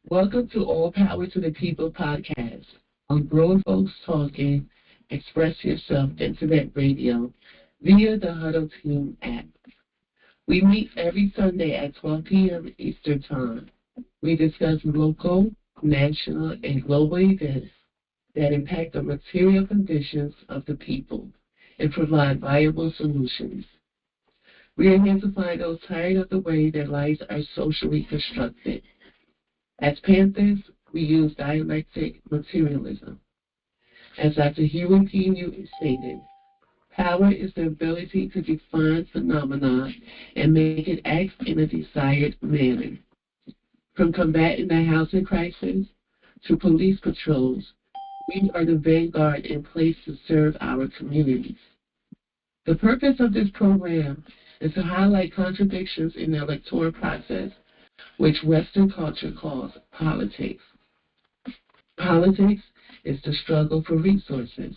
Welcome to All Power to the People podcast on Grown Folks Talking, Express Yourself Internet Radio via the Huddle Team app. We meet every Sunday at 12 p.m. Eastern Time. We discuss local, national, and global events that impact the material conditions of the people and provide viable solutions. We are here to find those tired of the way their lives are socially constructed. As Panthers, we use dialectic materialism. As Dr. Huey P. Newton stated, power is the ability to define phenomena and make it act in a desired manner. From combating the housing crisis to police patrols, we are the vanguard in place to serve our communities. The purpose of this program is to highlight contradictions in the electoral process, which Western culture calls politics. Politics is the struggle for resources.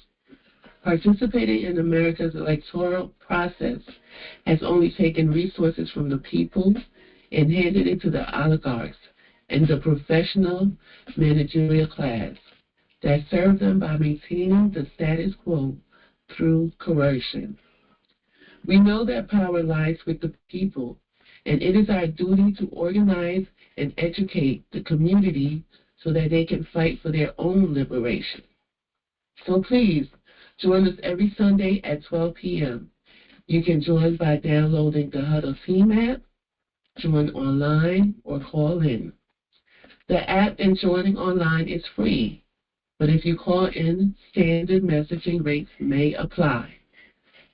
Participating in America's electoral process has only taken resources from the people and handed it to the oligarchs and the professional managerial class that serve them by maintaining the status quo through coercion. We know that power lies with the people, and it is our duty to organize and educate the community so that they can fight for their own liberation. So please, join us every Sunday at 12 p.m. You can join by downloading the Huddle Team app, join online, or call in. The app and joining online is free, but if you call in, standard messaging rates may apply.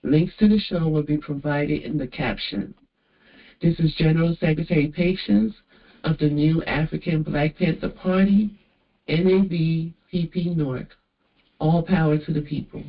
Links to the show will be provided in the caption. This is General Secretary Patience of the new African Black Panther Party, NABPP North. All power to the people.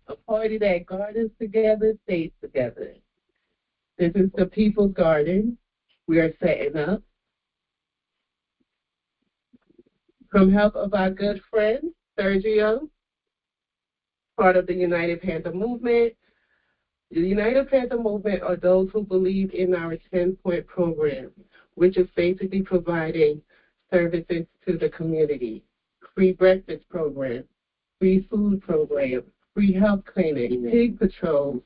A party that gardens together stays together. This is the People's Garden. We are setting up. From help of our good friend, Sergio, part of the United Panther Movement. The United Panther Movement are those who believe in our 10-point program, which is basically providing services to the community. Free breakfast program, free food program, free health clinic, pig patrols,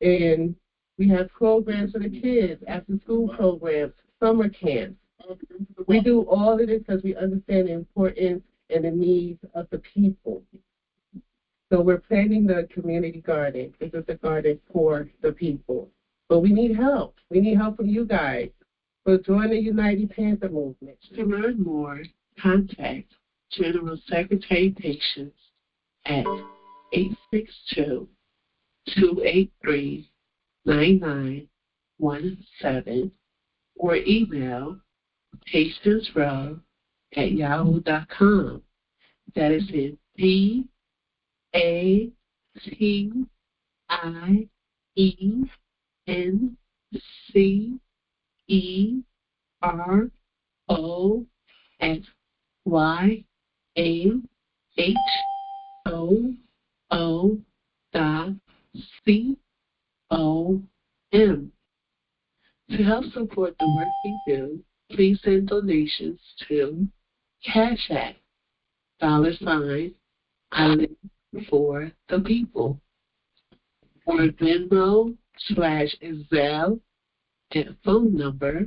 and we have programs for the kids, after-school programs, summer camps. We do all of this because we understand the importance and the needs of the people. So we're planning the community garden. This is a garden for the people. But we need help. We need help from you guys. So join the United Panther Movement. To learn more, contact General Secretary Patience at 862-283-9917 or email patiencerow@yahoo.com. That is in PANCEROW@yahoo.com. To help support the work we do, please send donations to Cash App, $ I live for the people, or Venmo /Zelle at phone number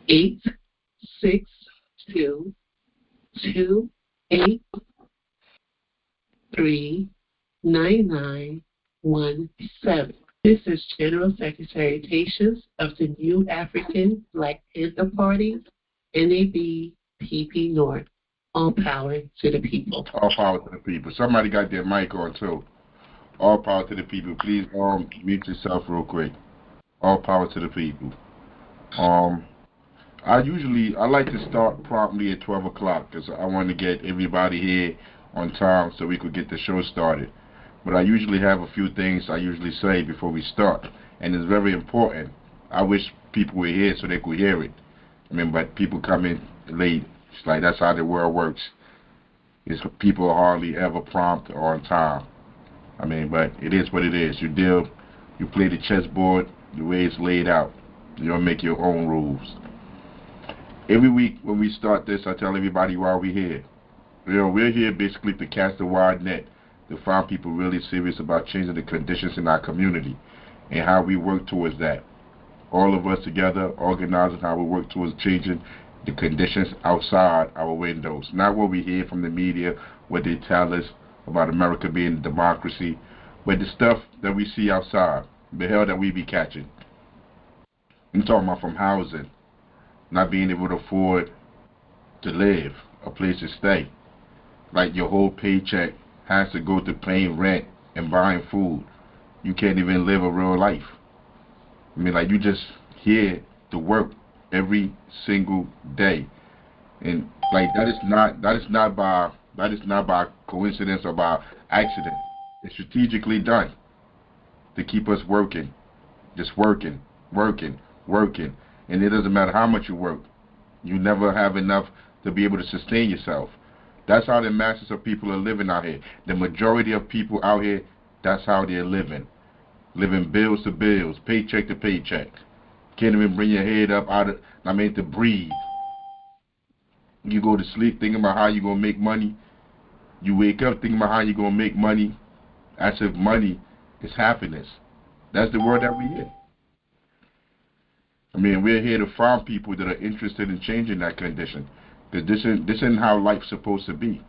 862-283-9917. This is General Secretary Patience of the New African Black Panther Party, NABPP North. All power to the people. All power to the people. Somebody got their mic on too. All power to the people. Please mute yourself real quick. All power to the people. I like to start promptly at 12 o'clock because I want to get everybody here on time so we could get the show started. But I usually have a few things I usually say before we start, and it's very important. I wish people were here so they could hear it. But people come in late. It's like that's how the world works. People are hardly ever prompt or on time. But it is what it is. You play the chessboard the way it's laid out. You don't make your own rules. Every week when we start this, I tell everybody why we're here. We're here basically to cast a wide net to find people really serious about changing the conditions in our community and how we work towards that. All of us together, organizing how we work towards changing the conditions outside our windows. Not what we hear from the media, what they tell us about America being a democracy, but the stuff that we see outside, the hell that we be catching. I'm talking about from housing, not being able to afford to live, a place to stay. Like your whole paycheck has to go to paying rent and buying food. You can't even live a real life. You just here to work every single day, and that is not by coincidence or by accident. It's strategically done to keep us working, just working, and it doesn't matter how much you work, you never have enough to be able to sustain yourself. That's how the masses of people are living out here. The majority of people out here, that's how they're living bills to bills, paycheck to paycheck. Can't even bring your head up to breathe. You go to sleep thinking about how you're going to make money. You wake up thinking about how you're going to make money as if money is happiness. That's the word that we hear. We're here to find people that are interested in changing that condition. Because this isn't how life's supposed to be.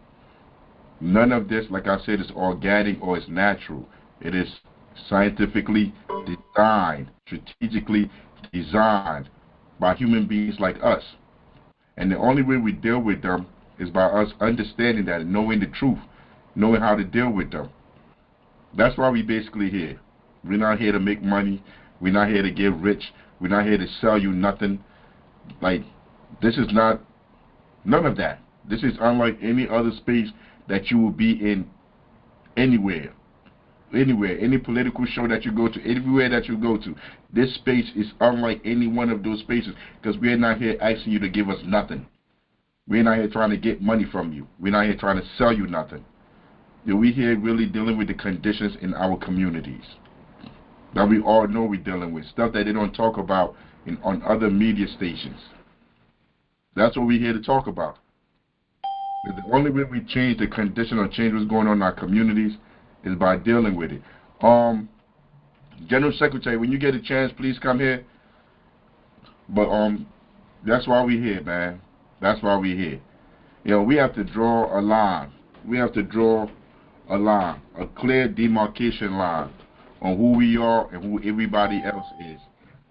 None of this, like I said, is organic or is natural. It is scientifically designed, strategically designed by human beings like us. And the only way we deal with them is by us understanding that and knowing the truth, knowing how to deal with them. That's why we basically here. We're not here to make money. We're not here to get rich. We're not here to sell you nothing. This is not, none of that. This is unlike any other space that you will be in anywhere. Any political show that you go to, everywhere that you go to. This space is unlike any one of those spaces because we're not here asking you to give us nothing. We're not here trying to get money from you. We're not here trying to sell you nothing. We're here really dealing with the conditions in our communities that we all know we're dealing with, stuff that they don't talk about on other media stations. That's what we're here to talk about. The only way we change the condition or change what's going on in our communities is by dealing with it. General Secretary, when you get a chance, please come here. But that's why we're here, man. That's why we're here. We have to draw a line. We have to draw a line, a clear demarcation line on who we are and who everybody else is.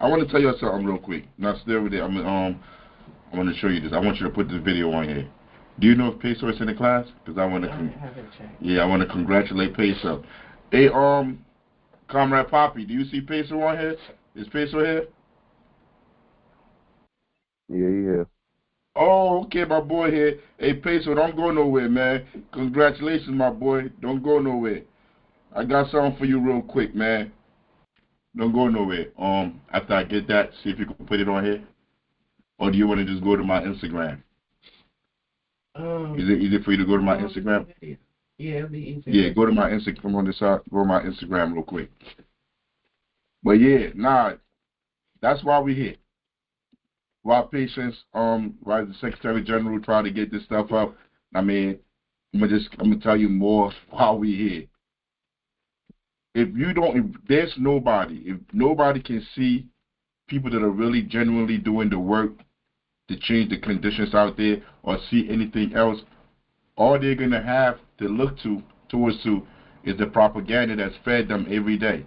I want to tell you something real quick. Now, stay over there. I want to show you this. I want you to put this video on here. Do you know if Peso is in the class? Because I want to. I want to congratulate Peso. Hey, Comrade Poppy, do you see Peso on here? Is Peso here? Yeah. Oh, okay, my boy here. Hey, Peso, don't go nowhere, man. Congratulations, my boy. Don't go nowhere. I got something for you real quick, man. Don't go nowhere. After I get that, see if you can put it on here. Or do you want to just go to my Instagram? Is it easy for you to go to my Instagram? Yeah, it'll be easy. Yeah, go to my Instagram on this side. Go to my Instagram real quick. But yeah, that's why we're here. Why Patience, why the Secretary General try to get this stuff up. I'm gonna tell you more why we're here. if there's nobody, if nobody can see people that are really genuinely doing the work to change the conditions out there or see anything else, all they're going to have to look towards is the propaganda that's fed them every day.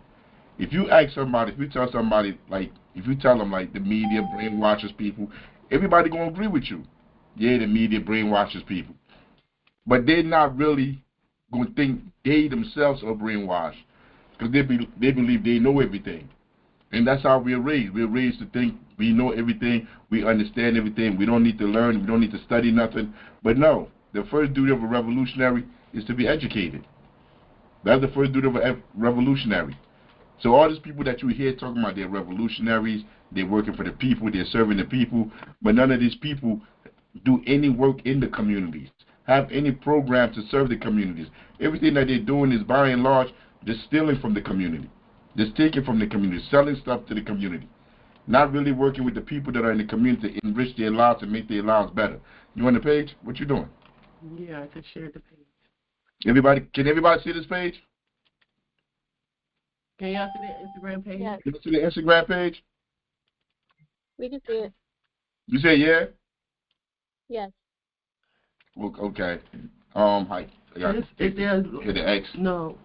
If you ask somebody, if you tell somebody, like, if you tell them, like, the media brainwashes people, everybody going to agree with you. Yeah, the media brainwashes people. But they're not really going to think they themselves are brainwashed because they believe they know everything. And that's how we're raised. We're raised to think we know everything, we understand everything, we don't need to learn, we don't need to study nothing. But no, the first duty of a revolutionary is to be educated. That's the first duty of a revolutionary. So all these people that you hear talking about, they're revolutionaries, they're working for the people, they're serving the people, but none of these people do any work in the communities, have any program to serve the communities. Everything that they're doing is, by and large, just stealing from the community. Just taking from the community, selling stuff to the community. Not really working with the people that are in the community to enrich their lives and make their lives better. You on the page? What you doing? Yeah, I just shared the page. Can everybody see this page? Can y'all see the Instagram page? Yes. Can you see the Instagram page? We can see it. You say yeah? Yes. Okay. Hi. Is there? Hit the X. No.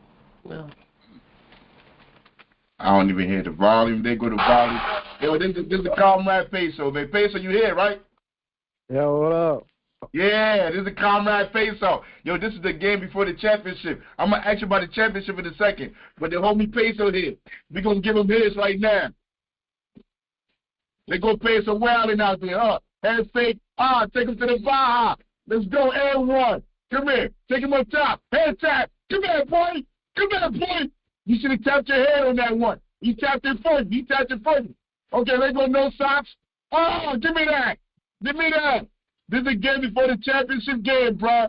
I don't even hear the volume. They go to volume. Yo, this is the Comrade Peso, man. Peso, you here, right? Yo, what up? Yeah, this is the Comrade Peso. Yo, this is the game before the championship. I'm going to ask you about the championship in a second. But the homie Peso here. We're going to give him his right now. They go Peso wilding out there, huh? Head fake. Take him to the bar. Let's go, N1. Come here. Take him up top. Head tap. Come here, boy. Come here, boy. You should have tapped your head on that one. You tapped it first. You tapped it first. Okay, let's go, no socks. Oh, give me that. Give me that. This is a game before the championship game, bro.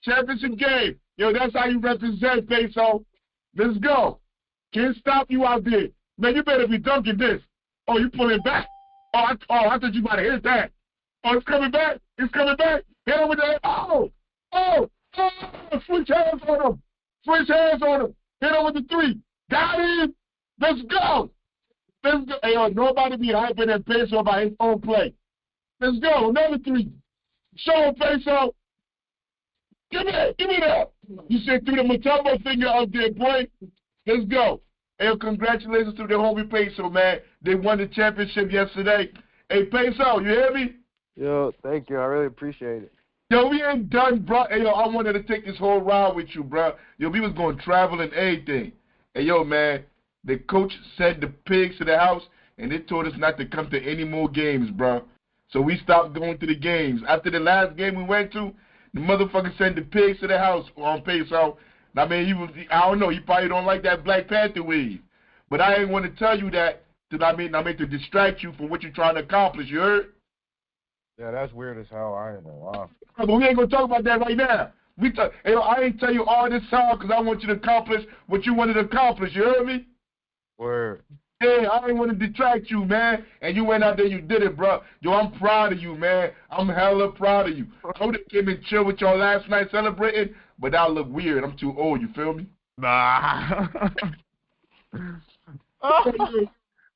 Championship game. Yo, that's how you represent, Peso. Let's go. Can't stop you out there. Man, you better be dunking this. Oh, you pulling back? I thought you might have hit that. Oh, it's coming back. It's coming back. Hit him with that. Oh. Switch hands on him. Switch hands on him. Hit him with the three. Got him. Let's go. Let's go. Hey, nobody be hyping that Peso about his own play. Let's go. Another three. Show him, Peso. Give me that. You said through the Matumbo finger up there, boy. Let's go. Hey, congratulations to the homie Peso, man. They won the championship yesterday. Hey, Peso, you hear me? Yo, thank you. I really appreciate it. Yo, we ain't done, bro. Hey, yo, I wanted to take this whole ride with you, bro. Yo, we was going to travel and everything. Hey, yo, man, the coach sent the pigs to the house, and they told us not to come to any more games, bro. So we stopped going to the games. After the last game we went to, the motherfucker sent the pigs to the house on Peso. I mean, I don't know, he probably don't like that Black Panther wave. But I ain't want to tell you that, to distract you from what you're trying to accomplish, you heard? Yeah, that's weird as hell. I ain't gonna lie. But we ain't going to talk about that right now. I ain't tell you all this time because I want you to accomplish what you wanted to accomplish, you heard me? Word. Yeah, I ain't want to detract you, man. And you went out there, you did it, bro. Yo, I'm proud of you, man. I'm hella proud of you. I would have came and chill with y'all last night celebrating, but that look weird. I'm too old, you feel me? Nah.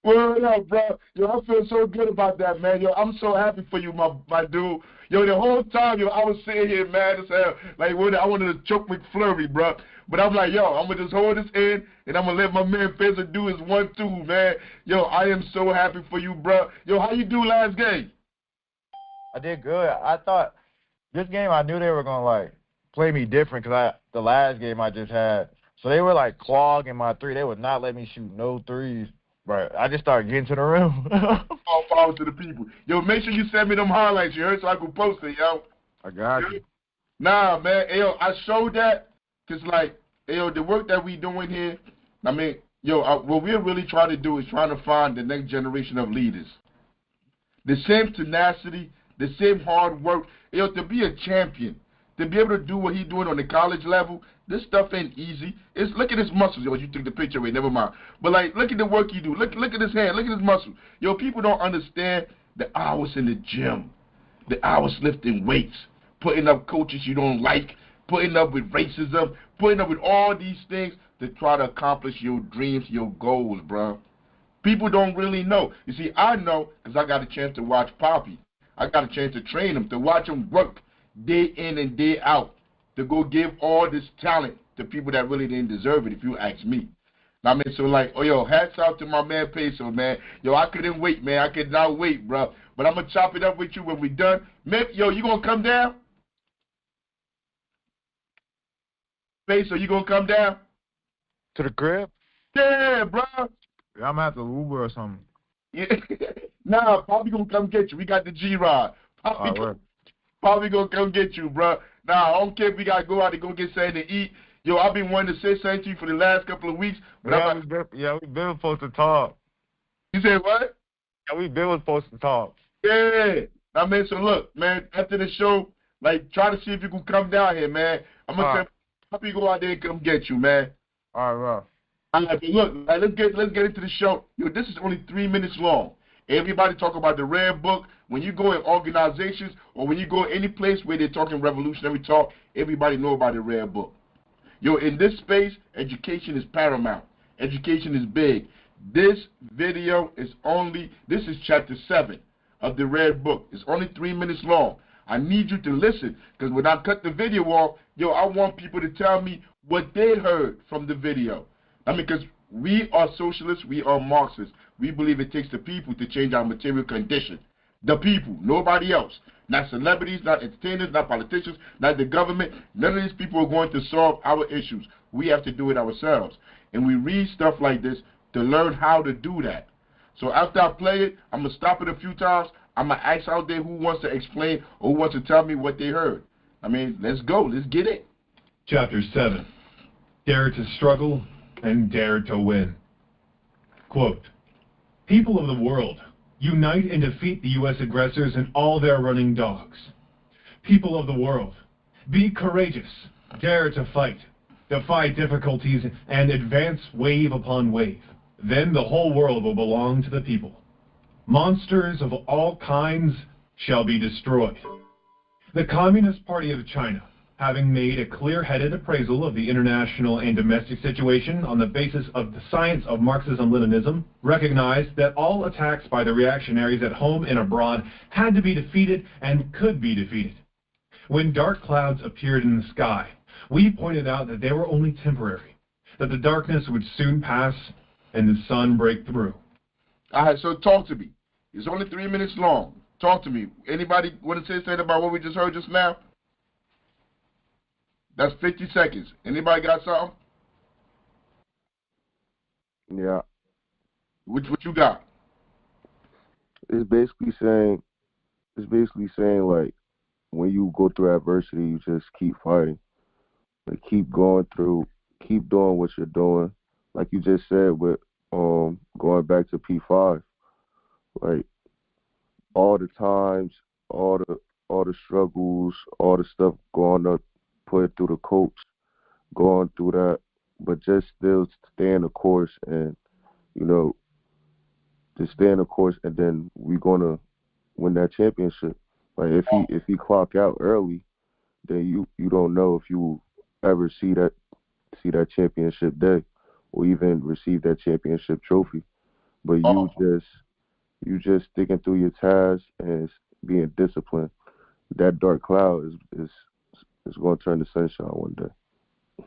Word up, bro. Yo, I feel so good about that, man. Yo, I'm so happy for you, my dude. Yo, the whole time, yo, I was sitting here mad as hell. Like, I wanted to choke McFlurry, bro. But I'm like, yo, I'm going to just hold this in, and I'm going to let my man Fezzer do his 1-2, man. Yo, I am so happy for you, bro. Yo, how you do last game? I did good. I thought this game, I knew they were going to, like, play me different because the last game I just had. So they were, like, clogging my three. They would not let me shoot no threes. But I just started getting to the rim. All power to the people. Yo, make sure you send me them highlights, you heard, so I can post it, yo. I got you. Nah, man. Hey, yo, I showed that because, like, hey, yo, the work that we doing here, I mean, yo, what we're really trying to do is trying to find the next generation of leaders. The same tenacity, the same hard work. Hey, yo, to be a champion, to be able to do what he's doing on the college level, this stuff ain't easy. Look at his muscles, yo. You took the picture away, never mind. But, like, look at the work you do. Look at his hand. Look at his muscles. Yo, people don't understand the hours in the gym, the hours lifting weights, putting up coaches you don't like, putting up with racism, putting up with all these things to try to accomplish your dreams, your goals, bro. People don't really know. You see, I know because I got a chance to watch Poppy. I got a chance to train him, to watch him work day in and day out, to go give all this talent to people that really didn't deserve it, if you ask me. I mean, so like, oh, yo, hats out to my man Peso, man. Yo, I couldn't wait, man. I could not wait, bro. But I'm going to chop it up with you when we done. Man, yo, you going to come down? Peso, you going to come down? To the crib? Yeah, bro. Yeah, I'm going to have to Uber or something. Yeah. Nah, Poppy going to come get you. We got the G-Rod. Poppy going to come get you, bro. Nah, I don't care if we got to go out and go get something to eat. Yo, I've been wanting to say something to you for the last couple of weeks. But we been supposed to talk. You said what? Yeah, we been supposed to talk. Yeah. I mean, so look, man, after the show, like, try to see if you can come down here, man. I'm going to tell Poppy go out there and come get you, man. All right, bro. All right, but look, let's get into the show. Yo, this is only 3 minutes long. Everybody talk about the Red Book. When you go in organizations or when you go any place where they're talking revolutionary talk, everybody know about the Red Book. Yo, in this space, education is paramount. Education is big. This video is this is chapter 7 of the Red Book. It's only 3 minutes long. I need you to listen, because when I cut the video off, yo, I want people to tell me what they heard from the video. I mean, because we are socialists, we are Marxists. We believe it takes the people to change our material condition. The people, nobody else. Not celebrities, not entertainers, not politicians, not the government. None of these people are going to solve our issues. We have to do it ourselves. And we read stuff like this to learn how to do that. So after I play it, I'm going to stop it a few times. I'm going to ask out there who wants to explain or who wants to tell me what they heard. I mean, let's go. Let's get it. Chapter 7. Dare to struggle and dare to win. Quote, people of the world, unite and defeat the U.S. aggressors and all their running dogs. People of the world, be courageous, dare to fight, defy difficulties, and advance wave upon wave. Then the whole world will belong to the people. Monsters of all kinds shall be destroyed. The Communist Party of China, having made a clear-headed appraisal of the international and domestic situation on the basis of the science of Marxism-Leninism, recognized that all attacks by the reactionaries at home and abroad had to be defeated and could be defeated. When dark clouds appeared in the sky, we pointed out that they were only temporary, that the darkness would soon pass and the sun break through. All right, so talk to me. It's only 3 minutes long. Talk to me. Anybody want to say something about what we just heard just now? That's 50 seconds. Anybody got something? Yeah. What you got? It's basically saying like when you go through adversity, you just keep fighting. Like keep doing what you're doing. Like you just said with going back to P5. Like all the times, all the struggles, all the stuff going up, put through the coach, going through that, but just still stay in the course and, just stay in the course, and then we're gonna win that championship. Like if he clock out early, then you don't know if you ever see that championship day or even receive that championship trophy. But you just sticking through your tasks and being disciplined. That dark cloud is going to turn to sunshine one day.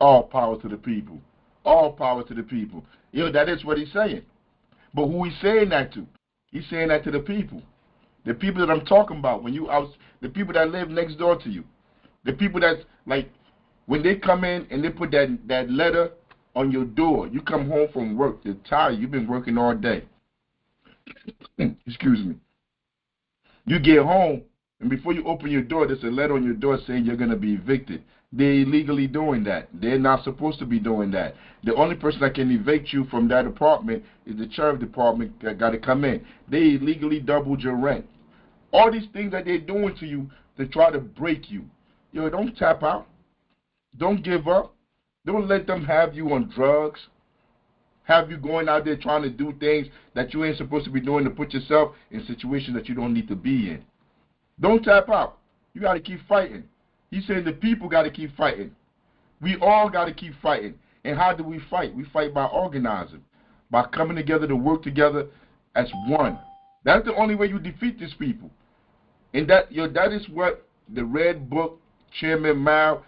All power to the people. All power to the people. That is what he's saying. But who he's saying that to? He's saying that to the people. The people that I'm talking about, the people that live next door to you. The people that's like, when they come in and they put that letter on your door, you come home from work, you're tired, you've been working all day. Excuse me. You get home, and before you open your door, there's a letter on your door saying you're going to be evicted. They're illegally doing that. They're not supposed to be doing that. The only person that can evict you from that apartment is the sheriff department that got to come in. They illegally doubled your rent. All these things that they're doing to you to try to break you. Don't tap out. Don't give up. Don't let them have you on drugs. Have you going out there trying to do things that you ain't supposed to be doing to put yourself in situations that you don't need to be in. Don't tap out. You got to keep fighting. He's saying the people got to keep fighting. We all got to keep fighting. And how do we fight? We fight by organizing, by coming together to work together as one. That's the only way you defeat these people. And that is what the Red Book, Chairman Mao,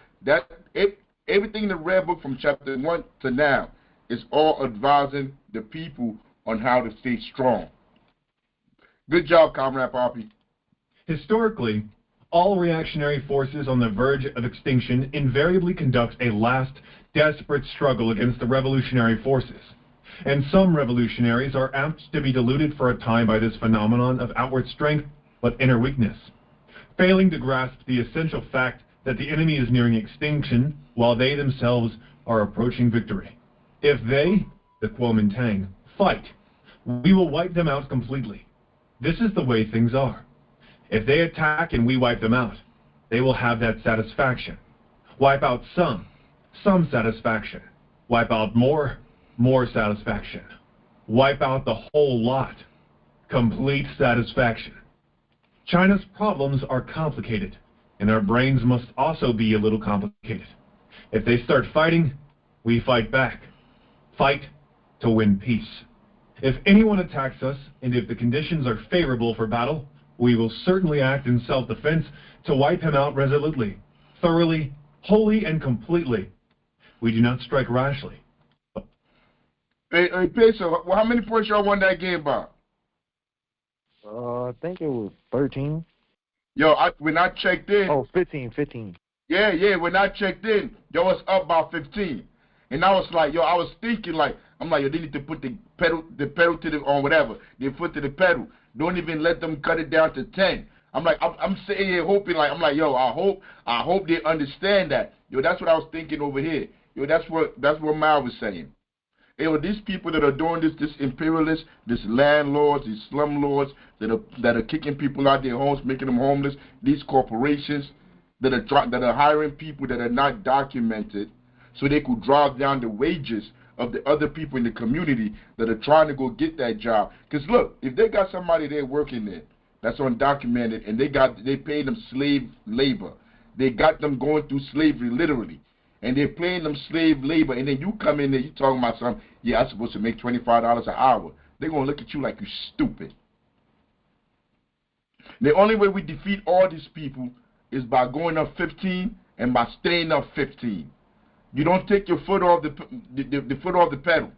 everything in the Red Book from chapter 1 to now is all advising the people on how to stay strong. Good job, Comrade Poppy. Historically, all reactionary forces on the verge of extinction invariably conduct a last, desperate struggle against the revolutionary forces. And some revolutionaries are apt to be deluded for a time by this phenomenon of outward strength but inner weakness, failing to grasp the essential fact that the enemy is nearing extinction while they themselves are approaching victory. If they, the Kuomintang, fight, we will wipe them out completely. This is the way things are. If they attack and we wipe them out, they will have that satisfaction. Wipe out some satisfaction. Wipe out more satisfaction. Wipe out the whole lot, complete satisfaction. China's problems are complicated, and our brains must also be a little complicated. If they start fighting, we fight back. Fight to win peace. If anyone attacks us, and if the conditions are favorable for battle, we will certainly act in self-defense to wipe him out resolutely, thoroughly, wholly, and completely. We do not strike rashly. Hey, Peso, how many points y'all won that game by? I think it was 13. Yo, when I checked in. Oh, 15. Yeah, when I checked in, yo, was up by 15. And I was like, I was thinking like, I'm like, they need to put the pedal to the, on whatever, their foot to the pedal. Don't even let them cut it down to 10. I'm like, I'm sitting here hoping like, I'm like, I hope they understand that. That's what I was thinking over here. That's what Mal was saying. These people that are doing this imperialists, this landlords, these slumlords that are kicking people out their homes, making them homeless, these corporations that are hiring people that are not documented so they could drive down the wages of the other people in the community that are trying to go get that job. Because look, if they got somebody there working there that's undocumented and they pay them slave labor, they got them going through slavery literally, and they're paying them slave labor, and then you come in there, you talking about something, I'm supposed to make $25 an hour. They're going to look at you like you stupid. The only way we defeat all these people is by going up 15 and by staying up 15. You don't take your foot off the foot off the pedal.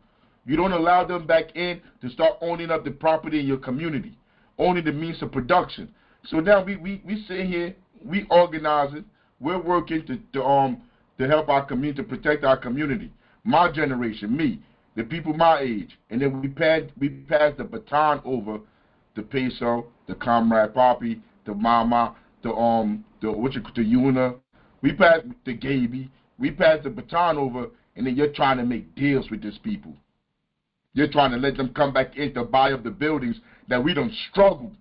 You don't allow them back in to start owning up the property in your community, owning the means of production. So now we sit here, we organizing, we're working to help our community, to protect our community. My generation, me, the people my age, and then we pass the baton over to Peso, the Comrade Poppy, to Mama, to Yuna. We pass to Gaby. We pass the baton over, and then you're trying to make deals with these people. You're trying to let them come back in to buy up the buildings that we don't struggle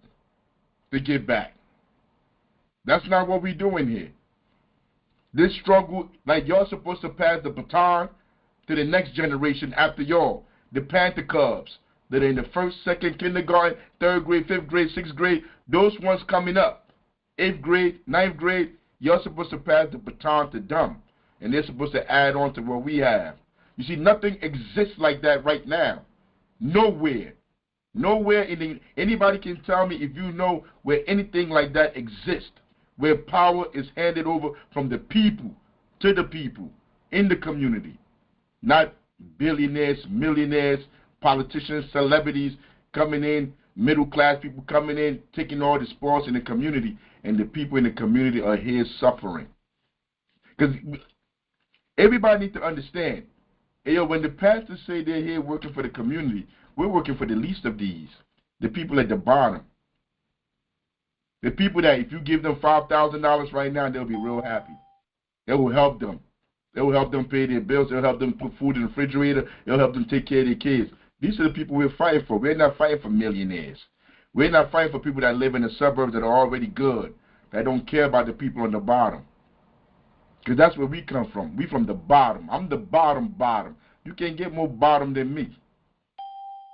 to get back. That's not what we're doing here. This struggle, like y'all supposed to pass the baton to the next generation after y'all, the Panther Cubs that are in the first, second, kindergarten, third grade, fifth grade, sixth grade, those ones coming up, 8th grade, 9th grade, y'all supposed to pass the baton to them. And they're supposed to add on to what we have. You see, nothing exists like that right now. Nowhere. Anybody can tell me if you know where anything like that exists, where power is handed over from the people to the people in the community. Not billionaires, millionaires, politicians, celebrities coming in, middle class people coming in, taking all the spoils in the community, and the people in the community are here suffering. Because everybody needs to understand, when the pastors say they're here working for the community, we're working for the least of these, the people at the bottom. The people that if you give them $5,000 right now, they'll be real happy. It will help them. It will help them pay their bills. It will help them put food in the refrigerator. It will help them take care of their kids. These are the people we're fighting for. We're not fighting for millionaires. We're not fighting for people that live in the suburbs that are already good, that don't care about the people on the bottom. Because that's where we come from. We from the bottom. I'm the bottom. You can't get more bottom than me.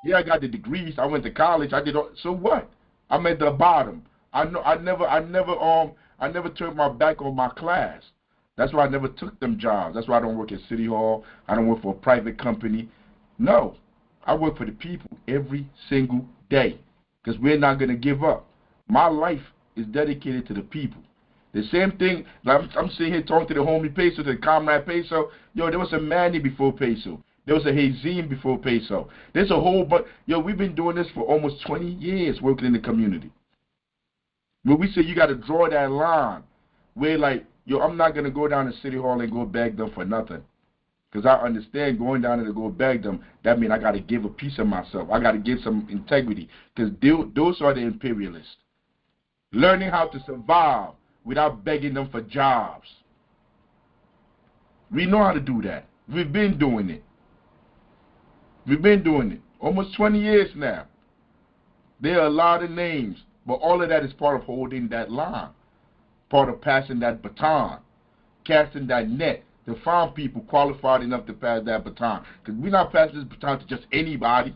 Yeah, I got the degrees. I went to college. I did all, so what? I'm at the bottom. I I never turned my back on my class. That's why I never took them jobs. That's why I don't work at City Hall. I don't work for a private company. No, I work for the people every single day because we're not going to give up. My life is dedicated to the people. The same thing, I'm sitting here talking to the homie Peso, to the comrade Peso. Yo, there was a Manny before Peso. There was a Hazim before Peso. There's a whole bunch. Yo, we've been doing this for almost 20 years working in the community. When we say you got to draw that line where, like, yo, I'm not going to go down to City Hall and go beg them for nothing. Because I understand going down there to go beg them, that means I got to give a piece of myself. I got to give some integrity. Because those are the imperialists. Learning how to survive without begging them for jobs. We know how to do that. We've been doing it. We've been doing it. Almost 20 years now. There are a lot of names, but all of that is part of holding that line. Part of passing that baton. Casting that net to find people qualified enough to pass that baton. Because we're not passing this baton to just anybody.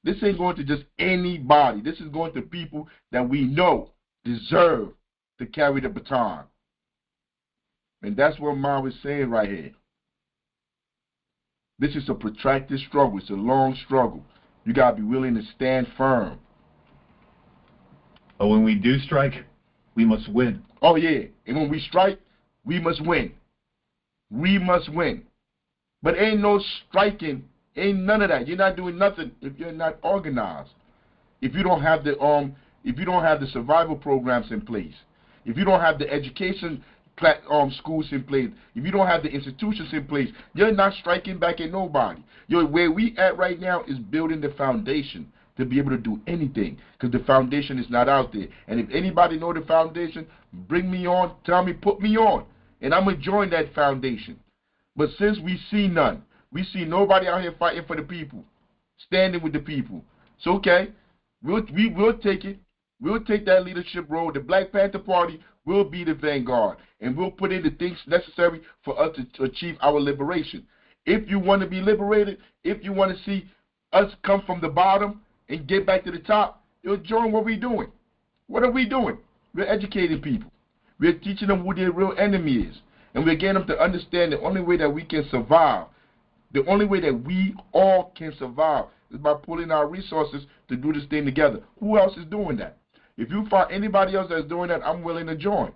This ain't going to just anybody. This is going to people that we know deserve to carry the baton. And that's what Mom is saying right here. This is a protracted struggle. It's a long struggle. You got to be willing to stand firm. But when we do strike, we must win. Oh, yeah. And when we strike, we must win. We must win. But ain't no striking, ain't none of that. You're not doing nothing if you're not organized. If you don't have the survival programs in place, if you don't have the education schools in place, if you don't have the institutions in place, you're not striking back at nobody. Where we at right now is building the foundation to be able to do anything, because the foundation is not out there. And if anybody know the foundation, bring me on, tell me, put me on, and I'm going to join that foundation. But since we see none, we see nobody out here fighting for the people, standing with the people. So, okay, we'll take it. We'll take that leadership role. The Black Panther Party will be the vanguard, and we'll put in the things necessary for us to achieve our liberation. If you want to be liberated, if you want to see us come from the bottom and get back to the top, you'll join what we're doing. What are we doing? We're educating people. We're teaching them who their real enemy is. And we're getting them to understand the only way that we can survive, the only way that we all can survive is by pulling our resources to do this thing together. Who else is doing that? If you find anybody else that's doing that, I'm willing to join.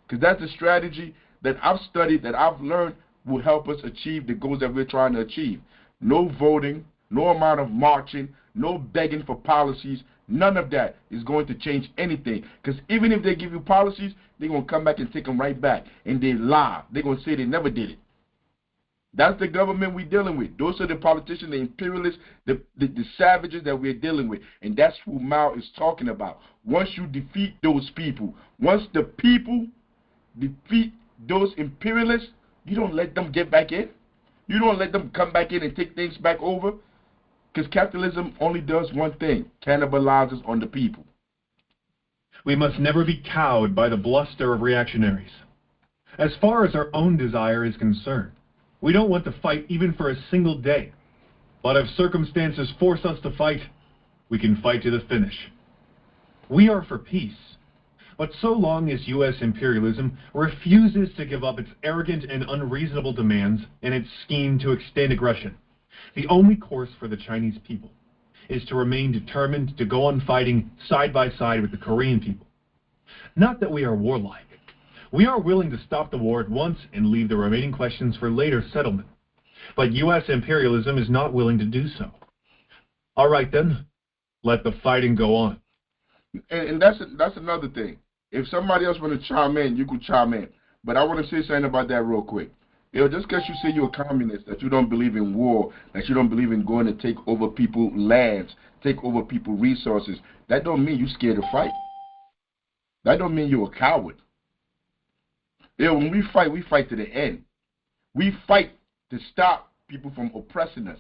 Because that's a strategy that I've studied, that I've learned will help us achieve the goals that we're trying to achieve. No voting, no amount of marching, no begging for policies. None of that is going to change anything. Because even if they give you policies, they're going to come back and take them right back. And they lie. They're going to say they never did it. That's the government we're dealing with. Those are the politicians, the imperialists, the savages that we're dealing with. And that's who Mao is talking about. Once you defeat those people, once the people defeat those imperialists, you don't let them get back in. You don't let them come back in and take things back over. Because capitalism only does one thing, cannibalizes on the people. We must never be cowed by the bluster of reactionaries. As far as our own desire is concerned, we don't want to fight even for a single day. But if circumstances force us to fight, we can fight to the finish. We are for peace. But so long as U.S. imperialism refuses to give up its arrogant and unreasonable demands and its scheme to extend aggression, the only course for the Chinese people is to remain determined to go on fighting side by side with the Korean people. Not that we are warlike. We are willing to stop the war at once and leave the remaining questions for later settlement. But U.S. imperialism is not willing to do so. All right, then, let the fighting go on. And that's another thing. If somebody else want to chime in, you can chime in. But I want to say something about that real quick. Just because you say you're a communist, that you don't believe in war, that you don't believe in going to take over people's lands, take over people's resources, that don't mean you're scared to fight. That don't mean you're a coward. When we fight to the end. We fight to stop people from oppressing us,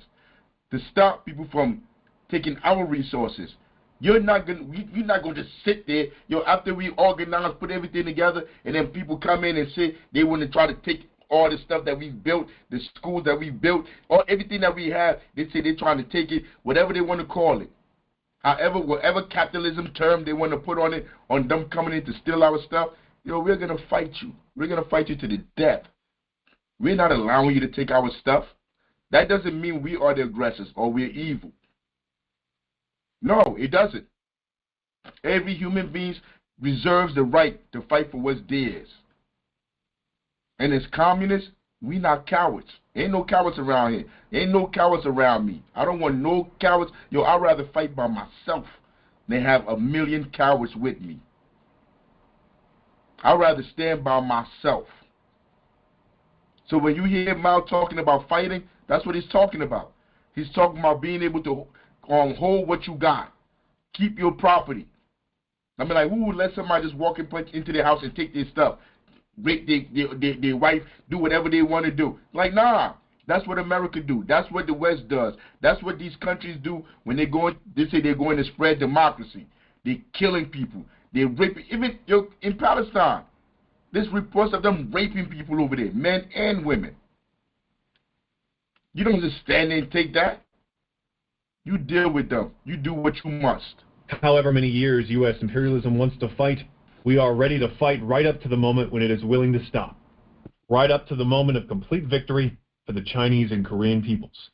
to stop people from taking our resources. You're not going to sit there, after we organize, put everything together, and then people come in and say they want to try to take all the stuff that we've built, the schools that we've built, or everything that we have. They say they're trying to take it, whatever they want to call it. however, whatever capitalism term they want to put on it, on them coming in to steal our stuff, we're going to fight you. We're going to fight you to the death. We're not allowing you to take our stuff. That doesn't mean we are the aggressors or we're evil. No, it doesn't. Every human being reserves the right to fight for what's theirs. And as communists, we not cowards. Ain't no cowards around here. Ain't no cowards around me. I don't want no cowards. I'd rather fight by myself than have a million cowards with me. I'd rather stand by myself. So when you hear Mao talking about fighting, that's what he's talking about. He's talking about being able to hold what you got. Keep your property. I mean, like, who would let somebody just walk into their house and take their stuff? Rape their wife, do whatever they want to do. Like, nah, that's what America do. That's what the West does. That's what these countries do when they say they're going to spread democracy. They're killing people. They're raping. Even in Palestine, there's reports of them raping people over there, men and women. You don't just stand there and take that. You deal with them. You do what you must. However many years U.S. imperialism wants to fight, we are ready to fight right up to the moment when it is willing to stop. Right up to the moment of complete victory for the Chinese and Korean peoples.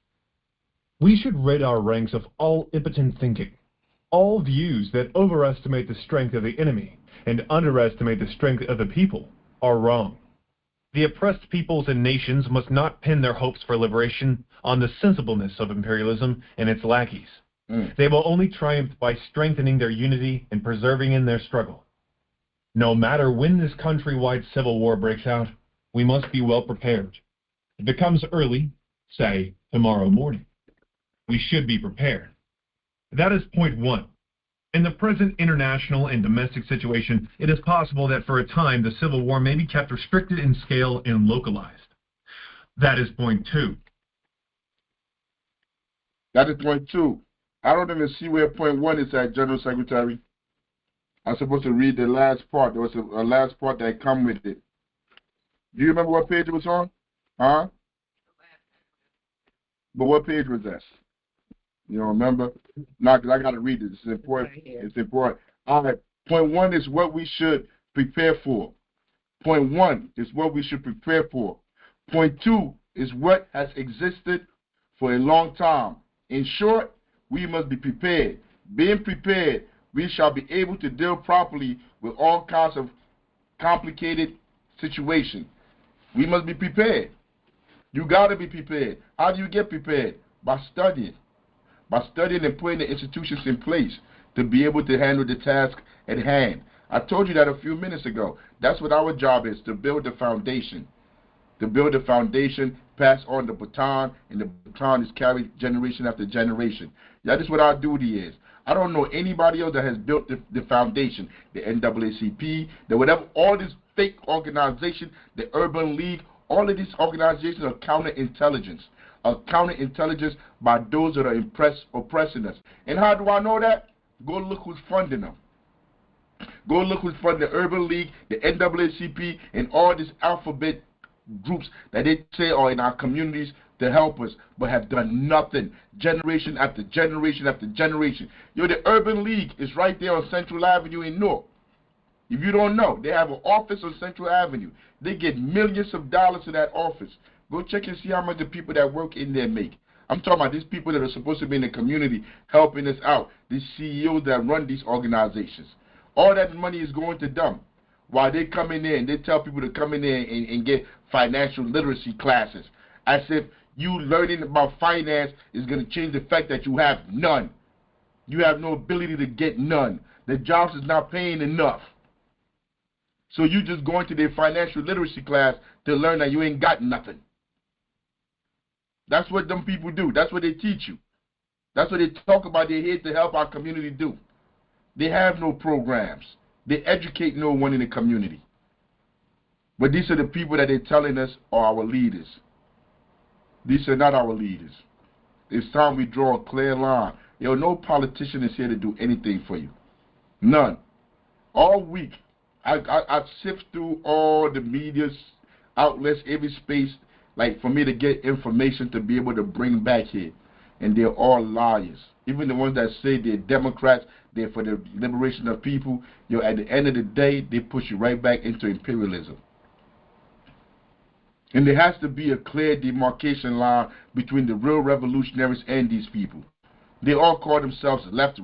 We should rid our ranks of all impotent thinking. All views that overestimate the strength of the enemy and underestimate the strength of the people are wrong. The oppressed peoples and nations must not pin their hopes for liberation on the sensibleness of imperialism and its lackeys. They will only triumph by strengthening their unity and persevering in their struggle. No matter when this countrywide civil war breaks out, we must be well prepared. If it comes early, say tomorrow morning, we should be prepared. That is point one. In the present international and domestic situation, it is possible that for a time the civil war may be kept restricted in scale and localized. That is point two. That is point two. I don't even see where point one is at, General Secretary. I'm supposed to read the last part. There was a last part that come with it. Do you remember what page it was on? Huh? But what page was that? You don't remember? No, because I got to read it. It's important. It's important. All right. Point one is what we should prepare for. Point one is what we should prepare for. Point two is what has existed for a long time. In short, we must be prepared. Being prepared, we shall be able to deal properly with all kinds of complicated situations. We must be prepared. You got to be prepared. How do you get prepared? By studying. By studying and putting the institutions in place to be able to handle the task at hand. I told you that a few minutes ago. That's what our job is, to build the foundation. To build the foundation, pass on the baton, and the baton is carried generation after generation. That is what our duty is. I don't know anybody else that has built the foundation, the NAACP, the whatever, all these fake organizations, the Urban League, all of these organizations are counterintelligence. Are counterintelligence by those that are oppressing us. And how do I know that? Go look who's funding them. Go look who's funding the Urban League, the NAACP, and all these alphabet groups that they say are in our communities to help us, but have done nothing. Generation after generation after generation. The Urban League is right there on Central Avenue in Newark. If you don't know, they have an office on Central Avenue. They get millions of dollars to that office. Go check and see how much the people that work in there make. I'm talking about these people that are supposed to be in the community helping us out. These CEOs that run these organizations. All that money is going to them. While they come in there and they tell people to come in there and get financial literacy classes. As if you learning about finance is going to change the fact that you have none. You have no ability to get none. The jobs is not paying enough. So you just going to their financial literacy class to learn that you ain't got nothing. That's what them people do. That's what they teach you. That's what they talk about. They're here to help our community do. They have no programs. They educate no one in the community. But these are the people that they're telling us are our leaders. These are not our leaders. It's time we draw a clear line. No politician is here to do anything for you. None. All week, I sift through all the media outlets, every space, like for me to get information to be able to bring back here. and they're all liars. Even the ones that say they're Democrats, they're for the liberation of people, at the end of the day, they push you right back into imperialism. And there has to be a clear demarcation line between the real revolutionaries and these people. They all call themselves left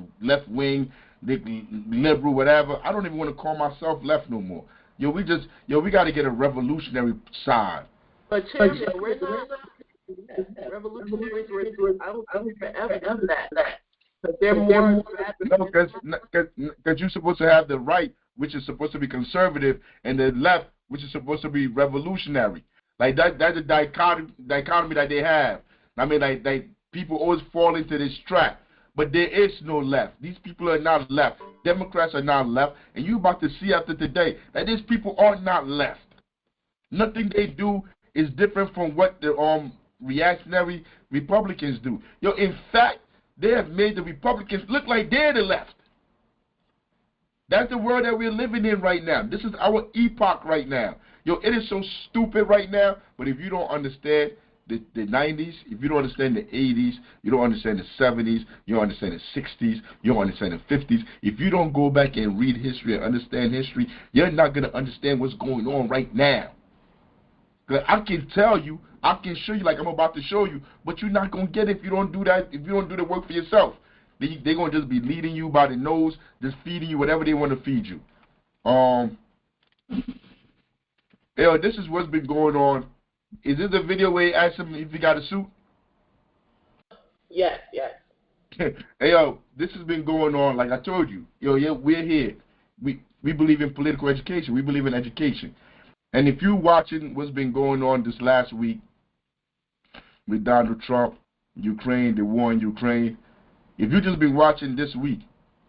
wing, liberal, whatever. I don't even want to call myself left no more. We got to get a revolutionary side. But Chairman, we're not revolutionaries. I don't think we're ever that. But they're more. No, because you're supposed to have the right, which is supposed to be conservative, and the left, which is supposed to be revolutionary. Like that's the dichotomy that they have. I mean, like people always fall into this trap. But there is no left. These people are not left. Democrats are not left. And you're about to see after today that these people are not left. Nothing they do is different from what the reactionary Republicans do. In fact, they have made the Republicans look like they're the left. That's the world that we're living in right now. This is our epoch right now. It is so stupid right now, but if you don't understand the 90s, if you don't understand the 80s, you don't understand the 70s, you don't understand the 60s, you don't understand the 50s, if you don't go back and read history and understand history, you're not going to understand what's going on right now. Because I can tell you, I can show you like I'm about to show you, but you're not going to get it if you don't do that, if you don't do the work for yourself. They're going to just be leading you by the nose, just feeding you whatever they want to feed you. This is what's been going on. Is this the video where he asked him if he got a suit? Yes. Hey, this has been going on, like I told you. We're here. We believe in political education. We believe in education. And if you're watching what's been going on this last week with Donald Trump, Ukraine, the war in Ukraine, if you've just been watching this week,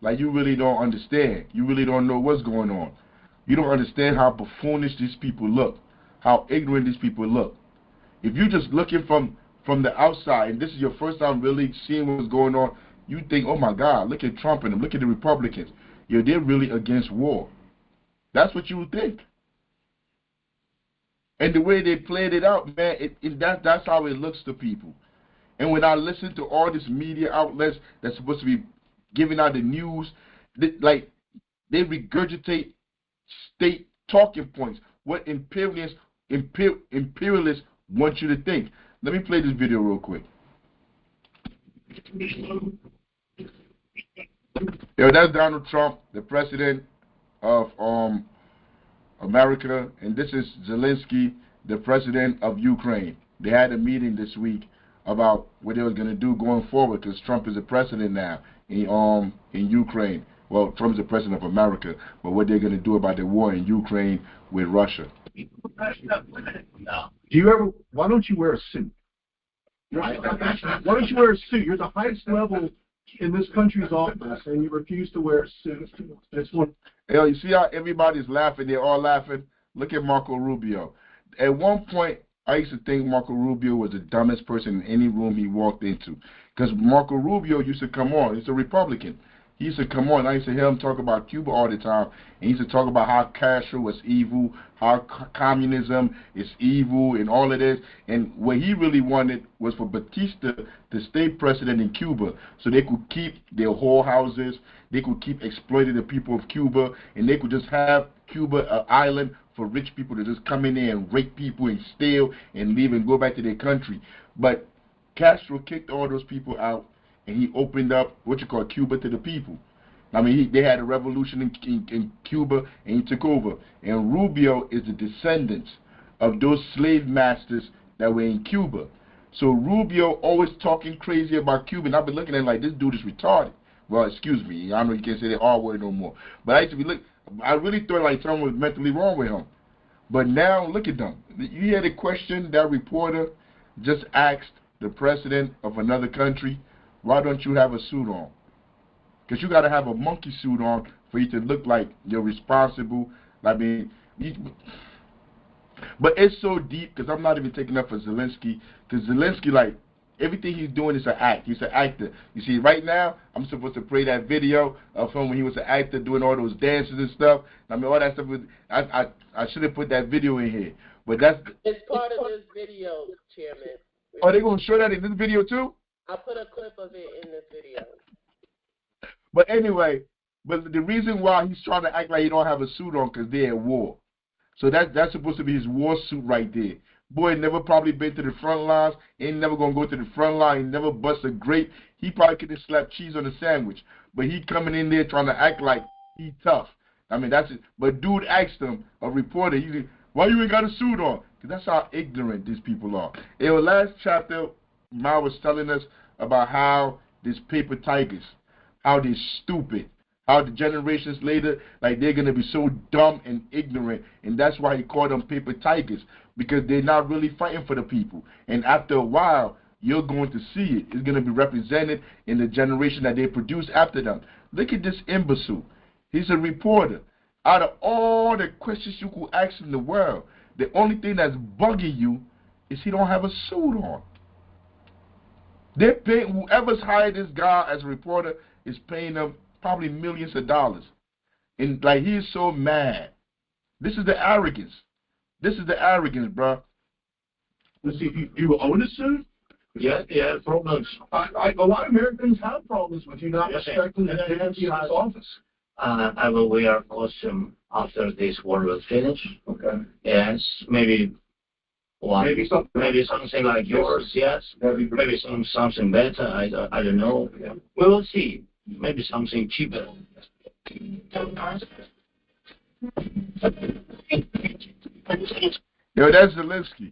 like you really don't understand. You really don't know what's going on. You don't understand how buffoonish these people look, how ignorant these people look. If you're just looking from the outside, and this is your first time really seeing what's going on, you think, oh my God, look at Trump and them, look at the Republicans. They're really against war. That's what you would think. And the way they played it out, man, that's how it looks to people. And when I listen to all these media outlets that's supposed to be giving out the news, they regurgitate state talking points, what imperialists want you to think. Let me play this video real quick. That's Donald Trump, the president of America, and this is Zelensky, the president of Ukraine. They had a meeting this week about what they were going to do going forward, because Trump is the president now in Ukraine. Well, Trump's the president of America, but what they're going to do about the war in Ukraine with Russia. Why don't you wear a suit? Why don't you wear a suit? You're the highest level in this country's office, and you refuse to wear a suit. You see how everybody's laughing? They're all laughing. Look at Marco Rubio. At one point, I used to think Marco Rubio was the dumbest person in any room he walked into, because Marco Rubio used to come on. He's a Republican. He used to come on. I used to hear him talk about Cuba all the time. And he used to talk about how Castro was evil, how communism is evil, and all of this. And what he really wanted was for Batista to stay president in Cuba, so they could keep their whorehouses, they could keep exploiting the people of Cuba, and they could just have Cuba an island for rich people to just come in there and rape people and steal and leave and go back to their country. But Castro kicked all those people out, and he opened up Cuba to the people. I mean, they had a revolution in Cuba, and he took over. And Rubio is the descendants of those slave masters that were in Cuba. So Rubio always talking crazy about Cuba, and I've been looking at him like, this dude is retarded. Well, excuse me, I know you can't say the R word no more. But I really thought like someone was mentally wrong with him. But now, look at them. You hear the question that reporter just asked the president of another country, why don't you have a suit on? Because you got to have a monkey suit on for you to look like you're responsible. I mean, but it's so deep, because I'm not even taking up for Zelensky, because Zelensky, like, everything he's doing is an act. He's an actor. You see, right now, I'm supposed to play that video of him when he was an actor doing all those dances and stuff. I mean, all that stuff. I should have put that video in here. But it's part of this video, Chairman. Are they going to show that in this video too? I'll put a clip of it in the video. But anyway, but the reason why he's trying to act like he don't have a suit on because they're at war. So that's supposed to be his war suit right there. Boy, never probably been to the front lines. Ain't never gonna go to the front line. He never bust a grape. He probably could have slapped cheese on a sandwich. But he coming in there trying to act like he tough. I mean, that's it. But dude asked him, a reporter, he said, why you ain't got a suit on? Because that's how ignorant these people are. In the last chapter, Ma was telling us about how these paper tigers, how they're stupid, how the generations later, like they're going to be so dumb and ignorant. And that's why he called them paper tigers, because they're not really fighting for the people. And after a while, you're going to see it. It's going to be represented in the generation that they produce after them. Look at this imbecile. He's a reporter. Out of all the questions you could ask in the world, the only thing that's bugging you is he don't have a suit on. They're paying, whoever's hired this guy as a reporter is paying them probably millions of dollars. And like he is so mad. This is the arrogance. This is the arrogance, bro. Let's see, you own a suit? Yeah, problems. A lot of Americans have problems with you not respecting the demands of this office. I will wear costume after this war will finish. Okay. Yes, maybe one. Maybe something like yours. Yes. Maybe something better. I don't know. Yeah. We will see. Maybe something cheaper. Yo, that's Zelensky.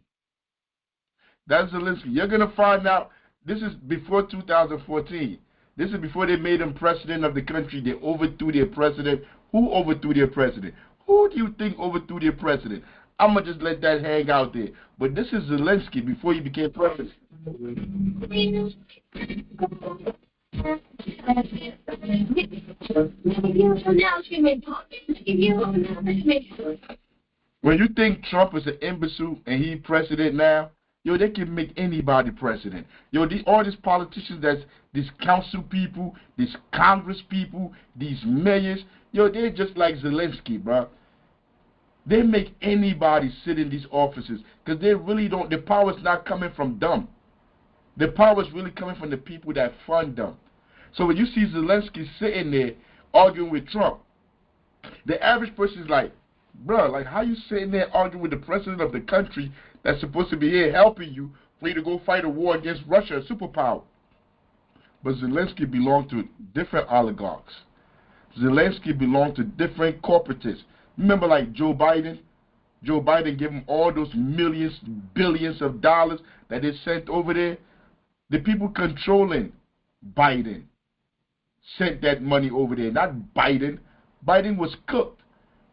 That's Zelensky. You're going to find out, this is before 2014. This is before they made him president of the country. They overthrew their president. Who overthrew their president? Who do you think overthrew their president? I'm going to just let that hang out there. But this is Zelensky before he became president. When you think Trump is an imbecile and he's president now, yo, they can make anybody president. Yo, all these politicians, these council people, these Congress people, these mayors, yo, they're just like Zelensky, bro. They make anybody sit in these offices because they really don't, the power's not coming from them. The power's really coming from the people that fund them. So when you see Zelensky sitting there arguing with Trump, the average person is like, bro, like how you sitting there arguing with the president of the country that's supposed to be here helping you for you to go fight a war against Russia, a superpower? But Zelensky belonged to different oligarchs. Zelensky belonged to different corporatists. Remember like Joe Biden? Joe Biden gave him all those millions, billions of dollars that they sent over there. The people controlling Biden sent that money over there, not Biden. Biden was cooked.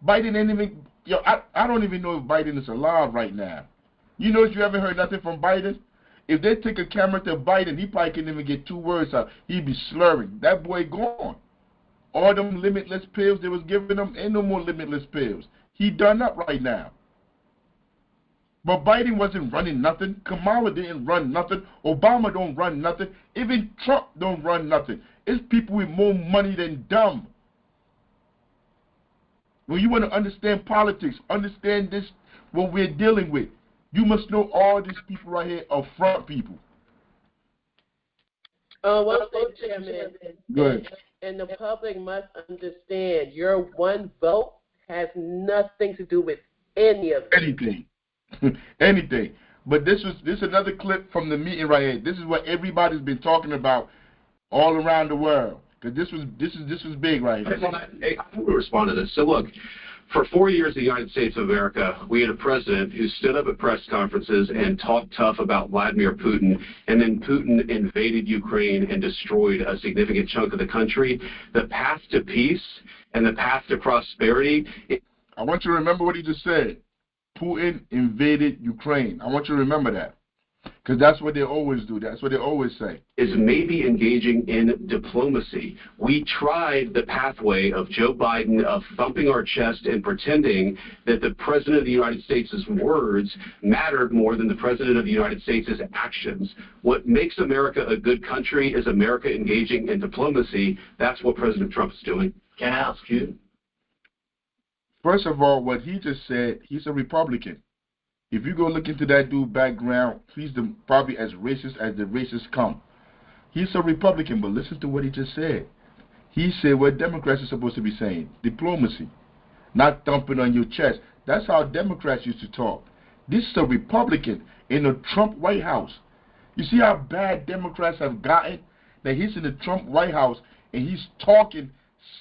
Biden ain't even, yo, I don't even know if Biden is alive right now. You know, if you haven't heard nothing from Biden, if they take a camera to Biden, he probably can't even get 2 words out. He'd be slurring. That boy gone. All them limitless pills they was giving him, ain't no more limitless pills. He done up right now. But Biden wasn't running nothing. Kamala didn't run nothing. Obama don't run nothing. Even Trump don't run nothing. It's people with more money than dumb. When you want to understand politics, understand this, what we're dealing with, you must know all these people right here are front people. One thing, Chairman, Go ahead. and the public must understand, your one vote has nothing to do with any of it. Anything. Anything. But this is another clip from the meeting right here. This is what everybody's been talking about all around the world. Because this was big right here. Hey, I want to respond to this. So look, for 4 years in the United States of America, we had a president who stood up at press conferences and talked tough about Vladimir Putin, and then Putin invaded Ukraine and destroyed a significant chunk of the country. The path to peace and the path to prosperity. I want you to remember what he just said. Putin invaded Ukraine. I want you to remember that. Because that's what they always do. That's what they always say. Is maybe engaging in diplomacy. We tried the pathway of Joe Biden of thumping our chest and pretending that the President of the United States' words mattered more than the President of the United States' actions. What makes America a good country is America engaging in diplomacy. That's what President Trump is doing. Can I ask you? First of all, what he just said, he's a Republican. If you go look into that dude's background, he's probably as racist as the racists come. He's a Republican, but listen to what he just said. He said what Democrats are supposed to be saying. Diplomacy. Not thumping on your chest. That's how Democrats used to talk. This is a Republican in a Trump White House. You see how bad Democrats have gotten? That he's in the Trump White House and he's talking,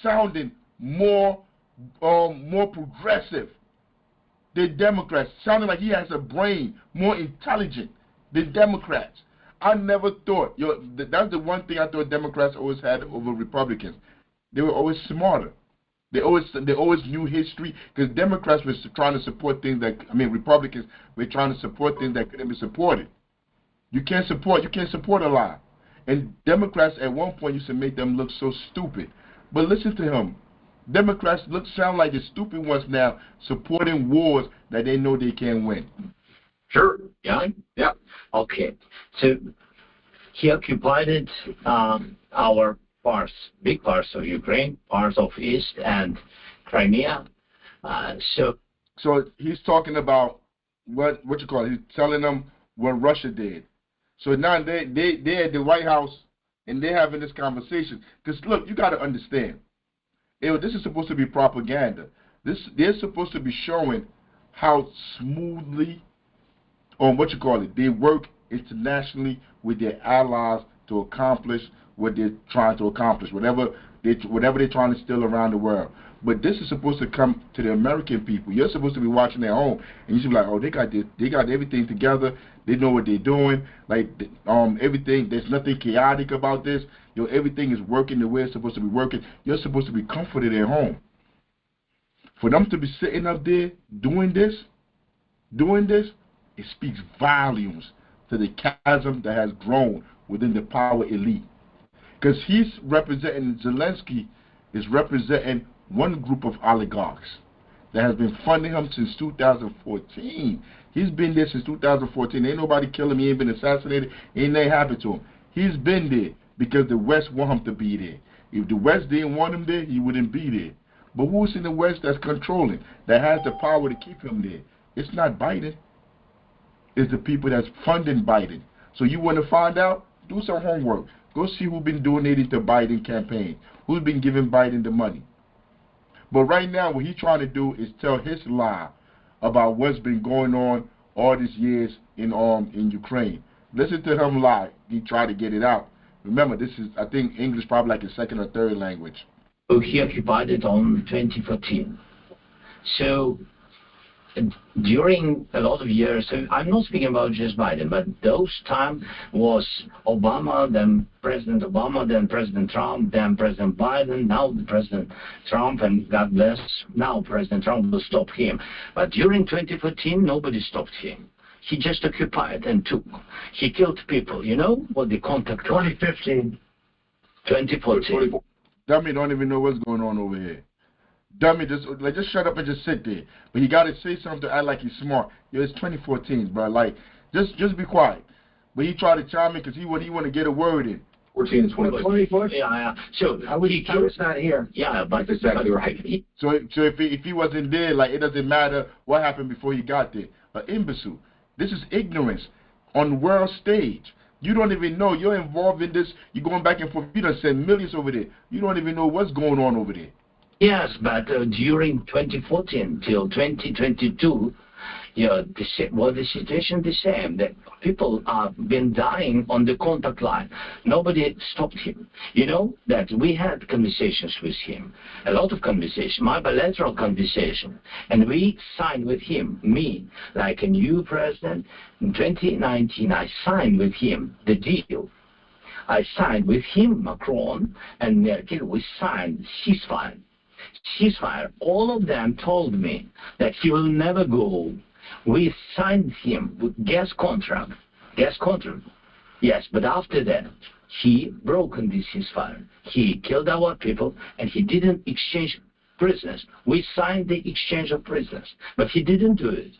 sounding more progressive than Democrats, sounding like he has a brain, more intelligent than Democrats. I never thought, that's the one thing I thought Democrats always had over Republicans. They were always smarter. They always knew history, because Democrats were trying to support things that, Republicans were trying to support things that couldn't be supported. You can't support a lie. And Democrats at one point used to make them look so stupid. But listen to him. Democrats sound like the stupid ones now, supporting wars that they know they can't win. Sure. Yeah. Okay. So he occupied our parts, big parts of Ukraine, parts of East and Crimea. So he's talking about what you call it. He's telling them what Russia did. So now they at the White House and they're having this conversation. Because look, you got to understand. This is supposed to be propaganda. They're supposed to be showing how smoothly, they work internationally with their allies to accomplish what they're trying to accomplish, whatever they're trying to steal around the world. But this is supposed to come to the American people. You're supposed to be watching at home, and you should be like, oh, they got everything together. They know what they're doing. Like everything, there's nothing chaotic about this. Everything is working the way it's supposed to be working. You're supposed to be comforted at home. For them to be sitting up there doing this, it speaks volumes to the chasm that has grown within the power elite. Because Zelensky is representing one group of oligarchs that has been funding him since 2014. He's been there since 2014. Ain't nobody killed him. He ain't been assassinated. Ain't nothing happened to him. He's been there because the West want him to be there. If the West didn't want him there, he wouldn't be there. But who's in the West that's controlling, that has the power to keep him there? It's not Biden. It's the people that's funding Biden. So you want to find out? Do some homework. Go see who's been donating to Biden campaign. Who's been giving Biden the money. But right now, what he's trying to do is tell his lie about what's been going on all these years in Ukraine. Listen to him lie. He tried to get it out. Remember, this is, I think, English probably like his second or third language. he occupied it on 2014. So during a lot of years, so I'm not speaking about just Biden, but those time was Obama, then President Obama, then President Trump, then President Biden, now the President Trump, and God bless, now President Trump will stop him. But during 2014, nobody stopped him. He just occupied and took. He killed people. You know what the contact 2015. 2014. Dummy don't even know what's going on over here. Dummy, just shut up and just sit there. But you got to say something to act like he's smart. Yo, it's 2014, bro. Like, just be quiet. But he tried to chime in because he want to get a word in. 14 and 2014. Yeah. So I was not here. Yeah, but that's exactly right. So if he wasn't there, like, it doesn't matter what happened before he got there. An imbecile. This is ignorance on world stage. You don't even know. You're involved in this. You're going back and forth. You done send millions over there. You don't even know what's going on over there. Yes, but during 2014 till 2022, the situation the same. That people have been dying on the contact line. Nobody stopped him. You know that we had conversations with him, a lot of conversations, my bilateral conversation, and we signed with him, me, like a new president. In 2019, I signed with him the deal. I signed with him, Macron and Merkel. We signed ceasefire. All of them told me that he will never go. We signed him with gas contract. Yes, but after that, he broken this ceasefire. He killed our people, and he didn't exchange prisoners. We signed the exchange of prisoners, but he didn't do it.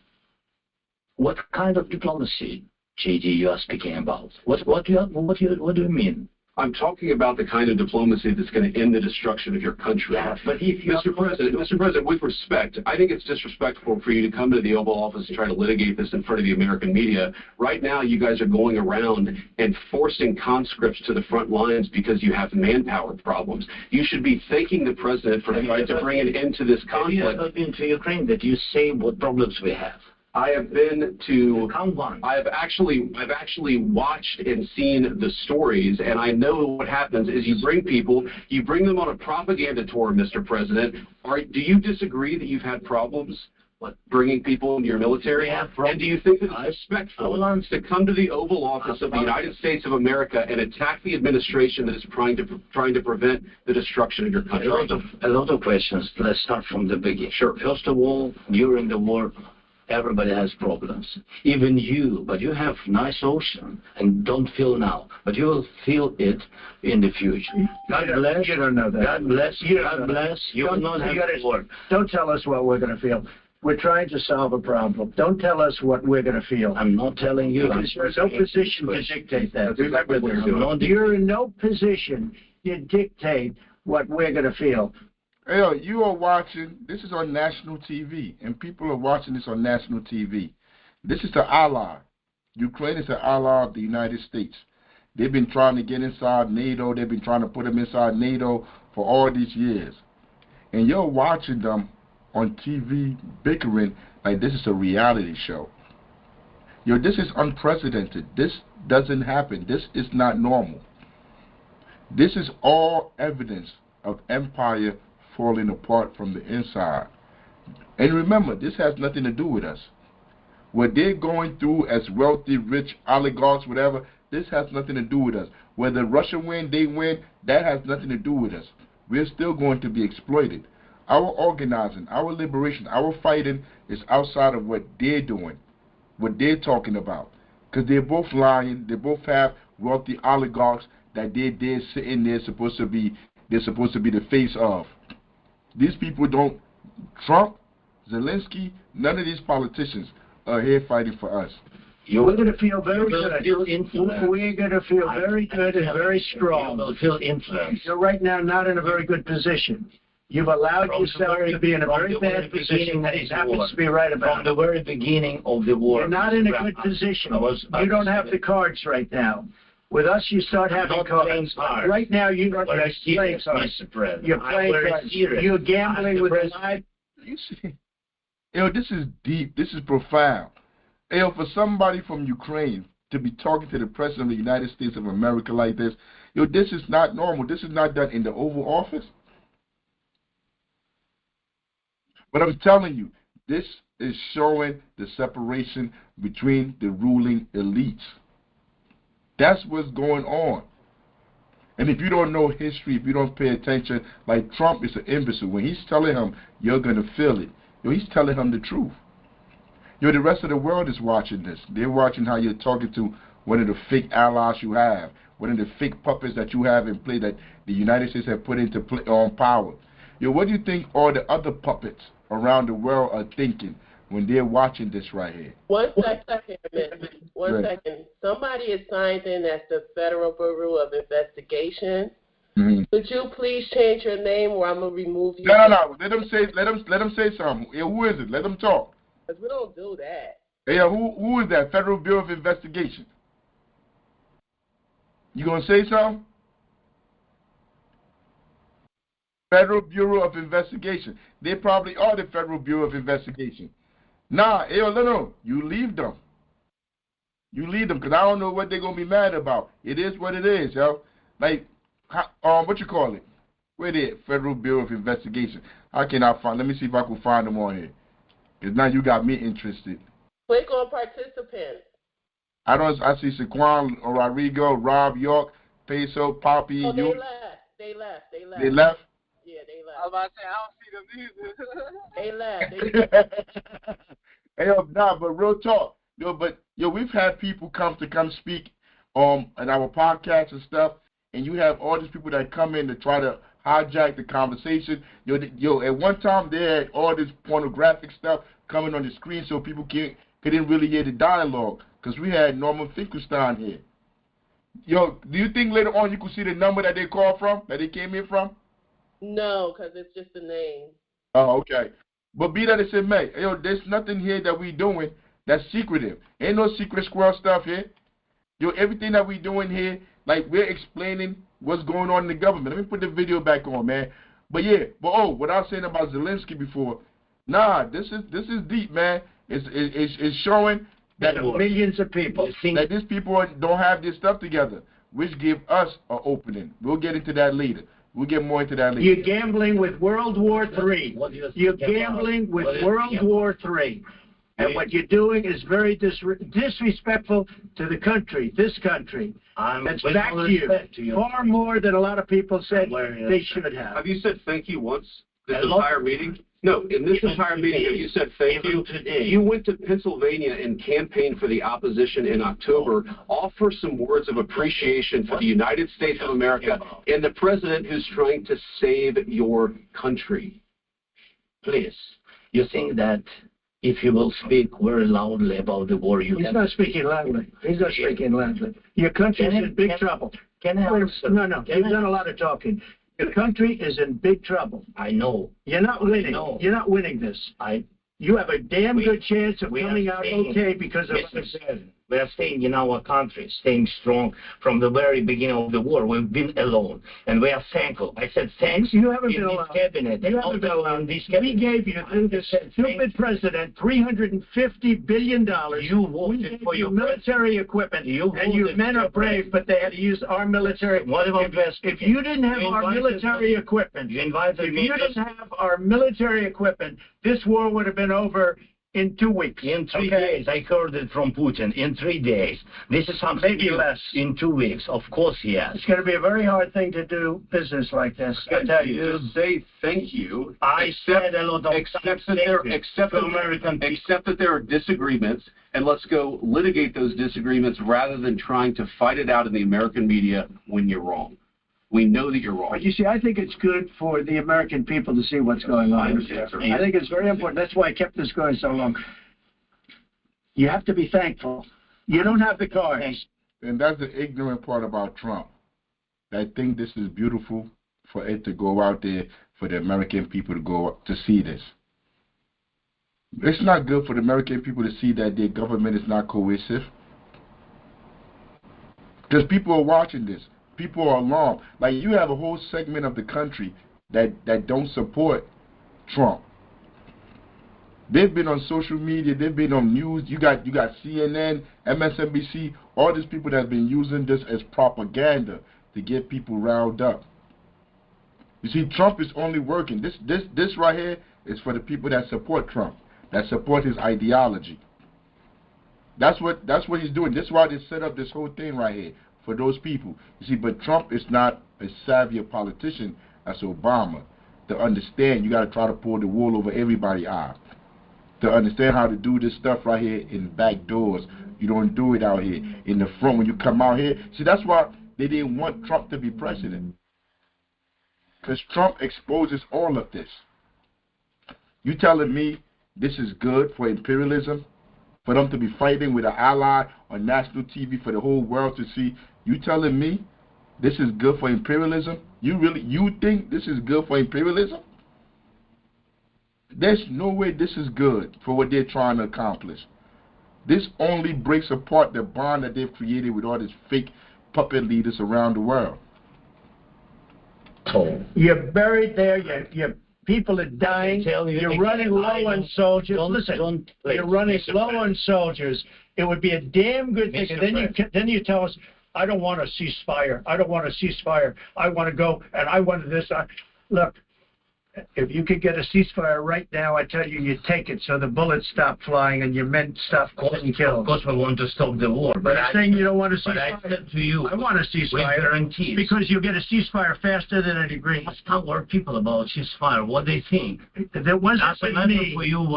What kind of diplomacy, JD, you are speaking about? What do you mean? I'm talking about the kind of diplomacy that's going to end the destruction of your country. Yeah, but if Mr. President, with respect, I think it's disrespectful for you to come to the Oval Office and try to litigate this in front of the American media. Right now, you guys are going around and forcing conscripts to the front lines because you have manpower problems. You should be thanking the President for trying to bring an end to this conflict. Have you ever been to Ukraine that you say what problems we have? I have been to. Count one. I've actually watched and seen the stories, and I know what happens is you bring them on a propaganda tour, Mr. President. Do you disagree that you've had problems bringing people into your military? Yeah, and do you think that it's respectful to come to the Oval Office of the United States of America and attack the administration that is trying to prevent the destruction of your country? A lot of questions. Let's start from the beginning. Sure. First of all, during the war, everybody has problems, even you, but you have nice ocean and don't feel now, but you will feel it in the future. God bless. You don't know that. God bless. God bless. You will not have to work. Don't tell us what we're going to feel. We're trying to solve a problem. Don't tell us what we're going to feel. I'm not telling you. You're in no position to dictate that. You're in no position to dictate what we're going to feel. Hey, you are watching, this is on national TV, and people are watching this on national TV. This is the ally. Ukraine is the ally of the United States. They've been trying to get inside NATO. They've been trying to put them inside NATO for all these years. And you're watching them on TV bickering like this is a reality show. This is unprecedented. This doesn't happen. This is not normal. This is all evidence of empire falling apart from the inside. And remember, this has nothing to do with us. What they're going through as wealthy, rich oligarchs, whatever, this has nothing to do with us. Whether Russia win, they win, that has nothing to do with us. We're still going to be exploited. Our organizing, our liberation, our fighting is outside of what they're doing, what they're talking about. Because they're both lying, they both have wealthy oligarchs that they're sitting there they're supposed to be the face of. These people don't, Trump, Zelensky, none of these politicians are here fighting for us. We're going to feel very good. We're going to feel very good and very strong. You will feel influence. You're right now not in a very good position. You've allowed yourself to be in a very bad position that he happens to be right about. From the very beginning of the war. You're not in a good position. You don't have the cards right now. With us, you start having cards. Right now, you don't have playing cards. You're playing cards. You're gambling with the life. You see, this is deep. This is profound. For somebody from Ukraine to be talking to the President of the United States of America like this, this is not normal. This is not done in the Oval Office. But I'm telling you, this is showing the separation between the ruling elites. That's what's going on. And if you don't know history, if you don't pay attention, like Trump is an imbecile. When he's telling him, you're going to feel it, he's telling him the truth. The rest of the world is watching this. They're watching how you're talking to one of the fake allies you have, one of the fake puppets that you have in play that the United States have put into play on power. What do you think all the other puppets around the world are thinking when they're watching this right here? One second. Somebody is signed in as the Federal Bureau of Investigation. Mm-hmm. Could you please change your name or I'm gonna remove you? No. Let them say something. Who is it? Let them talk. Because we don't do that. Who is that? Federal Bureau of Investigation. You gonna say something? Federal Bureau of Investigation. They probably are the Federal Bureau of Investigation. Nah, no. You leave them. Because I don't know what they're going to be mad about. It is what it is, yo. Like, what you call it? Where they at? Federal Bureau of Investigation. How can I find? Let me see if I can find them on here. Because now you got me interested. Click on participants. I see Saquon, Rodrigo, Rob York, Peso, Poppy. Oh, they left. They left? Yeah, they left. I was about to say, I don't see them either. They left. But real talk. We've had people come speak in our podcast and stuff, and you have all these people that come in to try to hijack the conversation. At one time they had all this pornographic stuff coming on the screen so people couldn't really hear the dialogue, because we had Norman Finkelstein here. Yo, do you think later on you could see the number that they called from, that they came in from? No, because it's just a name. Oh, okay. But be that as it may, yo, there's nothing here that we doing that's secretive. Ain't no secret squirrel stuff here. Yo, everything that we doing here, like we're explaining what's going on in the government. Let me put the video back on, man. But yeah, what I was saying about Zelensky before, nah, this is deep, man. It's showing that millions of people that these people don't have this stuff together, which give us an opening. We'll get into that later. We'll get more into that later. You're gambling with World War III. You're gambling with World War III. And what you're doing is very disrespectful to the country, this country. That's back to you. Far more than a lot of people said they should have. Have you said thank you once this entire meeting? No, in this entire meeting, have you said thank you? You went to Pennsylvania and campaigned for the opposition in October. Offer some words of appreciation for the United States of America and the president who's trying to save your country. Please, you think that if you will speak very loudly about the war, you He's not speaking loudly. He's not speaking loudly. Your country is in big trouble. No, you've done a lot of talking. Your country is in big trouble. I know. You're not winning. You're not winning this. You have a damn good chance of coming out okay because of what I said. We are staying in our country, staying strong from the very beginning of the war. We've been alone, and we are thankful. I said thanks. You haven't been alone. Cabinet. You haven't been alone. We gave you, this stupid president, $350 billion. You voted for your military equipment, and your men are brave, but they had to use our military. What about if you didn't have our military equipment, this war would have been over in 2 weeks. In 3 days. I heard it from Putin. In 3 days. This is something maybe less. In 2 weeks. Of course, yes. It's going to be a very hard thing to do business like this. I tell you. Just say thank you. I said a lot of except that there are disagreements, and let's go litigate those disagreements rather than trying to fight it out in the American media when you're wrong. We know that you're wrong. But you see, I think it's good for the American people to see what's going on. I think it's very important. That's why I kept this going so long. You have to be thankful. You don't have the cards. And that's the ignorant part about Trump. I think this is beautiful for it to go out there, for the American people to go to see this. It's not good for the American people to see that their government is not cohesive. Because people are watching this. People are alarmed. Like, you have a whole segment of the country that don't support Trump. They've been on social media. They've been on news. You got CNN, MSNBC, all these people that have been using this as propaganda to get people riled up. You see, Trump is only working. This right here is for the people that support Trump, that support his ideology. That's what he's doing. That's why they set up this whole thing right here. For those people. You see, but Trump is not a savvier politician as Obama. To understand, you got to try to pull the wool over everybody's eyes. To understand how to do this stuff right here in back doors. You don't do it out here. In the front, when you come out here. See, that's why they didn't want Trump to be president. Because Trump exposes all of this. You telling me this is good for imperialism? For them to be fighting with an ally on national TV for the whole world to see? You telling me this is good for imperialism? You think this is good for imperialism? There's no way this is good for what they're trying to accomplish. This only breaks apart the bond that they've created with all these fake puppet leaders around the world. You're buried there. Your people are dying. You're running low on soldiers. Listen, you're running low on soldiers. It would be a damn good thing. And then you tell us, I don't want a ceasefire. I don't want a ceasefire. I want to go, and I want this. Look, if you could get a ceasefire right now, I tell you, you'd take it so the bullets stop flying and your men stop getting killed. Of course, we want to stop the war. But I'm saying you don't want a ceasefire. But I said to you, I want a ceasefire because you get a ceasefire faster than an agreement. Ask our people about ceasefire, what they think. That wasn't with me.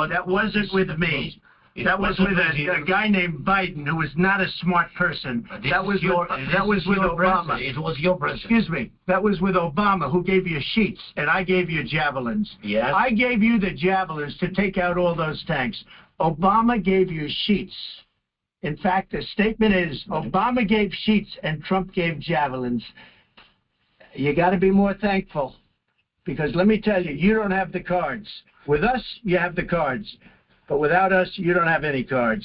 That wasn't with me. That was with a guy named Biden, who was not a smart person. That was with Obama. It was your president. Excuse me. That was with Obama, who gave you sheets, and I gave you javelins. Yes. I gave you the javelins to take out all those tanks. Obama gave you sheets. In fact, the statement is Obama gave sheets and Trump gave javelins. You got to be more thankful, because let me tell you, you don't have the cards. With us, you have the cards, but without us, you don't have any cards.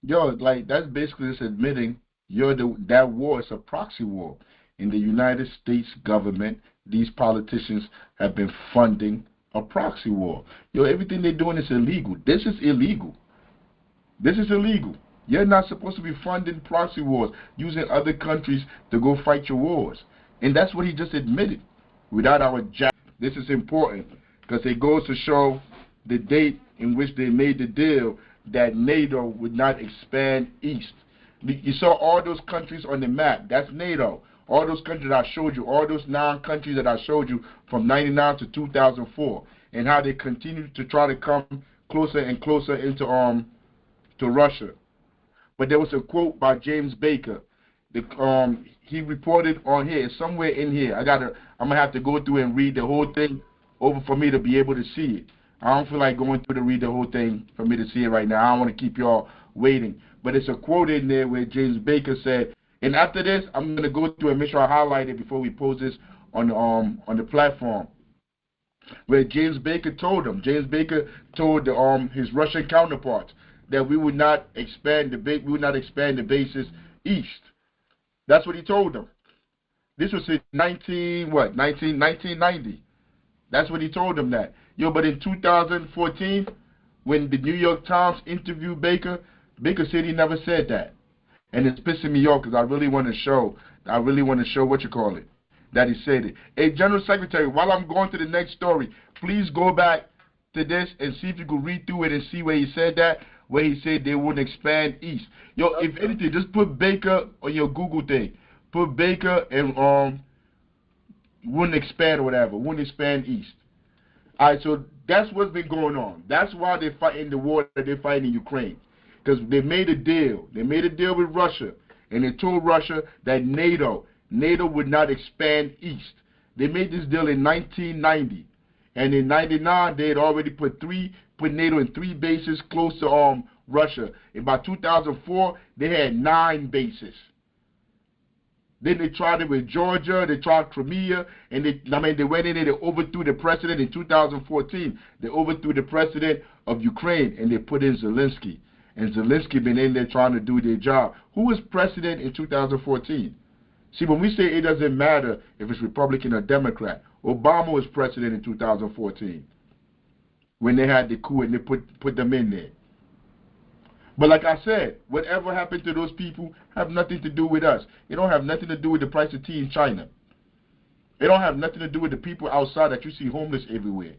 Yo, like that's basically just admitting that war is a proxy war. In the United States government, these politicians have been funding a proxy war. Yo, everything they're doing is illegal. This is illegal. This is illegal. You're not supposed to be funding proxy wars, using other countries to go fight your wars. And that's what he just admitted. Without our jack, this is important because it goes to show the date in which they made the deal that NATO would not expand east. You saw all those countries on the map. That's NATO. All those countries that I showed you, all those 9 countries that I showed you from 99 to 2004, and how they continued to try to come closer and closer into to Russia. But there was a quote by James Baker. He reported on here. It's somewhere in here. I'm gonna have to go through and read the whole thing over for me to be able to see it. I don't feel like going through to read the whole thing for me to see it right now. I don't want to keep y'all waiting. But it's a quote in there where James Baker said, and after this, I'm gonna go through and make sure I highlight it before we post this on the platform. Where James Baker told his Russian counterparts that we would not expand the bases east. That's what he told them. This was in 1990. That's what he told them that. Yo, but in 2014, when the New York Times interviewed Baker, Baker said he never said that. And it's pissing me off because I really want to show that he said it. Hey, General Secretary, while I'm going to the next story, please go back to this and see if you could read through it and see where he said that, where he said they wouldn't expand east. Yo, if anything, just put Baker on your Google thing. Put Baker and wouldn't expand or whatever, wouldn't expand east. All right, so that's what's been going on. That's why they're fighting the war that they're fighting in Ukraine. Because they made a deal. They made a deal with Russia, and they told Russia that NATO would not expand east. They made this deal in 1990, and in 99 they had already put NATO in 3 bases close to Russia. And by 2004 they had 9 bases. Then they tried it with Georgia, they tried Crimea, and they went in and they overthrew the president in 2014. They overthrew the president of Ukraine, and they put in Zelensky. And Zelensky been in there trying to do their job. Who was president in 2014? See, when we say it doesn't matter if it's Republican or Democrat, Obama was president in 2014 when they had the coup and they put them in there. But like I said, whatever happened to those people have nothing to do with us. It don't have nothing to do with the price of tea in China. It don't have nothing to do with the people outside that you see homeless everywhere.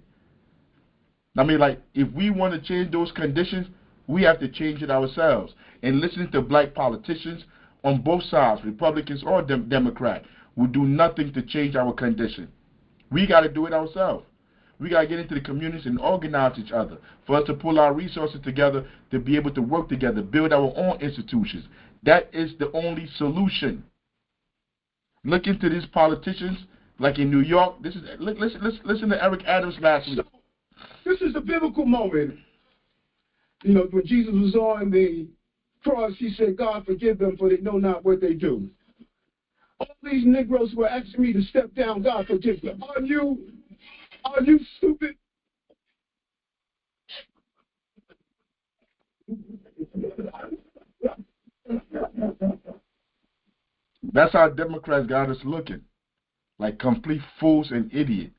I mean, like, if we want to change those conditions, we have to change it ourselves. And listening to black politicians on both sides, Republicans or Democrat, will do nothing to change our condition. We got to do it ourselves. We got to get into the communities and organize each other for us to pull our resources together to be able to work together, build our own institutions. That is the only solution. Look into these politicians, like in New York. Listen to Eric Adams last week. This is a biblical moment. You know, when Jesus was on the cross, he said, God, forgive them, for they know not what they do. All these Negroes were asking me to step down. God, forgive them. Are you stupid? That's how Democrats got us looking. Like complete fools and idiots.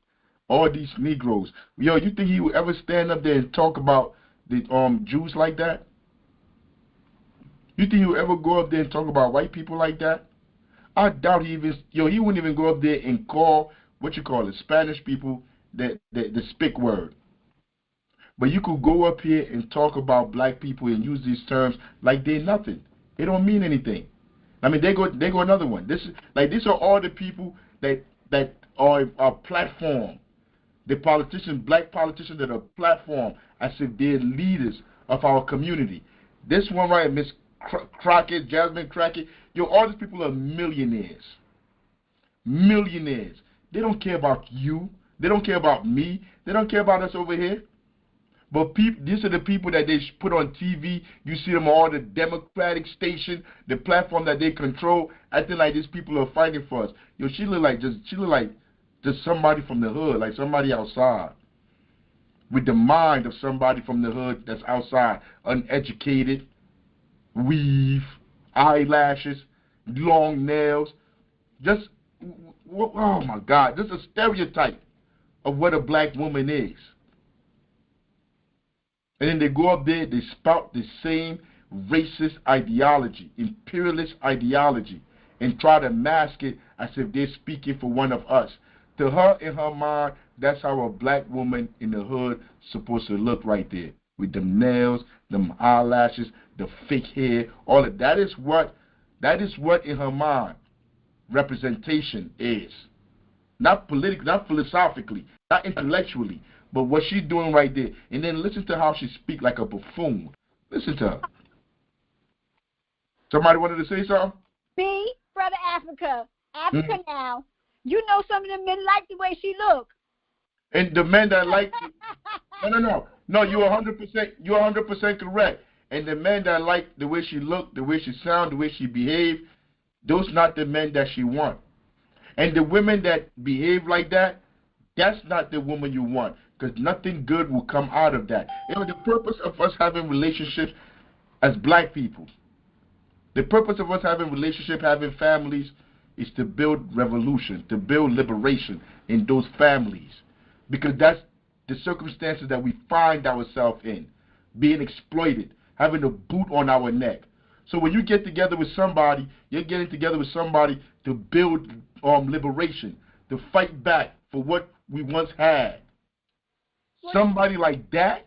All these Negroes. Yo, you think he would ever stand up there and talk about the Jews like that? You think he would ever go up there and talk about white people like that? I doubt he wouldn't even go up there and call, Spanish people the spick word. But you could go up here and talk about black people and use these terms like they're nothing. They don't mean anything. I mean, they go another one. These are all the people that are a platform. The politicians, black politicians that are platform as if they're leaders of our community. This one right, Miss Crockett, Jasmine Crockett, all these people are millionaires. Millionaires. They don't care about you. They don't care about me. They don't care about us over here. But these are the people that they put on TV. You see them on all the Democratic station, the platform that they control, acting like these people are fighting for us. Yo, she look like just somebody from the hood, like somebody outside, with the mind of somebody from the hood that's outside, uneducated, weave, eyelashes, long nails, just, oh my God, this is a stereotype of what a black woman is. And then they go up there, they spout the same racist ideology, imperialist ideology, and try to mask it as if they're speaking for one of us. To her, in her mind, that's how a black woman in the hood supposed to look right there, with them nails, them eyelashes, the fake hair, all of that. That is what in her mind representation is. Not politically, not philosophically, not intellectually, but what she's doing right there. And then listen to how she speaks like a buffoon. Listen to her. Somebody wanted to say something? Me, Brother Africa now. You know some of them men like the way she look. And the men that like no, you're 100% correct. And the men that like the way she look, the way she sound, the way she behave, those not the men that she want. And the women that behave like that, that's not the woman you want, because nothing good will come out of that. You know, the purpose of us having relationships as black people, the purpose of us having relationships, having families, is to build revolution, to build liberation in those families, because that's the circumstances that we find ourselves in, being exploited, having a boot on our neck. So when you get together with somebody, you're getting together with somebody to build liberation, to fight back for what we once had. Somebody like that.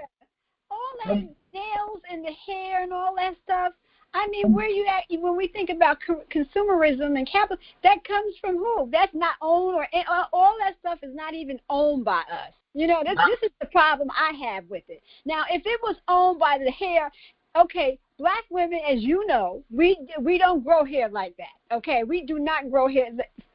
All that nails and the hair and all that stuff. I mean, where you at when we think about consumerism and capital? That comes from who? That's not owned, or all that stuff is not even owned by us. You know, this is the problem I have with it. Now, if it was owned by the hair, okay, black women, as you know, we don't grow hair like that. Okay, we do not grow hair.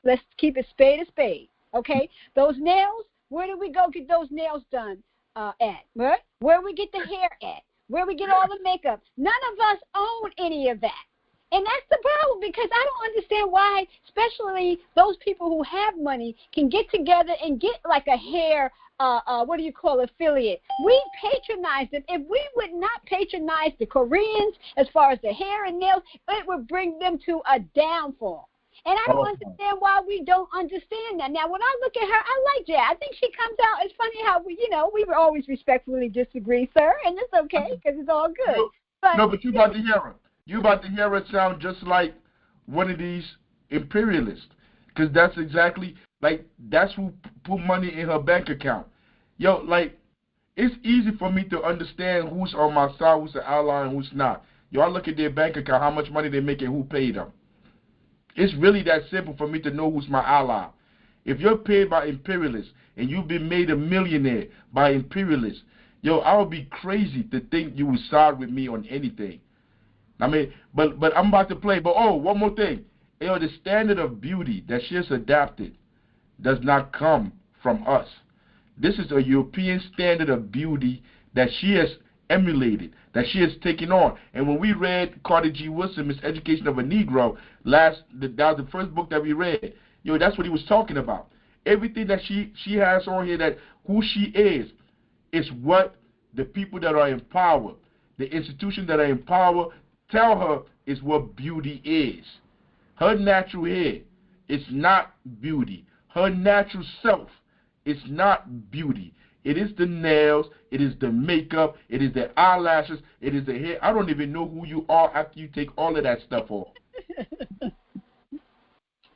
Let's keep it spade a spade. Okay, those nails. Where do we go get those nails done at? Where we get the hair at? Where we get all the makeup? None of us own any of that. And that's the problem, because I don't understand why, especially those people who have money, can get together and get like a hair, affiliate. We patronize them. If we would not patronize the Koreans as far as the hair and nails, it would bring them to a downfall. And I don't understand why we don't understand that. Now, when I look at her, I like Jay. I think she comes out. It's funny how we will always respectfully disagree, sir, and it's okay because it's all good. But you about to hear her. You about to hear her sound just like one of these imperialists, because that's exactly that's who put money in her bank account. Yo, it's easy for me to understand who's on my side, who's an ally, and who's not. Yo, I look at their bank account, how much money they make, and who paid them. It's really that simple for me to know who's my ally. If you're paid by imperialists and you've been made a millionaire by imperialists, yo, I would be crazy to think you would side with me on anything. I mean, but I'm about to play. But one more thing. Yo, the standard of beauty that she has adapted does not come from us. This is a European standard of beauty that she has emulated, that she has taken on. And when we read Carter G. Woodson, Miseducation of a Negro, that was the first book that we read. Yo, that's what he was talking about. Everything that she has on here, that who she is what the people that are in power, the institutions that are in power, tell her is what beauty is. Her natural hair is not beauty. Her natural self is not beauty. It is the nails, it is the makeup, it is the eyelashes, it is the hair. I don't even know who you are after you take all of that stuff off.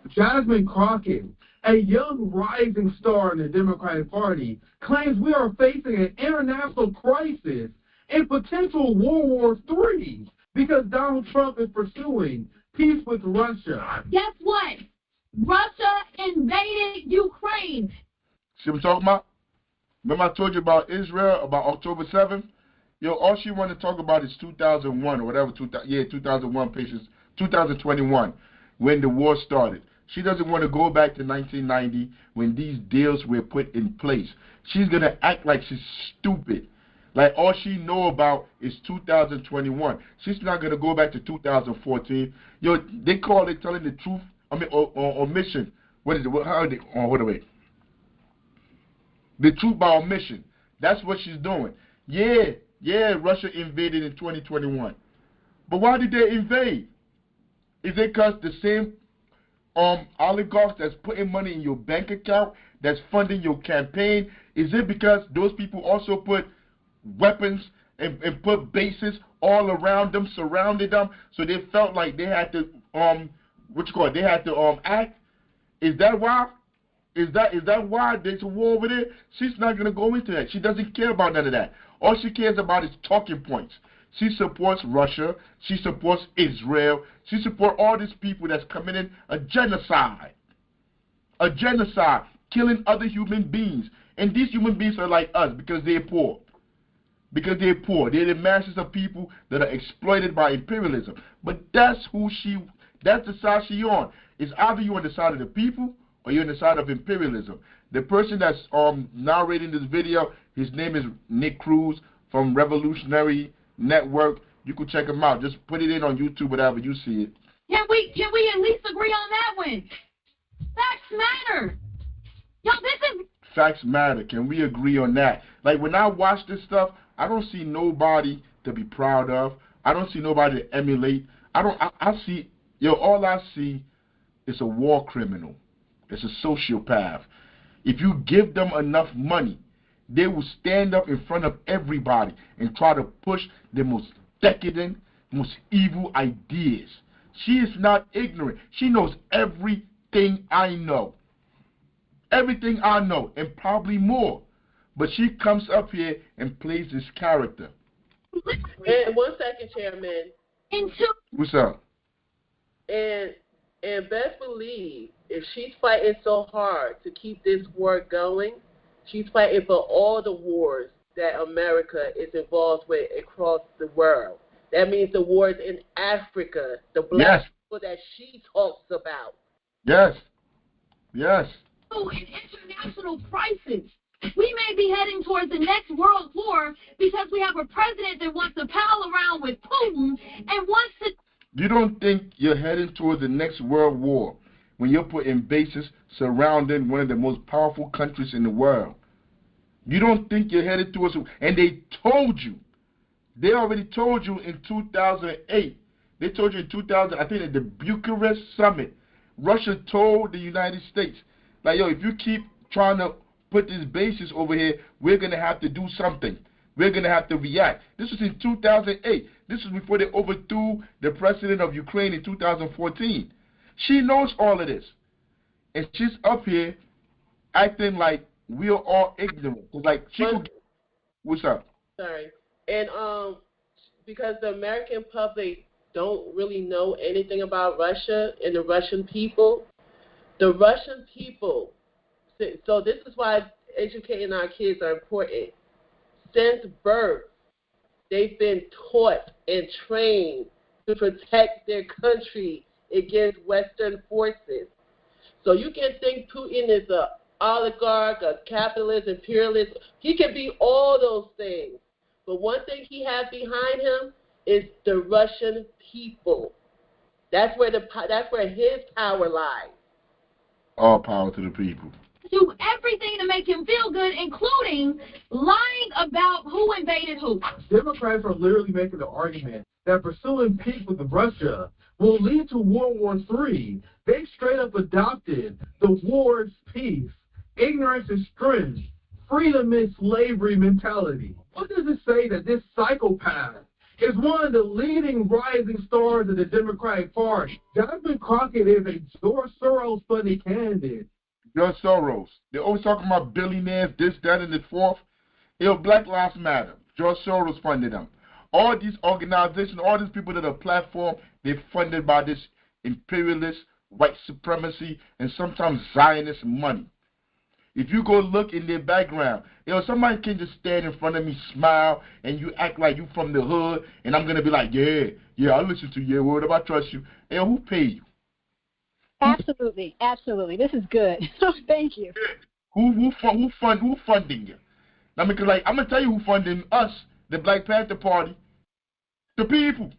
Jasmine Crockett, a young rising star in the Democratic Party, claims we are facing an international crisis and potential World War III because Donald Trump is pursuing peace with Russia. Guess what? Russia invaded Ukraine. See what I'm talking about? Remember I told you about Israel, about October 7th? Yo, all she want to talk about is 2001 or whatever, 2001 patients, 2021, when the war started. She doesn't want to go back to 1990 when these deals were put in place. She's going to act like she's stupid. Like, all she know about is 2021. She's not going to go back to 2014. Yo, they call it telling the truth, omission. What is it? How are they? Hold on, wait. The truth by omission. That's what she's doing. Yeah, Russia invaded in 2021. But why did they invade? Is it because the same oligarchs that's putting money in your bank account, that's funding your campaign? Is it because those people also put weapons and put bases all around them, surrounded them, so they felt like they had to they had to act? Is that why? Is that why there's a war over there? She's not gonna go into that. She doesn't care about none of that. All she cares about is talking points. She supports Russia. She supports Israel. She supports all these people that's committing a genocide. A genocide, killing other human beings. And these human beings are like us because they're poor. Because they're poor. They're the masses of people that are exploited by imperialism. But that's the side she's on. It's either you're on the side of the people or you're on the side of imperialism. The person that's narrating this video, his name is Nick Cruz from Revolutionary Network. You can check him out. Just put it in on YouTube, whatever you see it. Can we at least agree on that one? Facts matter. Yo, this is... Facts matter. Can we agree on that? Like, when I watch this stuff, I don't see nobody to be proud of. I don't see nobody to emulate. I see, all I see is a war criminal. It's a sociopath. If you give them enough money, they will stand up in front of everybody and try to push the most decadent, most evil ideas. She is not ignorant. She knows everything I know. Everything I know, and probably more. But she comes up here and plays this character. And 1 second, Chairman. What's up? And best believe, if she's fighting so hard to keep this war going, she's fighting for all the wars that America is involved with across the world. That means the wars in Africa, the black people that she talks about. Yes. In international crisis. We may be heading towards the next world war because we have a president that wants to pal around with Putin and wants to... You don't think you're heading towards the next world war when you're putting bases surrounding one of the most powerful countries in the world? You don't think you're headed towards... And they told you. They already told you in 2008. They told you in 2000, I think at the Bucharest summit, Russia told the United States, like, yo, if you keep trying to put these bases over here, we're going to have to do something. We're going to have to react. This was in 2008. This was before they overthrew the president of Ukraine in 2014. She knows all of this. And she's up here acting like we're all ignorant. Like, what's up? Sorry. And because the American public don't really know anything about Russia and the Russian people, so this is why educating our kids are important. Since birth, they've been taught and trained to protect their country against Western forces. So you can think Putin is an oligarch, a capitalist, imperialist. He can be all those things. But one thing he has behind him is the Russian people. That's where his power lies. All power to the people. Do everything to make him feel good, including lying about who invaded who. Democrats are literally making the argument that pursuing peace with Russia will lead to World War III. They've straight up adopted the war's peace. Ignorance is strength. Freedom is slavery mentality. What does it say that this psychopath is one of the leading rising stars of the Democratic Party? Jasmine Crockett is a George Soros-funded candidate. George Soros. They're always talking about billionaires, this, that, and the fourth. Black Lives Matter. George Soros funded them. All these organizations, all these people that are platform, they're funded by this imperialist, white supremacy, and sometimes Zionist money. If you go look in their background, somebody can just stand in front of me, smile, and you act like you from the hood, and I'm going to be like, yeah, I listen to your word, I trust you. Who pay you? Absolutely. This is good. Thank you. Who funding you? I mean, cause like I'm gonna tell you who funding us, the Black Panther Party. The people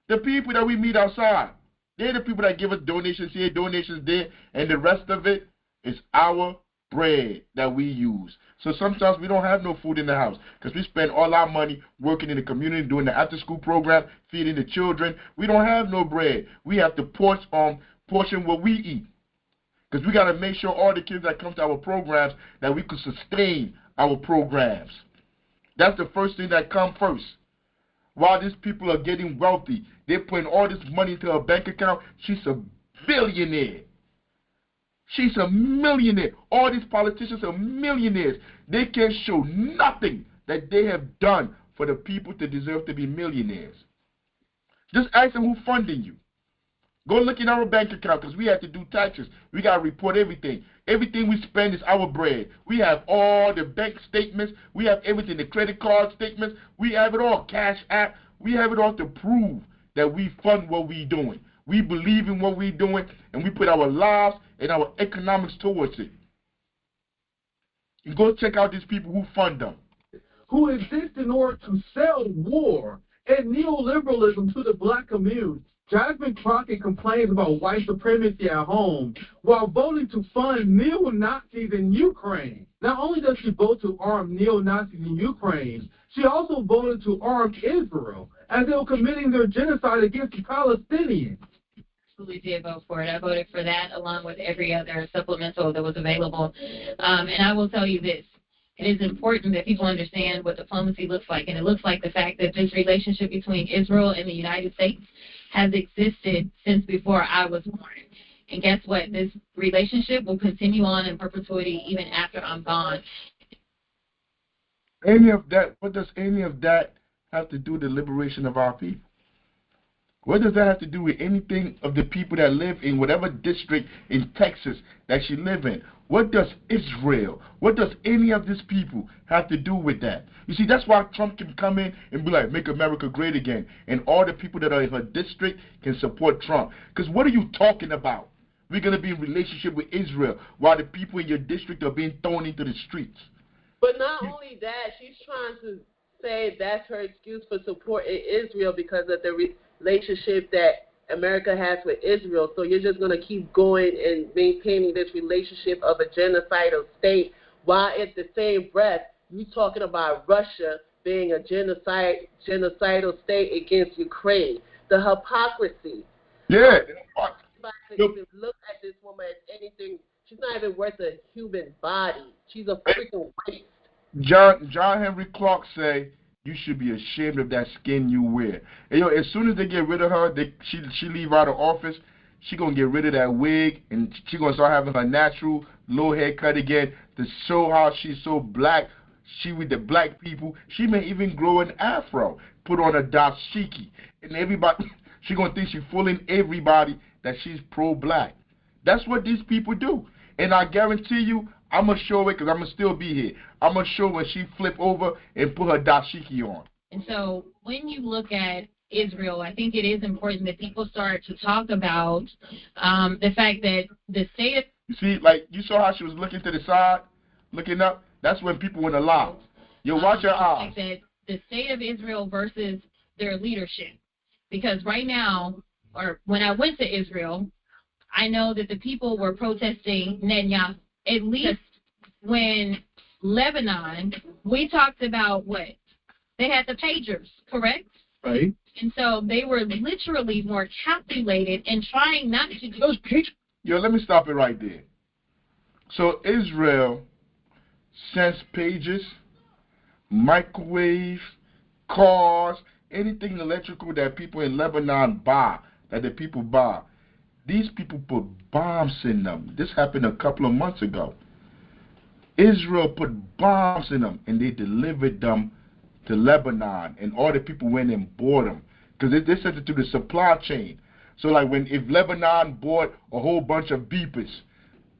that we meet outside. They're the people that give us donations here, donations there, and the rest of it is our bread that we use. So sometimes we don't have no food in the house because we spend all our money working in the community, doing the after-school program, feeding the children. We don't have no bread. We have to portion what we eat because we got to make sure all the kids that come to our programs that we can sustain our programs. That's the first thing that comes first. While these people are getting wealthy, they're putting all this money into her bank account. She's a billionaire. She's a millionaire. All these politicians are millionaires. They can't show nothing that they have done for the people to deserve to be millionaires. Just ask them who's funding you. Go look in our bank account because we have to do taxes. We got to report everything. Everything we spend is our bread. We have all the bank statements. We have everything, the credit card statements. We have it all, Cash App. We have it all to prove that we fund what we're doing. We believe in what we're doing, and we put our lives and our economics towards it. You go check out these people who fund them. Who exist in order to sell war and neoliberalism to the black community. Jasmine Crockett complains about white supremacy at home while voting to fund neo-Nazis in Ukraine. Not only does she vote to arm neo-Nazis in Ukraine, she also voted to arm Israel as they were committing their genocide against the Palestinians. Absolutely did vote for it. I voted for that along with every other supplemental that was available. And I will tell you this. It is important that people understand what diplomacy looks like. And it looks like the fact that this relationship between Israel and the United States has existed since before I was born. And guess what? This relationship will continue on in perpetuity even after I'm gone. What does any of that have to do with the liberation of our people? What does that have to do with anything of the people that live in whatever district in Texas that she live in? What does Israel, what does any of these people have to do with that? You see, that's why Trump can come in and be like, make America great again. And all the people that are in her district can support Trump. Because what are you talking about? We're going to be in relationship with Israel while the people in your district are being thrown into the streets. But not only that, she's trying to say that's her excuse for supporting Israel because of the relationship that America has with Israel. So you're just going to keep going and maintaining this relationship of a genocidal state while at the same breath you're talking about Russia being a genocidal state against Ukraine. The hypocrisy. Yeah. To even look at this woman as anything, she's not even worth a human body. She's a freaking waste. John Henry Clark say, you should be ashamed of that skin you wear. And, as soon as they get rid of her, she leave out of office, she going to get rid of that wig, and she going to start having her natural low haircut again to show how she's so black. She with the black people. She may even grow an afro, put on a dashiki, and everybody, she going to think she's fooling everybody that she's pro-black. That's what these people do. And I guarantee you, I'm going to show it because I'm going to still be here. I'm going to show when she flip over and put her dashiki on. And so when you look at Israel, I think it is important that people start to talk about the fact that the state of... You see, like, you saw how she was looking to the side, looking up? That's when people went alive. Watch your eyes. That the state of Israel versus their leadership. Because right now, or when I went to Israel, I know that the people were protesting Netanyahu. At least when Lebanon, we talked about what? They had the pagers, correct? Right. And so they were literally more calculated and trying not to do those pagers. Let me stop it right there. So Israel sends pages, microwaves, cars, anything electrical that people in Lebanon buy, that the people buy. These people put bombs in them. This happened a couple of months ago. Israel put bombs in them, and they delivered them to Lebanon, and all the people went and bought them because they sent it through the supply chain. So, like, if Lebanon bought a whole bunch of beepers,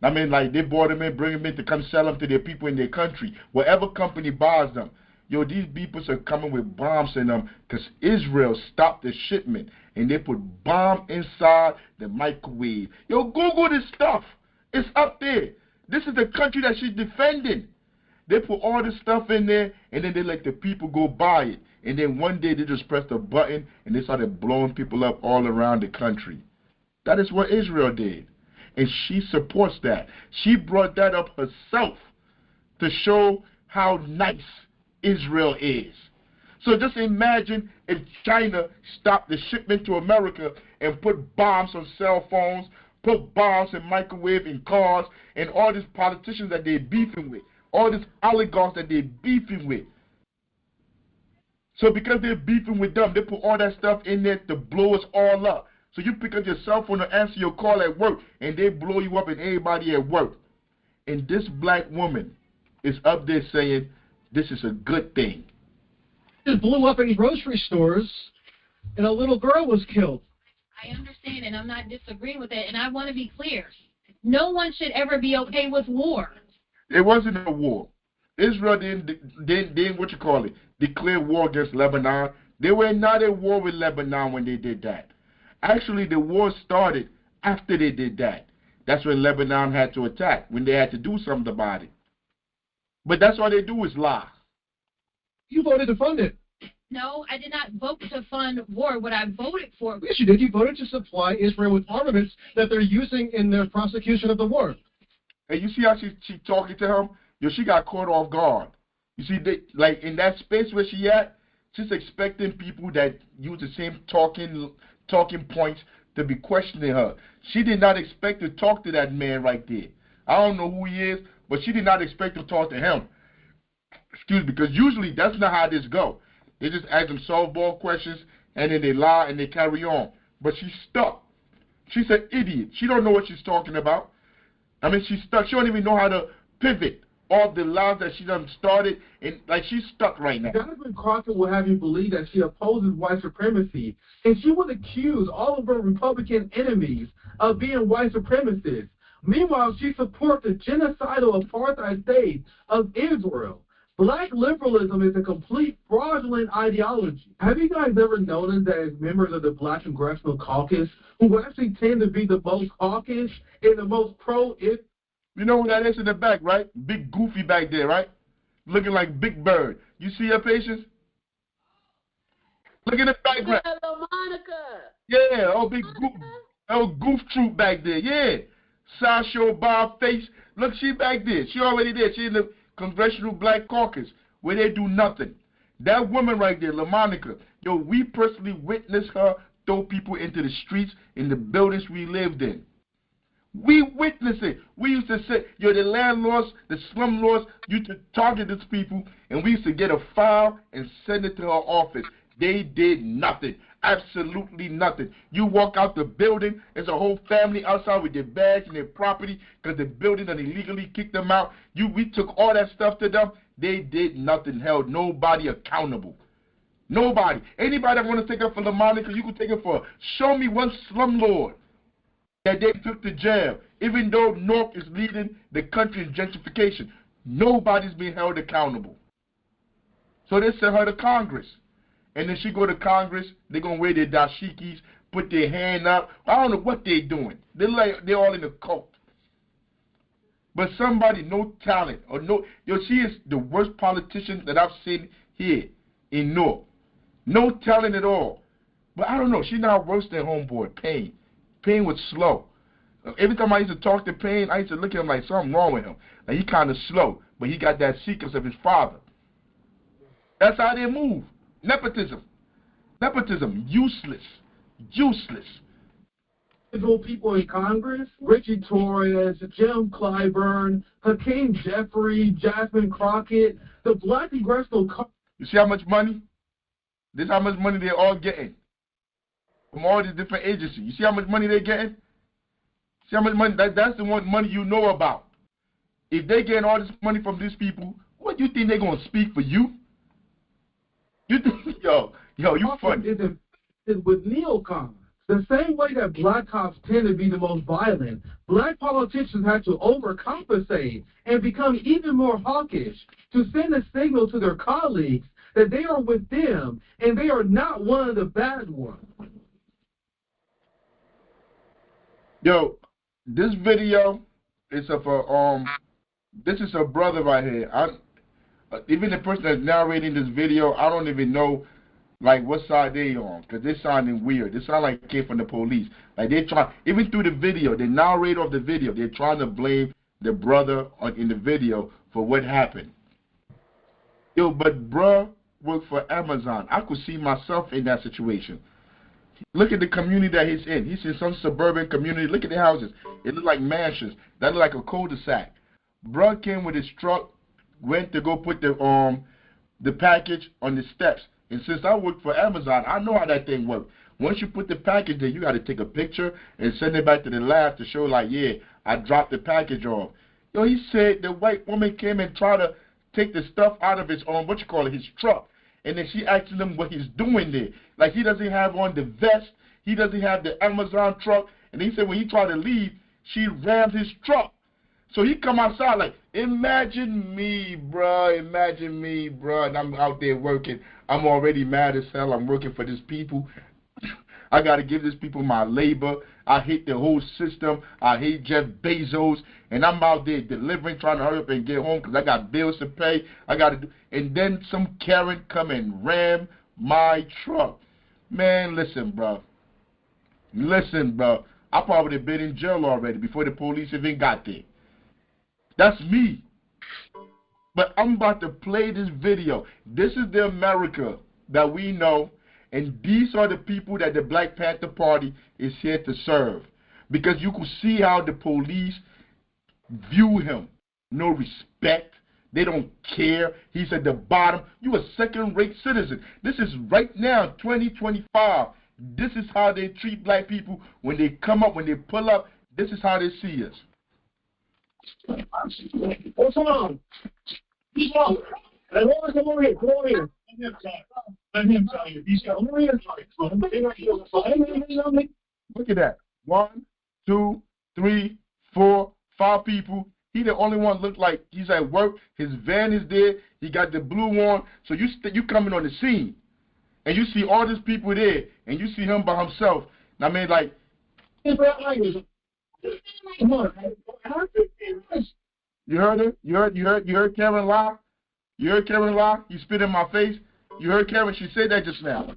I mean, like, they bought them in, bring them in to come sell them to their people in their country. Whatever company buys them, these beepers are coming with bombs in them because Israel stopped the shipment, and they put bomb inside the microwave. Google this stuff. It's up there. This is the country that she's defending. They put all this stuff in there, and then they let the people go buy it. And then one day they just pressed a button, and they started blowing people up all around the country. That is what Israel did. And she supports that. She brought that up herself to show how nice Israel is. So just imagine if China stopped the shipment to America and put bombs on cell phones, put bombs in microwave in cars, and all these politicians that they're beefing with, all these oligarchs that they're beefing with. So because they're beefing with them, they put all that stuff in there to blow us all up. So you pick up your cell phone to answer your call at work, and they blow you up and everybody at work. And this black woman is up there saying, this is a good thing. It blew up in grocery stores, and a little girl was killed. I understand, and I'm not disagreeing with that, and I want to be clear. No one should ever be okay with war. It wasn't a war. Israel didn't what you call it, declare war against Lebanon. They were not at war with Lebanon when they did that. Actually, the war started after they did that. That's when Lebanon had to attack, when they had to do something about it. But that's all they do is lie. You voted to fund it. No, I did not vote to fund war. What I voted for... Yes, you did. You voted to supply Israel with armaments that they're using in their prosecution of the war. And you see how she talking to him? She got caught off guard. You see, like in that space where she at, she's expecting people that use the same talking points to be questioning her. She did not expect to talk to that man right there. I don't know who he is, but she did not expect to talk to him. Excuse me, because usually that's not how this go. They just ask them softball questions, and then they lie and they carry on. But she's stuck. She's an idiot. She don't know what she's talking about. I mean, she's stuck. She don't even know how to pivot all the lies that she done started, and like she's stuck right now. Jonathan Crockett will have you believe that she opposes white supremacy, and she would accuse all of her Republican enemies of being white supremacists. Meanwhile, she supports the genocidal apartheid state of Israel. Black liberalism is a complete fraudulent ideology. Have you guys ever noticed that as members of the Black Congressional Caucus, who actually tend to be the most hawkish and the most pro-it? You know who that is in the back, right? Big Goofy back there, right? Looking like Big Bird. You see her, Patience? Look at the background. Hello, Monica. Yeah, Goof Troop back there. Yeah. Sideshow Bob face. Look, she back there. She already there. She in the Congressional Black Caucus where they do nothing. That woman right there, LaMonica, we personally witnessed her throw people into the streets in the buildings we lived in. We witnessed it. We used to say, the landlords, the slumlords used to target these people, and we used to get a file and send it to her office. They did nothing. Absolutely nothing. You walk out the building, there's a whole family outside with their bags and their property because the building that illegally kicked them out. We took all that stuff to them. They did nothing. Held nobody accountable. Nobody. Anybody that want to take it for LaMonica, you can take it for. Show me one slumlord that they took to jail. Even though North is leading the country in gentrification, nobody's being held accountable. So they sent her to Congress. And then she go to Congress, they're going to wear their dashikis, put their hand up. I don't know what they're doing. They're all in a cult. But somebody, no talent, or she is the worst politician that I've seen here in North. No talent at all. But I don't know, she's not worse than homeboy, Payne. Payne was slow. Every time I used to talk to Payne, I used to look at him like something wrong with him. Like he kind of slow, but he got that secret of his father. That's how they move. Nepotism. Useless. People in Congress, Richie Torres, Jim Clyburn, Hakeem Jeffrey, Jasmine Crockett, the Black Congressional Caucus. You see how much money? This is how much money they're all getting from all these different agencies. You see how much money they're getting? See how much money? That's the one money you know about. If they getting all this money from these people, what do you think they're going to speak for you? You think, yo, you funny. Is with neocons. The same way that black cops tend to be the most violent, black politicians have to overcompensate and become even more hawkish to send a signal to their colleagues that they are with them and they are not one of the bad ones. Yo, this video is of this is a brother right here. even the person that's narrating this video, I don't even know like what side they on, because they're sounding weird. They sound like it came from the police. Like they try, even through the video, the narrator of the video, they're trying to blame the brother in the video for what happened. Yo, but bruh worked for Amazon. I could see myself in that situation. Look at the community that he's in. He's in some suburban community. Look at the houses. It look like mansions. That look like a cul-de-sac. Bruh came with his truck, went to go put the package on the steps. And since I work for Amazon, I know how that thing works. Once you put the package there, you got to take a picture and send it back to the lab to show like, yeah, I dropped the package off. Yo, he said the white woman came and tried to take the stuff out of his his truck. And then she asked him what he's doing there. Like he doesn't have on the vest. He doesn't have the Amazon truck. And he said when he tried to leave, she rammed his truck. So he come outside like, imagine me, bruh, and I'm out there working. I'm already mad as hell. I'm working for these people. I got to give these people my labor. I hate the whole system. I hate Jeff Bezos. And I'm out there delivering, trying to hurry up and get home because I got bills to pay. I got to do. And then some Karen come and ram my truck. Man, listen, bro. I probably have been in jail already before the police even got there. That's me. But I'm about to play this video. This is the America that we know. And these are the people that the Black Panther Party is here to serve. Because you could see how the police view him. No respect. They don't care. He's at the bottom. You a second-rate citizen. This is right now, 2025. This is how they treat black people when they come up, when they pull up. This is how they see us. What's on? He's on. Come over here. Come over here. Let him tell you. He's got over here. Look at that. 1, 2, 3, 4, 5 people. He the only one look like he's at work. His van is there. He got the blue on. So you coming on the scene. And you see all these people there. And you see him by himself. I mean, like. Come on. You heard her? You heard Karen lie? You heard Karen lie? You spit in my face? You heard Karen? She said that just now.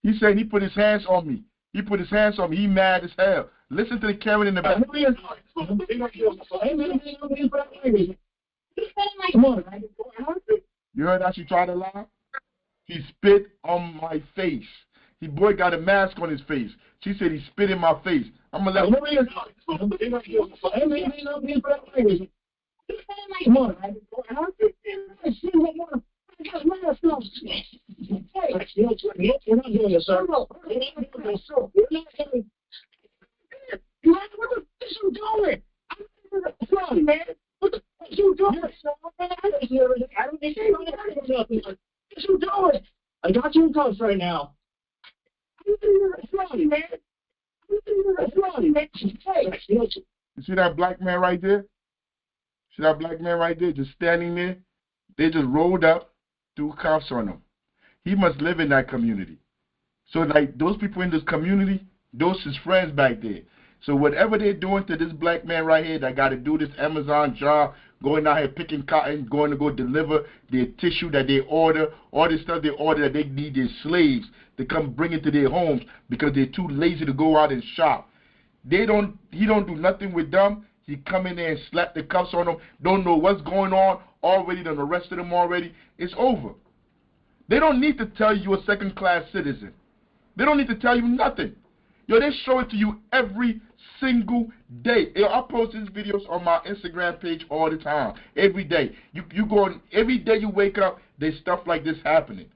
He said he put his hands on me. He put his hands on me. He mad as hell. Listen to the Karen in the back. Come on. You heard how she tried to lie? He spit on my face. The boy got a mask on his face. She said he spit in my face. I'm going to let him. Come on. We're not doing this, sir. What the f*** you doing? Man, what the f*** you doing? I don't think what you doing? I got you in cuffs right now. You see that black man right there? See that black man right there just standing there? They just rolled up, threw cuffs on him. He must live in that community. So like those people in this community, those his friends back there. So whatever they're doing to this black man right here that got to do this Amazon job, going out here picking cotton, going to go deliver their tissue that they order, all this stuff they order that they need their slaves to come bring it to their homes because they're too lazy to go out and shop. He don't do nothing with them. He come in there and slap the cuffs on them, don't know what's going on, already done arrested them already. It's over. They don't need to tell you you're a second-class citizen. They don't need to tell you nothing. Yo, they show it to you every single day. Yo, I post these videos on my Instagram page all the time, every day. You go on, every day you wake up, there's stuff like this happening.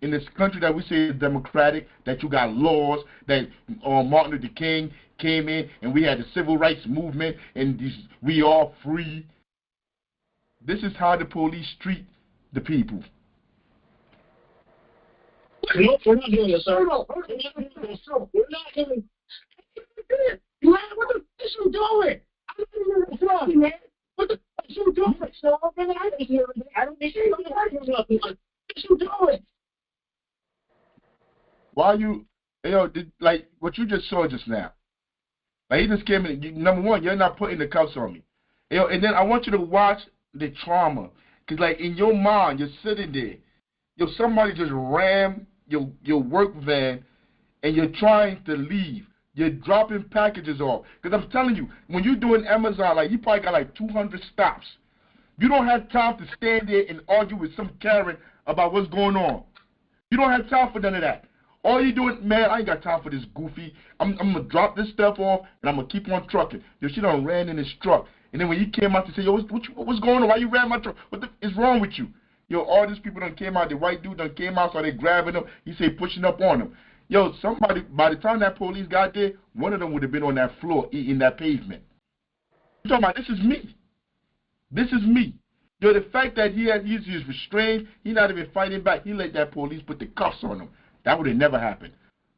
In this country that we say is democratic, that you got laws, that Martin Luther King came in and we had the civil rights movement and we are free. This is how the police treat the people. No, we're not doing this, sir. We're not doing Man, what the f*** you doing? Man, what the f*** you doing? I don't think you're nothing. What you doing? Why you, like what you just saw just now, Like, he just came in. Number one, you're not putting the cuffs on me. Yo, and then I want you to watch the trauma. Because, like, in your mind, you're sitting there. Yo, somebody just rammed your work van, and you're trying to leave. You're dropping packages off. Because I'm telling you, when you're doing Amazon, like, you probably got, like, 200 stops. You don't have time to stand there and argue with some Karen about what's going on. You don't have time for none of that. All you doing, man, I ain't got time for this goofy. I'm going to drop this stuff off, and I'm going to keep on trucking. Yo, she done ran in this truck. And then when you came out to say, yo, what's going on? Why you ran my truck? What is wrong with you? Yo, all these people done came out. The white dude done came out, so they grabbing him. He say pushing up on him. Yo, somebody, by the time that police got there, one of them would have been on that floor eating that pavement. I'm talking about, this is me. This is me. Yo, the fact that he's restrained, he's not even fighting back. He let that police put the cuffs on him. That would have never happened.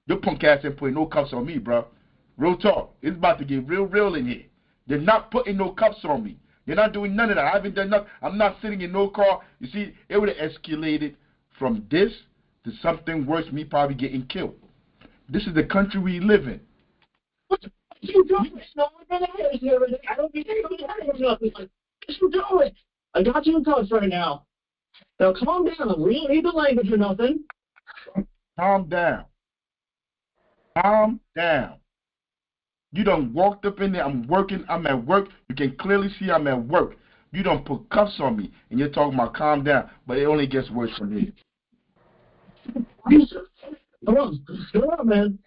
Your punk ass ain't putting no cuffs on me, bro. Real talk. It's about to get real in here. You're not putting no cuffs on me. You're not doing none of that. I haven't done nothing. I'm not sitting in no car. You see, it would have escalated from this to something worse, me probably getting killed. This is the country we live in. What you doing? No, I don't be nothing. What you doing? I got you in cuffs right now. Now calm down. We don't need the language or nothing. Calm down. Calm down. You done walked up in there. I'm working. I'm at work. You can clearly see I'm at work. You done put cuffs on me, and you're talking about calm down. But it only gets worse from here. Come on, man.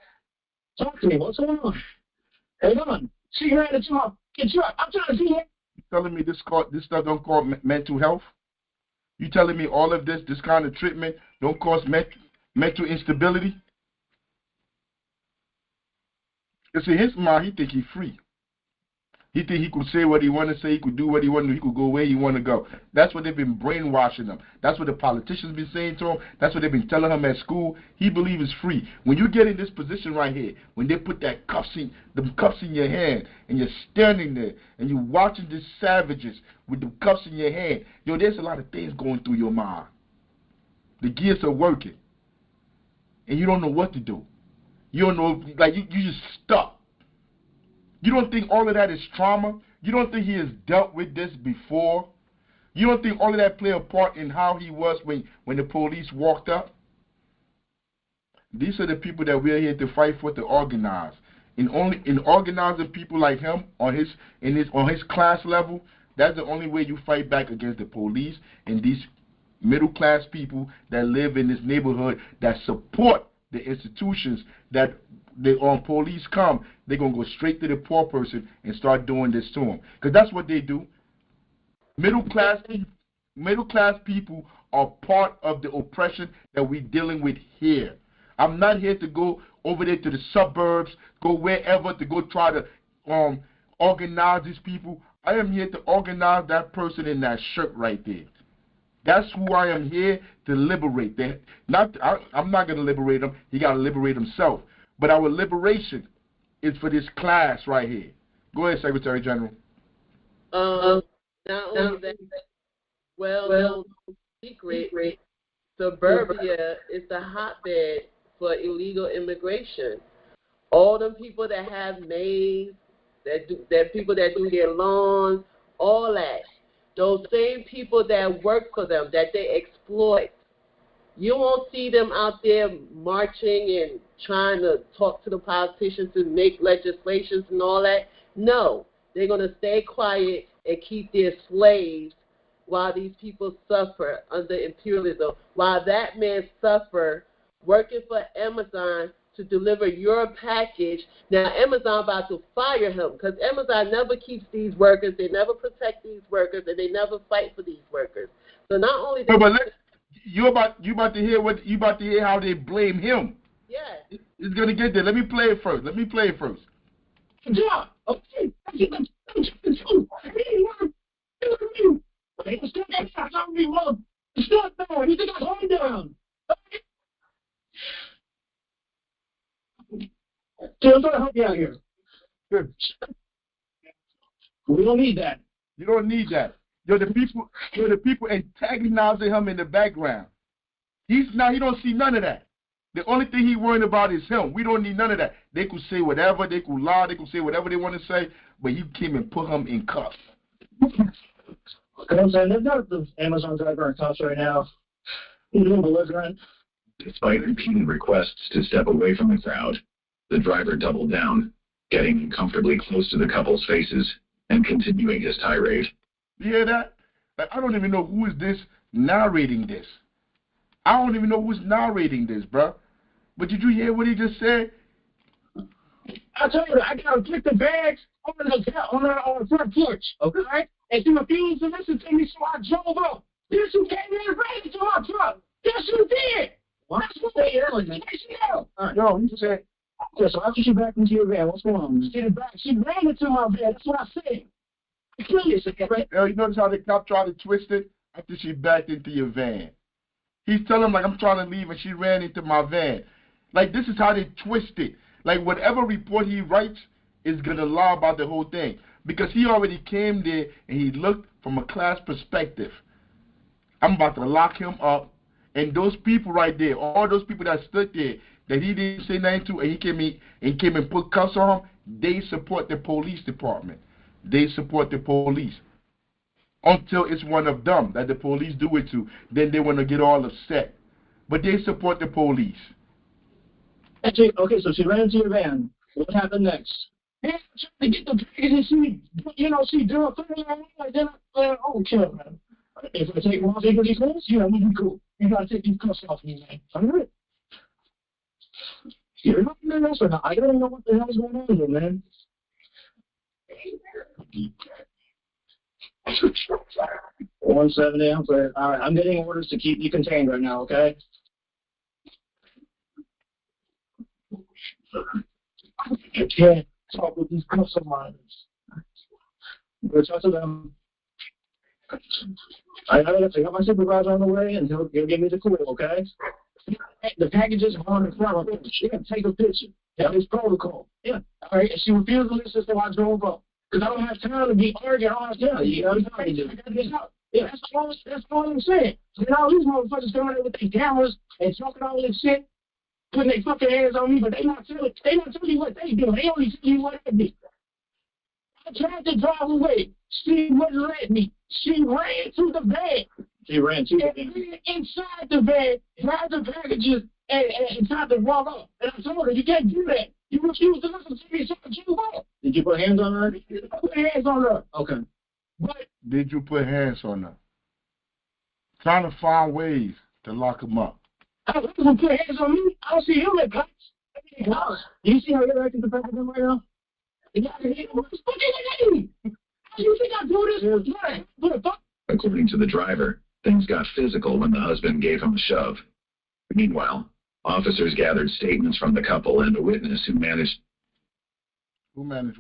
Talk to me. What's going on? Hang on. See your head. I'm trying to see it. You telling me this stuff don't cause mental health? You telling me all of this kind of treatment don't cause mental instability? Because in his mind, he think he's free. He think he could say what he want to say. He could do what he want to do. He could go where he want to go. That's what they've been brainwashing him. That's what the politicians been saying to him. That's what they've been telling him at school. He believes it's free. When you get in this position right here, when they put that cuffs in your hand, and you're standing there, and you're watching these savages with the cuffs in your hand, yo, there's a lot of things going through your mind. The gears are working, and you don't know what to do. You don't know, like, you just stuck. You don't think all of that is trauma? You don't think he has dealt with this before? You don't think all of that played a part in how he was when the police walked up? These are the people that we're here to fight for, to organize. In organizing people like him on his class level, that's the only way you fight back against the police and these middle class people that live in this neighborhood that support the institutions that the police come. They're going to go straight to the poor person and start doing this to them. Because that's what they do. Middle class people are part of the oppression that we're dealing with here. I'm not here to go over there to the suburbs, go wherever to go try to organize these people. I am here to organize that person in that shirt right there. That's who I am here to liberate. I'm not going to liberate him. He got to liberate himself. But our liberation is for this class right here. Go ahead, Secretary General. Not only that, well, secret, suburbia is the hotbed for illegal immigration. All them people that have maids, that people that do their lawns, all that. Those same people that work for them, that they exploit. You won't see them out there marching and trying to talk to the politicians and make legislations and all that. No, they're going to stay quiet and keep their slaves while these people suffer under imperialism. While that man suffer working for Amazon to deliver your package. Now, Amazon about to fire him because Amazon never keeps these workers. They never protect these workers, and they never fight for these workers. So not only you about to hear how they blame him. Yeah. It's gonna get there. Let me play it first. Yeah. Okay. Stop there. You think I'm going down? I'm trying to help you out here. Good. We don't need that. You don't need that. You're the people antagonizing him in the background. He don't see none of that. The only thing he worrying about is him. We don't need none of that. They could say whatever, they could lie, they could say whatever they want to say, but you came and put him in cuffs. Okay, I'm saying they've got the Amazon driver in cuffs right now. He's doing belligerent. Despite repeated requests to step away from the crowd, the driver doubled down, getting uncomfortably close to the couple's faces and continuing his tirade. You hear that? Like, I don't even know who is this narrating this. I don't even know who's narrating this, bro. But did you hear what he just said? I told you, I got to pick the bags on the front porch, okay? Right? And she refused to listen to me, so I drove up. Then she came in and ran into my truck. Yes, she did. What? That's what they early, man. All right. Yo, you said, okay, so after she backed into your van, what's going on? She ran into my van. That's what I said. I clearly said, right? Yo, you notice how the cop tried to twist it after she backed into your van? He's telling him, like, I'm trying to leave, and she ran into my van. Like, this is how they twist it. Like, whatever report he writes is going to lie about the whole thing. Because he already came there, and he looked from a class perspective. I'm about to lock him up. And those people right there, all those people that stood there, that he didn't say nothing to, and he came and put cuffs on him, they support the police department. They support the police. Until it's one of them that the police do it to, then they want to get all upset. But they support the police. Okay, so she ran into your van. What happened next? Yeah, trying to get the package, and she drew a thing like that. Okay, man. If I take one thing of these things, we'll be cool. You gotta take these cuffs off me, man. All right. You're not doing this or not. I don't know what the hell's going on here, man. 170, I'm clear. All right, I'm getting orders to keep you contained right now, okay? I can't talk with these cuffs of mine. Go talk to them. I got my supervisor on the way, and he'll give me the clue, okay? The packages are on the front. She can take a picture. That is protocol. Yeah. All right. And she refused to listen, so I drove up. Because I don't have time to be arguing all the time. You got to get out. Yeah, that's all I'm saying. And all these motherfuckers coming in with their cameras and talking all this shit, putting their fucking hands on me, but they not telling you what they do. They only tell you what they do. I tried to drive away. She wouldn't let me. She ran to the van. She ran to the van. And inside the van, grabbed the packages and tried to run off. And I told her, you can't do that. You refuse to listen to me, so I drove off. Did you put hands on her? I put hands on her. Okay. But did you put hands on her? Trying to find ways to lock him up. I was going to put hands on me. I don't see him at cops. You see how you're acting the back of him right now? According to the driver, things got physical when the husband gave him a shove. Meanwhile, officers gathered statements from the couple and a witness who managed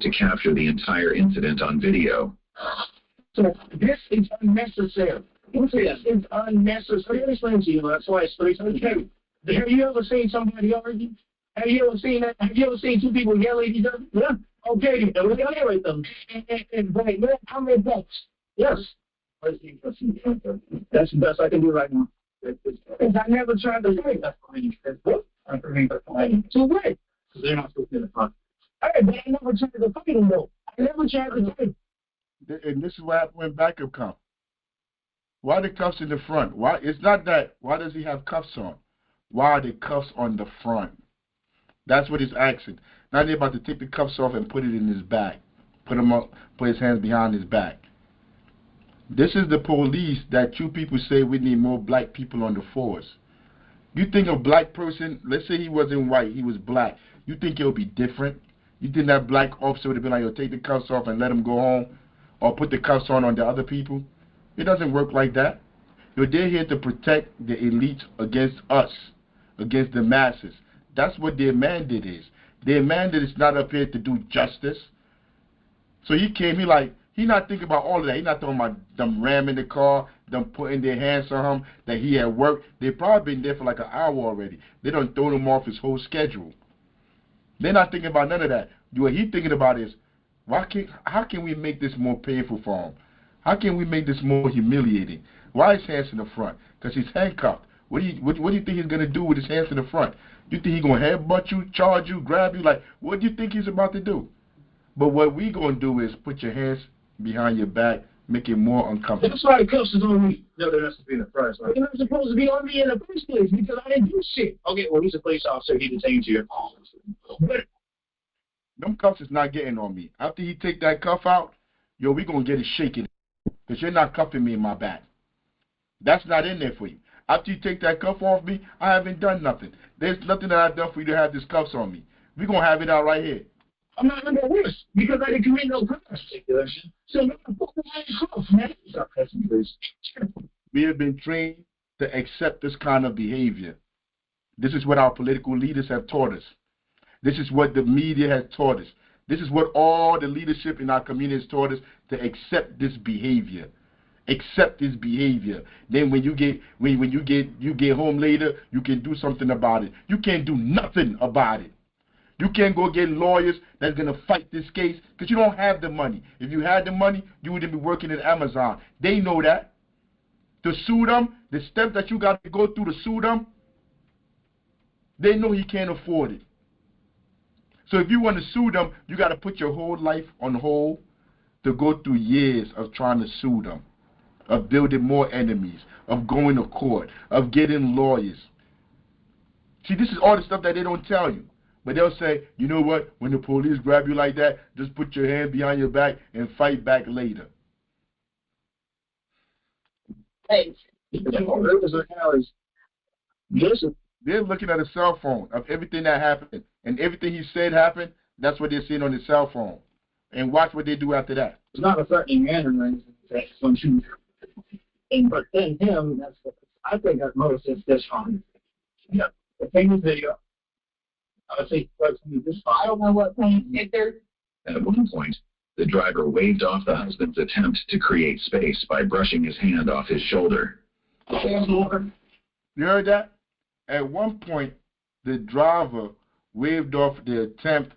to capture the entire incident on video. So this is unnecessary. This is unnecessary. Let me explain to you. That's why it's 3 times. Have you ever seen somebody argue? Have you ever seen that? Have you ever seen two people yell at each other? Yeah. Okay, then we evaluate them. And wait, how many bucks? Yes. That's the best I can do right now. I never tried to fight. That's fine. So what? Because they're not supposed to be fight. All right, but I never tried to fight them though. I never tried to fight. And this is what happened when backup comes. Why are the cuffs in the front? Why? It's not that. Why does he have cuffs on? Why are the cuffs on the front? That's what he's asking. Now they're about to take the cuffs off and put it in his back. Put him up, put his hands behind his back. This is the police that you people say we need more black people on the force. You think a black person, let's say he wasn't white, he was black. You think it'll be different? You think that black officer would have been like, yo, take the cuffs off and let him go home? Or put the cuffs on the other people? It doesn't work like that. They're here to protect the elites against us, against the masses. That's what their mandate is. Their mandate is not up here to do justice. So he came, he not thinking about all of that. He not talking about them ramming the car, them putting their hands on him, that he had work. They probably been there for like an hour already. They done thrown him off his whole schedule. They're not thinking about none of that. What he's thinking about is, how can we make this more painful for him? How can we make this more humiliating? Why is hands in the front? Because he's handcuffed. What do you think he's gonna do with his hands in the front? You think he's gonna headbutt you, charge you, grab you? Like, what do you think he's about to do? But what we gonna do is put your hands behind your back, make it more uncomfortable. That's why the cuffs is on me. No, they're not supposed to be in the front. They're not supposed to be on me in the first place because I didn't do shit. Okay, well, he's a police officer. He detained you. But them cuffs is not getting on me. After he take that cuff out, yo, we gonna get it shaking. Because you're not cuffing me in my back. That's not in there for you. After you take that cuff off me, I haven't done nothing. There's nothing that I've done for you to have these cuffs on me. We're going to have it out right here. I'm not under arrest because I didn't commit no crime. So I'm going to put my cuff, man. Stop pressing me, please. We have been trained to accept this kind of behavior. This is what our political leaders have taught us. This is what the media has taught us. This is what all the leadership in our community has taught us, to accept this behavior. Accept this behavior. Then when you get home later, you can do something about it. You can't do nothing about it. You can't go get lawyers that's going to fight this case because you don't have the money. If you had the money, you wouldn't be working at Amazon. They know that. To sue them, the steps that you got to go through to sue them, they know he can't afford it. So if you want to sue them, you got to put your whole life on hold to go through years of trying to sue them, of building more enemies, of going to court, of getting lawyers. See, this is all the stuff that they don't tell you. But they'll say, you know what, when the police grab you like that, just put your hand behind your back and fight back later. Hey, they're looking at a cell phone of everything that happened. And everything he said happened, that's what they're seeing on his cell phone. And watch what they do after that. It's not a threatening manner or anything. But then him, I think at most it's this fine. Yeah, the famous video. I would say, I don't know what thing. At one point, the driver waved off the husband's attempt to create space by brushing his hand off his shoulder. You heard that? At one point, the driver waved off the attempt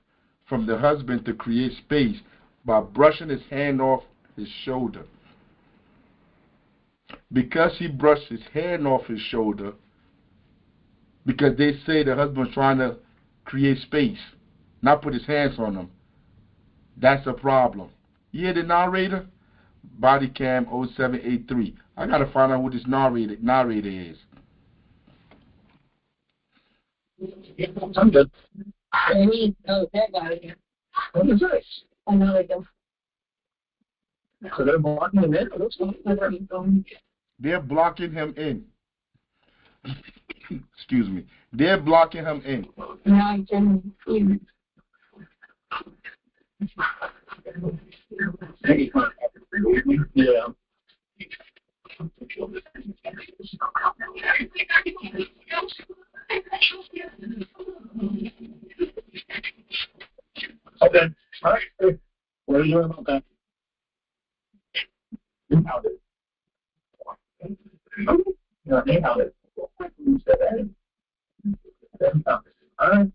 from the husband to create space by brushing his hand off his shoulder. Because he brushed his hand off his shoulder, because they say the husband's trying to create space, not put his hands on them, that's a problem. You hear the narrator? Body cam 0783. I got to find out who this narrator is. I'm good. I need that guy again. What is this? I know they don't. So they're blocking him in? They're blocking him in. Excuse me. They're blocking him in. Yeah. Okay. All right. What are you doing about that? You found it. Yeah, they found it. All right.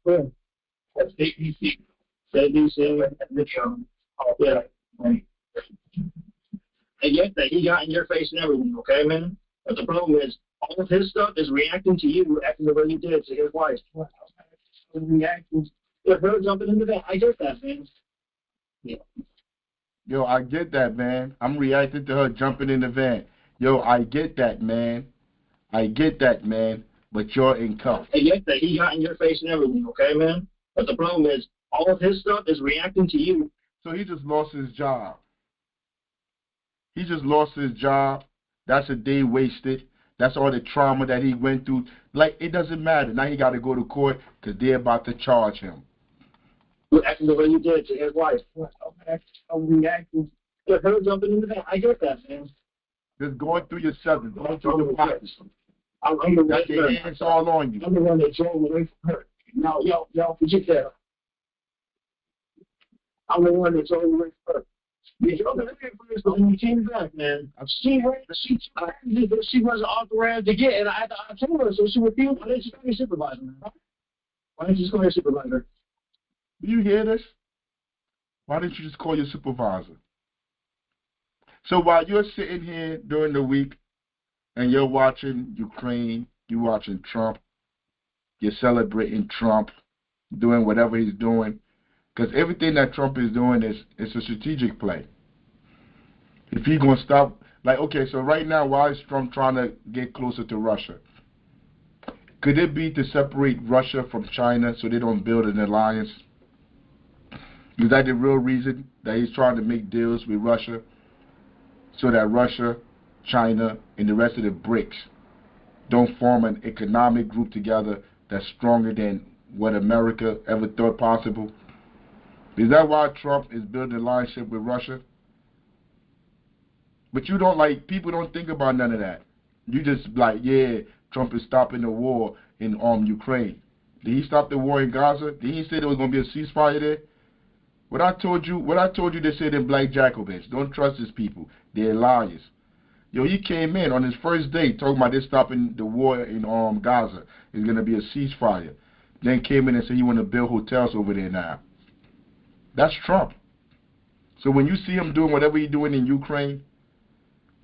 Good. That's ABC. ABC video. Yeah. Right. And yet that he got in your face and everything, okay, man? But the problem is, all of his stuff is reacting to you acting the way you did to his wife. Reacting. Yeah, her jumping into that. I get that, man. Yeah. Yo, I get that, man. I'm reacting to her jumping in the van. Yo, I get that, man. I get that, man. But you're in cuffs. And yet that he got in your face and everything, okay, man? But the problem is, all of his stuff is reacting to you. So he just lost his job. He just lost his job. That's a day wasted. That's all the trauma that he went through. Like, it doesn't matter. Now he got to go to court because they're about to charge him. Acting the way you did to his wife. I'm reacting. Yeah, her jumping into that. I get that, man. Just going through yourself. Just going through your pockets. I'm the Got your hands all on you. I'm the one that drove away from her. No, y'all forget that. I'm the one that drove away from her. You drove away from her, but when you came back, man, she wasn't authorized to get, and I told her, so she refused. Why didn't you call your supervisor, man? Why didn't you just call your supervisor? Do you hear this? Why didn't you just call your supervisor? So while you're sitting here during the week and you're watching Ukraine, you're watching Trump, you're celebrating Trump, doing whatever he's doing, because everything that Trump is doing is a strategic play. If he's going to stop, like, okay, so right now, why is Trump trying to get closer to Russia? Could it be to separate Russia from China so they don't build an alliance? Is that the real reason that he's trying to make deals with Russia so that Russia, China, and the rest of the BRICS don't form an economic group together that's stronger than what America ever thought possible? Is that why Trump is building an alliance with Russia? But you don't, like, people don't think about none of that. You just like, yeah, Trump is stopping the war in Ukraine. Did he stop the war in Gaza? Did he say there was going to be a ceasefire there? What I told you they said in Black Jacobins. Don't trust these people. They're liars. Yo, he came in on his first day talking about they're stopping the war in Gaza. It's going to be a ceasefire. Then came in and said he want to build hotels over there now. That's Trump. So when you see him doing whatever he's doing in Ukraine,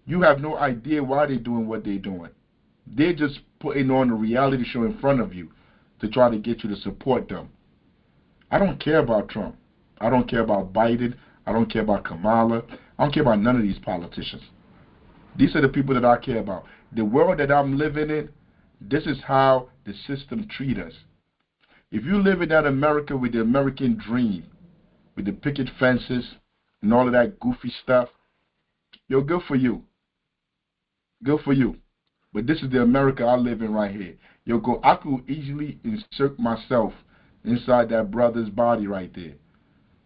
you have no idea why they're doing what they're doing. They're just putting on a reality show in front of you to try to get you to support them. I don't care about Trump. I don't care about Biden. I don't care about Kamala. I don't care about none of these politicians. These are the people that I care about. The world that I'm living in, this is how the system treats us. If you live in that America with the American dream, with the picket fences and all of that goofy stuff, yo, good for you. Good for you. But this is the America I live in right here. Yo, I could easily insert myself inside that brother's body right there.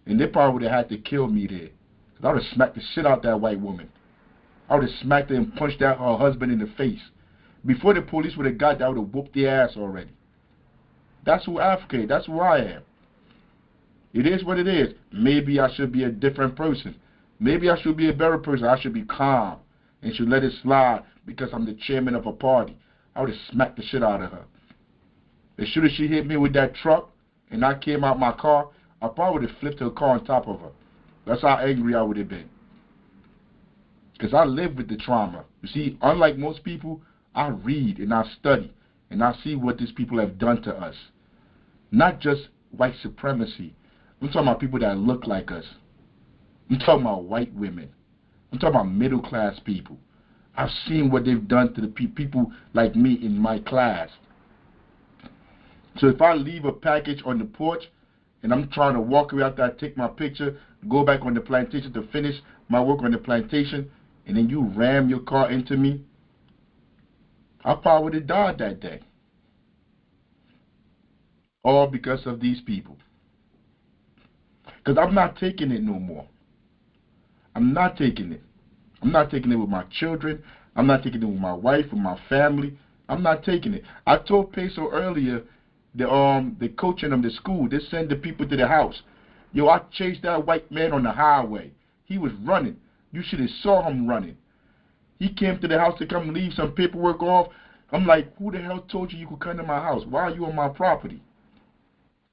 And they probably would have had to kill me there. Because I would have smacked the shit out that white woman. I would have smacked her and punched her husband in the face. Before the police would have got there, I would have whooped their ass already. That's who African, that's who I am. It is what it is. Maybe I should be a different person. Maybe I should be a better person. I should be calm and should let it slide because I'm the chairman of a party. I would have smacked the shit out of her. As soon as she hit me with that truck and I came out my car, I probably would have flipped her car on top of her. That's how angry I would have been. Because I live with the trauma. You see, unlike most people, I read and I study and I see what these people have done to us. Not just white supremacy. I'm talking about people that look like us. I'm talking about white women. I'm talking about middle class people. I've seen what they've done to the people like me in my class. So if I leave a package on the porch and I'm trying to walk away after I take my picture, go back on the plantation to finish my work on the plantation, and then you ram your car into me, I probably would have died that day. All because of these people. Because I'm not taking it no more. I'm not taking it. I'm not taking it with my children. I'm not taking it with my wife, with my family. I'm not taking it. I told Peso earlier, the coach in the school, they send the people to the house. Yo, I chased that white man on the highway. He was running. You should have saw him running. He came to the house to come leave some paperwork off. I'm like, who the hell told you could come to my house? Why are you on my property?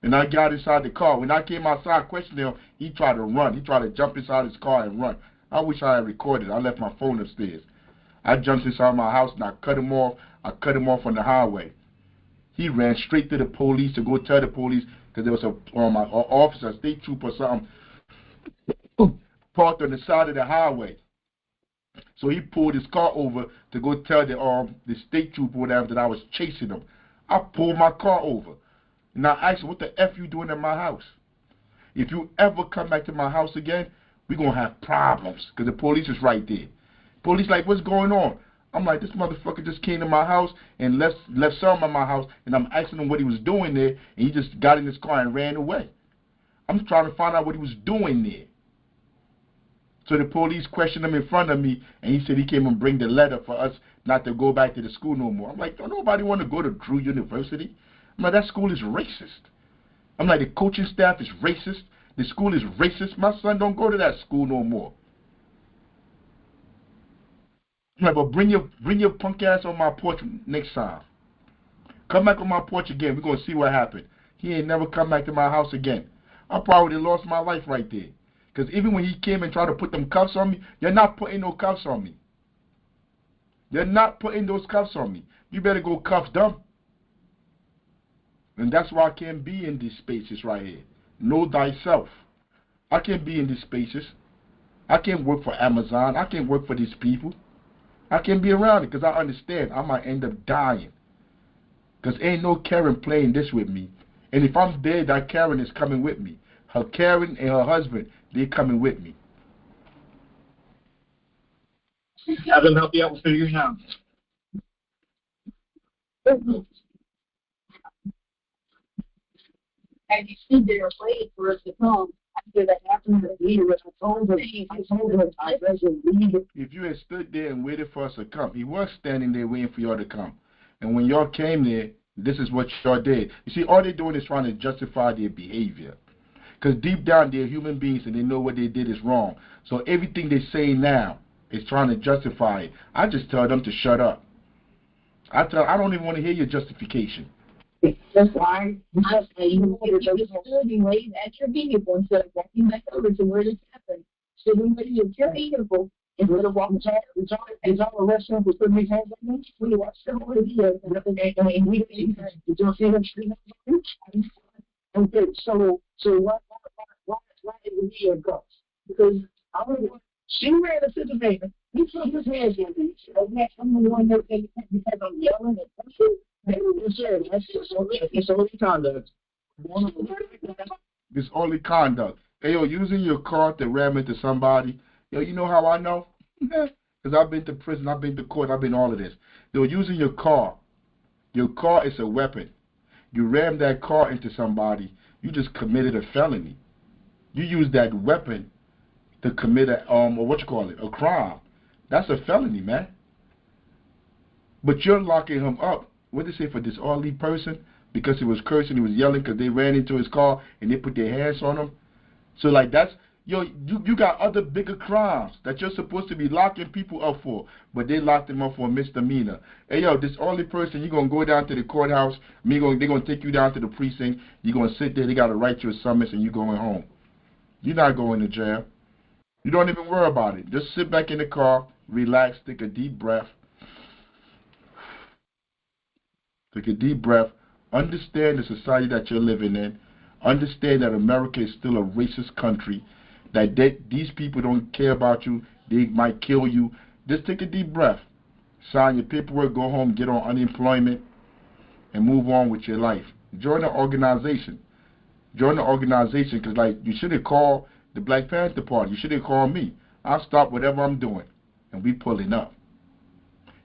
And I got inside the car. When I came outside questioning him, he tried to run. He tried to jump inside his car and run. I wish I had recorded. I left my phone upstairs. I jumped inside my house and I cut him off. I cut him off on the highway. He ran straight to the police to go tell the police because there was my officer, state trooper or something, parked on the side of the highway. So he pulled his car over to go tell the state trooper whatever that I was chasing him. I pulled my car over. And I asked him, what the F you doing at my house? If you ever come back to my house again, we're going to have problems because the police is right there. Police like, what's going on? I'm like, this motherfucker just came to my house and left something at my house, and I'm asking him what he was doing there, and he just got in his car and ran away. I'm trying to find out what he was doing there. So the police questioned him in front of me, and he said he came and bring the letter for us not to go back to the school no more. I'm like, don't nobody want to go to Drew University. I'm like, that school is racist. I'm like, the coaching staff is racist. The school is racist. My son don't go to that school no more. I'm like, but bring your punk ass on my porch next time. Come back on my porch again. We're going to see what happened. He ain't never come back to my house again. I probably would have lost my life right there. Because even when he came and tried to put them cuffs on me, you're not putting no cuffs on me. They're not putting those cuffs on me. You better go cuff them. And that's why I can't be in these spaces right here. Know thyself. I can't be in these spaces. I can't work for Amazon. I can't work for these people. I can't be around it because I understand I might end up dying. Because ain't no Karen playing this with me. And if I'm dead, that Karen is coming with me. Her Karen and her husband, they're coming with me. Have them help you out with figuring out. And you stood there afraid for us to come after that happened to me. I told him, if you had stood there and waited for us to come, he was standing there waiting for y'all to come. And when y'all came there, this is what y'all did. You see, all they're doing is trying to justify their behavior. Because deep down, they're human beings and they know what they did is wrong. So everything they say now is trying to justify it. I just tell them to shut up. I don't even want to hear your justification. That's why you stood and waited at your vehicle instead of walking back over to where this happened. Sitting waiting at your vehicle instead of walking back. It's all a restaurant for putting his hands on me. We watched the whole video and we did you see him screaming? Okay, so why did the video go? Because she ran a situation. He put his hands on me. I'm the one that because I'm yelling at person. It's only conduct. It's only conduct. Hey, yo, using your car to ram into somebody. Yo, you know how I know? Because I've been to prison, I've been to court, I've been all of this. Yo, using your car. Your car is a weapon. You ram that car into somebody, you just committed a felony. You use that weapon to commit a crime. That's a felony, man. But you're locking him up. What did they say for disorderly person? Because he was cursing, he was yelling because they ran into his car and they put their hands on him. So like that's you got other bigger crimes that you're supposed to be locking people up for, but they locked them up for a misdemeanor. Hey yo, disorderly person, you're gonna go down to the courthouse. They're gonna take you down to the precinct. You're gonna sit there. They gotta write you a summons and you're going home. You're not going to jail. You don't even worry about it. Just sit back in the car, relax, take a deep breath. Take a deep breath. Understand the society that you're living in. Understand that America is still a racist country. That these people don't care about you. They might kill you. Just take a deep breath. Sign your paperwork, go home, get on unemployment, and move on with your life. Join the organization. Join the organization because, like, you should have called the Black Panther Party. You should have called me. I'll stop whatever I'm doing, and we pulling up.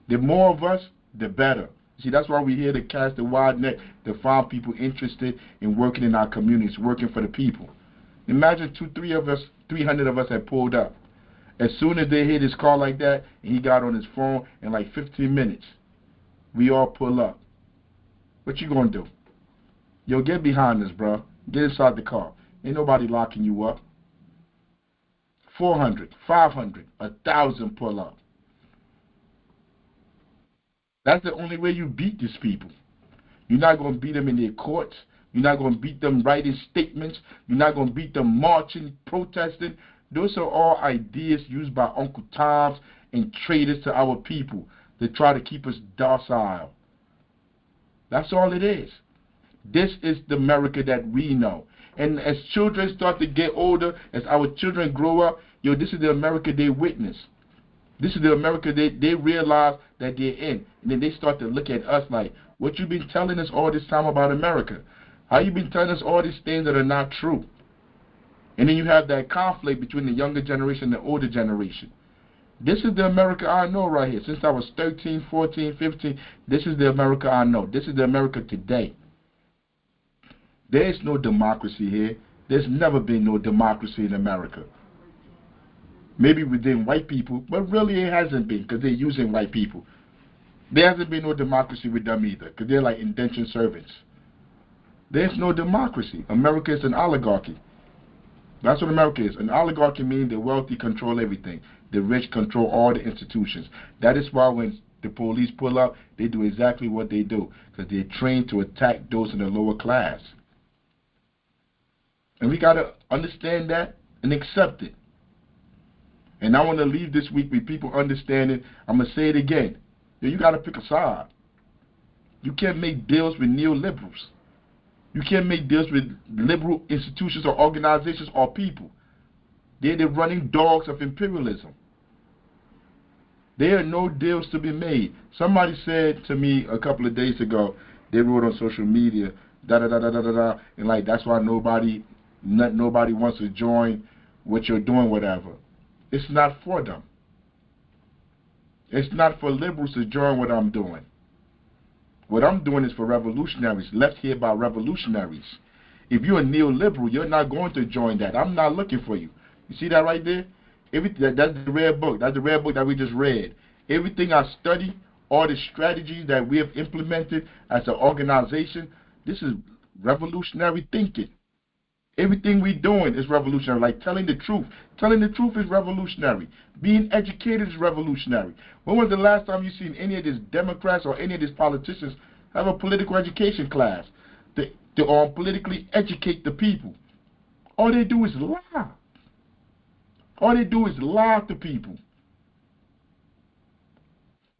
The more of us, the better. See, that's why we're here to cast a wide net to find people interested in working in our communities, working for the people. Imagine 300 of us had pulled up. As soon as they hit his car like that, and he got on his phone in like 15 minutes, we all pull up. What you gonna do? Yo, get behind us, bro. Get inside the car. Ain't nobody locking you up. 400, 500, 1,000 pull up. That's the only way you beat these people. You're not going to beat them in their courts. You're not going to beat them writing statements. You're not going to beat them marching, protesting. Those are all ideas used by Uncle Toms and traitors to our people to try to keep us docile. That's all it is. This is the America that we know. And as children start to get older, as our children grow up, yo, this is the America they witness. This is the America they realize that they're in. And then they start to look at us like, what you been telling us all this time about America? How you been telling us all these things that are not true? And then you have that conflict between the younger generation and the older generation. This is the America I know right here. Since I was 13, 14, 15, this is the America I know. This is the America today. There is no democracy here. There's never been no democracy in America. Maybe within white people, but really it hasn't been because they're using white people. There hasn't been no democracy with them either because they're like indentured servants. There's no democracy. America is an oligarchy. That's what America is. An oligarchy means the wealthy control everything. The rich control all the institutions. That is why when the police pull up, they do exactly what they do because they're trained to attack those in the lower class. And we got to understand that and accept it. And I want to leave this week with people understanding, I'm going to say it again, You got to pick a side. You can't make deals with neoliberals. You can't make deals with liberal institutions or organizations or people. They're the running dogs of imperialism. There are no deals to be made. Somebody said to me a couple of days ago, they wrote on social media, and like that's why nobody wants to join what you're doing, whatever. It's not for them. It's not for liberals to join what I'm doing. What I'm doing is for revolutionaries, left here by revolutionaries. If you're a neoliberal, you're not going to join that. I'm not looking for you. You see that right there? That's the red book. That's the red book that we just read. Everything I study, all the strategies that we have implemented as an organization, this is revolutionary thinking. Everything we're doing is revolutionary, like telling the truth. Telling the truth is revolutionary. Being educated is revolutionary. When was the last time you seen any of these Democrats or any of these politicians have a political education class to politically educate the people? All they do is lie. All they do is lie to people.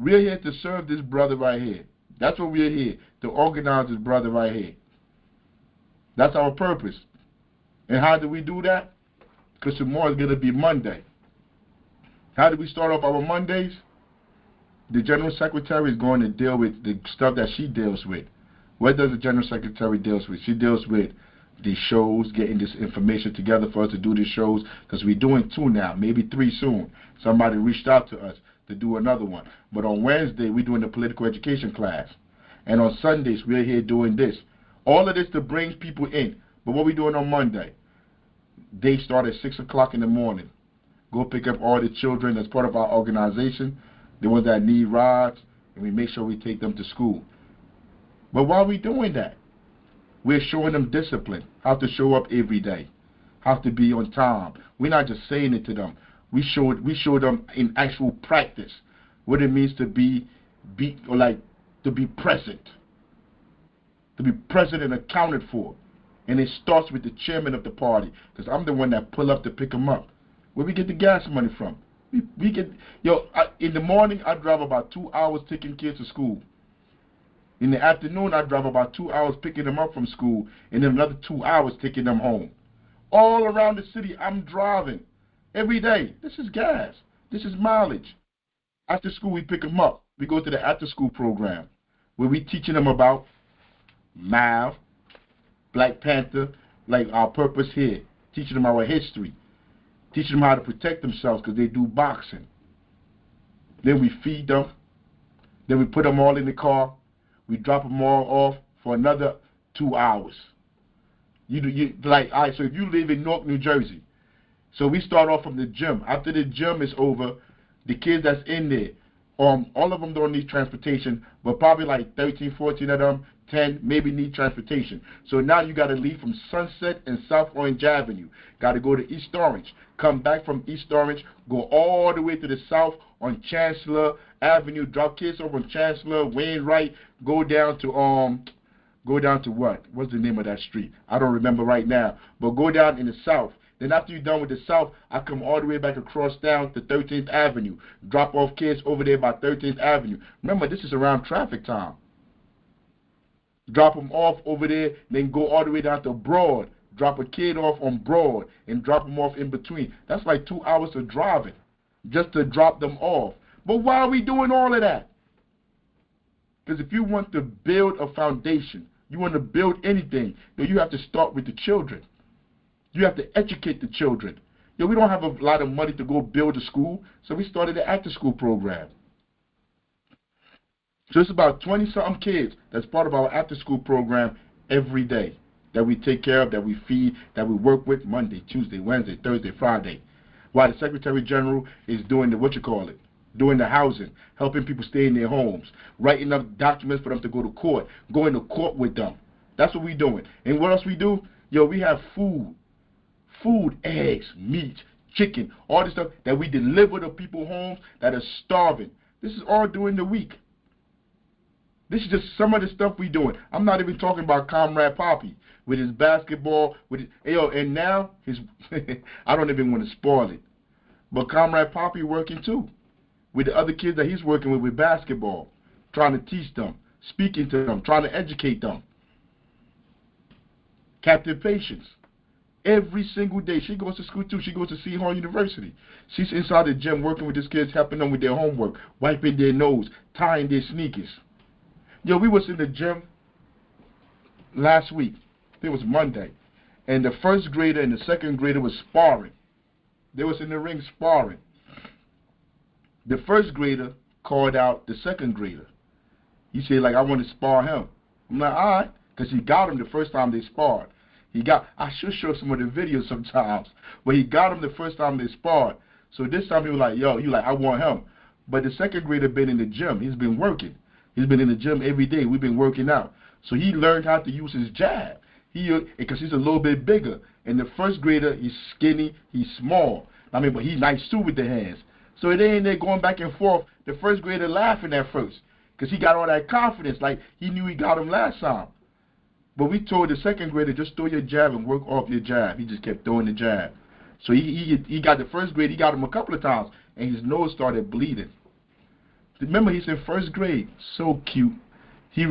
We're here to serve this brother right here. That's what we're here, to organize this brother right here. That's our purpose. And how do we do that? Because tomorrow is going to be Monday. How do we start off our Mondays? The General Secretary is going to deal with the stuff that she deals with. What does the General Secretary deals with? She deals with the shows, getting this information together for us to do these shows, because we're doing 2 now, maybe 3 soon. Somebody reached out to us to do another one. But on Wednesday, we're doing the political education class. And on Sundays, we're here doing this. All of this to bring people in. But what we doing on Monday? They start at 6 o'clock in the morning. Go pick up all the children as part of our organization, the ones that need rides, and we make sure we take them to school. But while we're doing that, we're showing them discipline, how to show up every day, how to be on time. We're not just saying it to them. We show them in actual practice what it means to be present. To be present and accounted for. And it starts with the chairman of the party, because I'm the one that pull up to pick them up. Where we get the gas money from? We get, in the morning I drive about 2 hours taking kids to school. In the afternoon I drive about 2 hours picking them up from school, and then another 2 hours taking them home. All around the city I'm driving every day. This is gas. This is mileage. After school we pick them up. We go to the after school program where we teaching them about math, Black Panther, like our purpose here, teaching them our history, teaching them how to protect themselves because they do boxing. Then we feed them. Then we put them all in the car. We drop them all off for another 2 hours. All right, so if you live in Newark, New Jersey, so we start off from the gym. After the gym is over, the kids that's in there, all of them don't need transportation, but probably like 13, 14 of them, 10 maybe need transportation. So now you got to leave from Sunset and South Orange Avenue. Got to go to East Orange. Come back from East Orange. Go all the way to the south on Chancellor Avenue. Drop kids over on Chancellor, Wainwright. Go down to what? What's the name of that street? I don't remember right now. But go down in the south. Then after you're done with the south, I come all the way back across down to 13th Avenue. Drop off kids over there by 13th Avenue. Remember, this is around traffic time. Drop them off over there, then go all the way down to Broad. Drop a kid off on Broad and drop them off in between. That's like 2 hours of driving just to drop them off. But why are we doing all of that? Because if you want to build a foundation, you want to build anything, then you have to start with the children. You have to educate the children. We don't have a lot of money to go build a school, so we started an after-school program. So it's about 20-something kids that's part of our after-school program every day that we take care of, that we feed, that we work with Monday, Tuesday, Wednesday, Thursday, Friday. While the Secretary General is doing doing the housing, helping people stay in their homes, writing up documents for them to go to court, going to court with them. That's what we're doing. And what else we do? We have food, eggs, meat, chicken, all this stuff that we deliver to people's homes that are starving. This is all during the week. This is just some of the stuff we're doing. I'm not even talking about Comrade Poppy with his basketball, and now his I don't even want to spoil it. But Comrade Poppy working too. with the other kids that he's working with basketball, trying to teach them, speaking to them, trying to educate them. Captain Patience. Every single day. She goes to school too. She goes to Seahorn University. She's inside the gym working with these kids, helping them with their homework, wiping their nose, tying their sneakers. Yo, we was in the gym last week. It was Monday. And the first grader and the second grader was sparring. They was in the ring sparring. The first grader called out the second grader. He said, like, I want to spar him. I'm like, all right, because he got him the first time they sparred. I should show some of the videos sometimes, but he got him the first time they sparred. So this time he was like, yo, I want him. But the second grader been in the gym. He's been working. He's been in the gym every day. We've been working out. So he learned how to use his jab. Because he's a little bit bigger. And the first grader, he's skinny, he's small. But he's nice too with the hands. So they in there going back and forth. The first grader laughing at first because he got all that confidence, like he knew he got him last time. But we told the second grader, just throw your jab and work off your jab. He just kept throwing the jab. So he got the first grade, he got him a couple of times, and his nose started bleeding. Remember, he's in first grade. So cute. He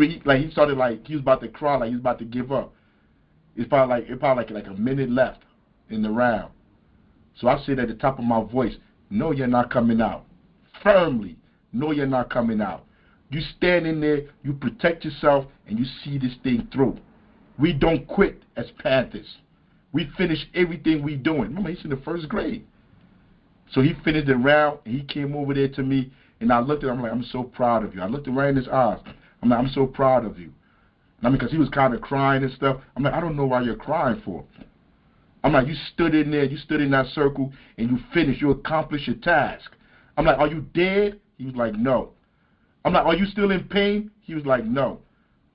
started like he was about to cry, like he was about to give up. It's probably like a minute left in the round. So I said at the top of my voice, no, you're not coming out. Firmly, no, you're not coming out. You stand in there, you protect yourself, and you see this thing through. We don't quit as Panthers. We finish everything we doing. Remember, he's in the first grade. So he finished the round, and he came over there to me, and I looked at him, I'm like, I'm so proud of you. I looked right in his eyes. I'm like, I'm so proud of you. Because he was kind of crying and stuff. I'm like, I don't know why you're crying for. I'm like, you stood in there, you stood in that circle, and you finished. You accomplished your task. I'm like, are you dead? He was like, no. I'm like, are you still in pain? He was like, no.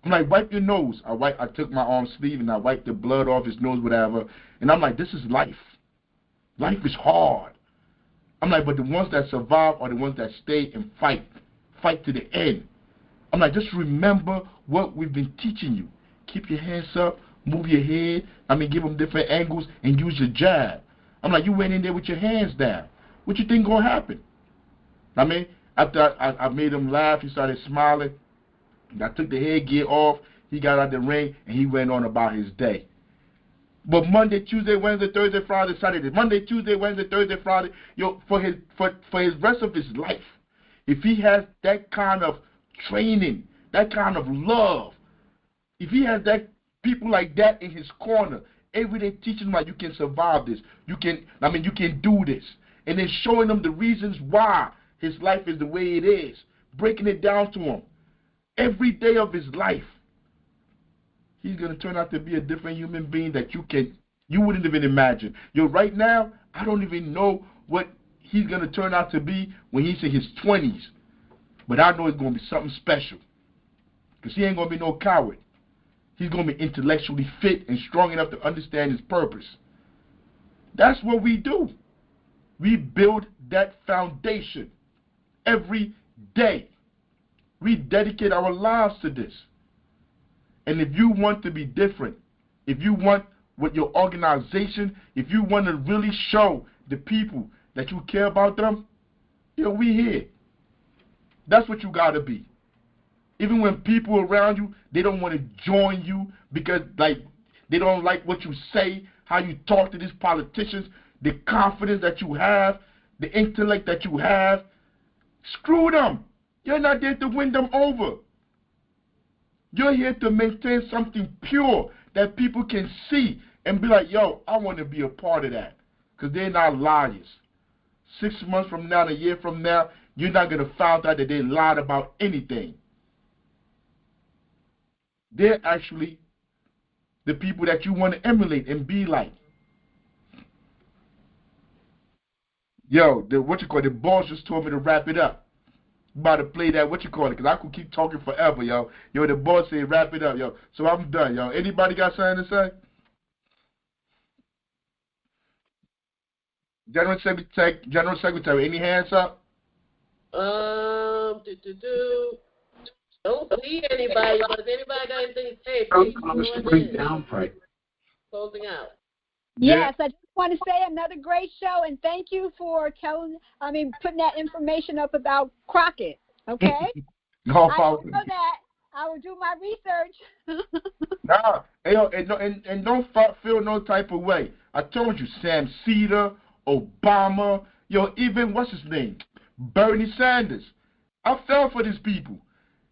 I'm like, wipe your nose. I took my arm sleeve and I wiped the blood off his nose, whatever. And I'm like, this is life. Life is hard. I'm like, but the ones that survive are the ones that stay and fight to the end. I'm like, just remember what we've been teaching you. Keep your hands up, move your head. Give them different angles and use your jab. I'm like, you went in there with your hands down. What you think gonna happen? After I made him laugh, he started smiling. I took the headgear off. He got out the ring and he went on about his day. But Monday, Tuesday, Wednesday, Thursday, Friday, Saturday, Monday, Tuesday, Wednesday, Thursday, Friday, for his rest of his life, if he has that kind of training, that kind of love, if he has that people like that in his corner, every day teaching him like you can survive this, you can do this, and then showing him the reasons why his life is the way it is, breaking it down to him every day of his life, he's going to turn out to be a different human being that you wouldn't even imagine. Right now, I don't even know what he's going to turn out to be when he's in his 20s. But I know it's going to be something special. Because he ain't going to be no coward. He's going to be intellectually fit and strong enough to understand his purpose. That's what we do. We build that foundation every day. We dedicate our lives to this. And if you want to be different, if you want with your organization, if you want to really show the people that you care about them, we here. That's what you got to be. Even when people around you, they don't want to join you because they don't like what you say, how you talk to these politicians, the confidence that you have, the intellect that you have. Screw them. You're not there to win them over. You're here to maintain something pure that people can see and be like, yo, I want to be a part of that. Because they're not liars. 6 months from now, a year from now, you're not going to find out that they lied about anything. They're actually the people that you want to emulate and be like. Yo, the boss just told me to wrap it up. About to play that, because I could keep talking forever, yo. Yo, the boss said wrap it up, yo. So I'm done, yo. Anybody got something to say? General Secretary, any hands up? Don't see anybody, but if anybody got anything to say, please go ahead. Closing out. Yes, I just want to say another great show, and thank you for putting that information up about Crockett. Okay. No I problem. know that. I will do my research. Nah, and don't feel no type of way. I told you, Sam Cedar, Obama, even what's his name, Bernie Sanders. I fell for these people.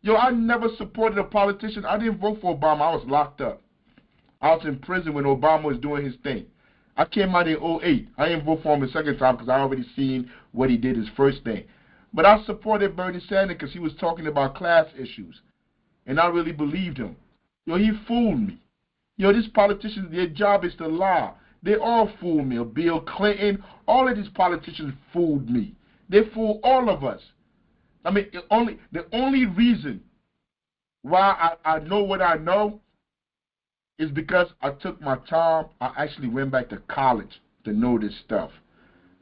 I never supported a politician. I didn't vote for Obama. I was locked up. I was in prison when Obama was doing his thing. I came out in 2008. I didn't vote for him the second time because I already seen what he did his first thing. But I supported Bernie Sanders because he was talking about class issues. And I really believed him. He fooled me. These politicians, their job is to lie. They all fooled me. Bill Clinton, all of these politicians fooled me. They fooled all of us. I mean, the only reason why I know what I know is because I took my time. I actually went back to college to know this stuff.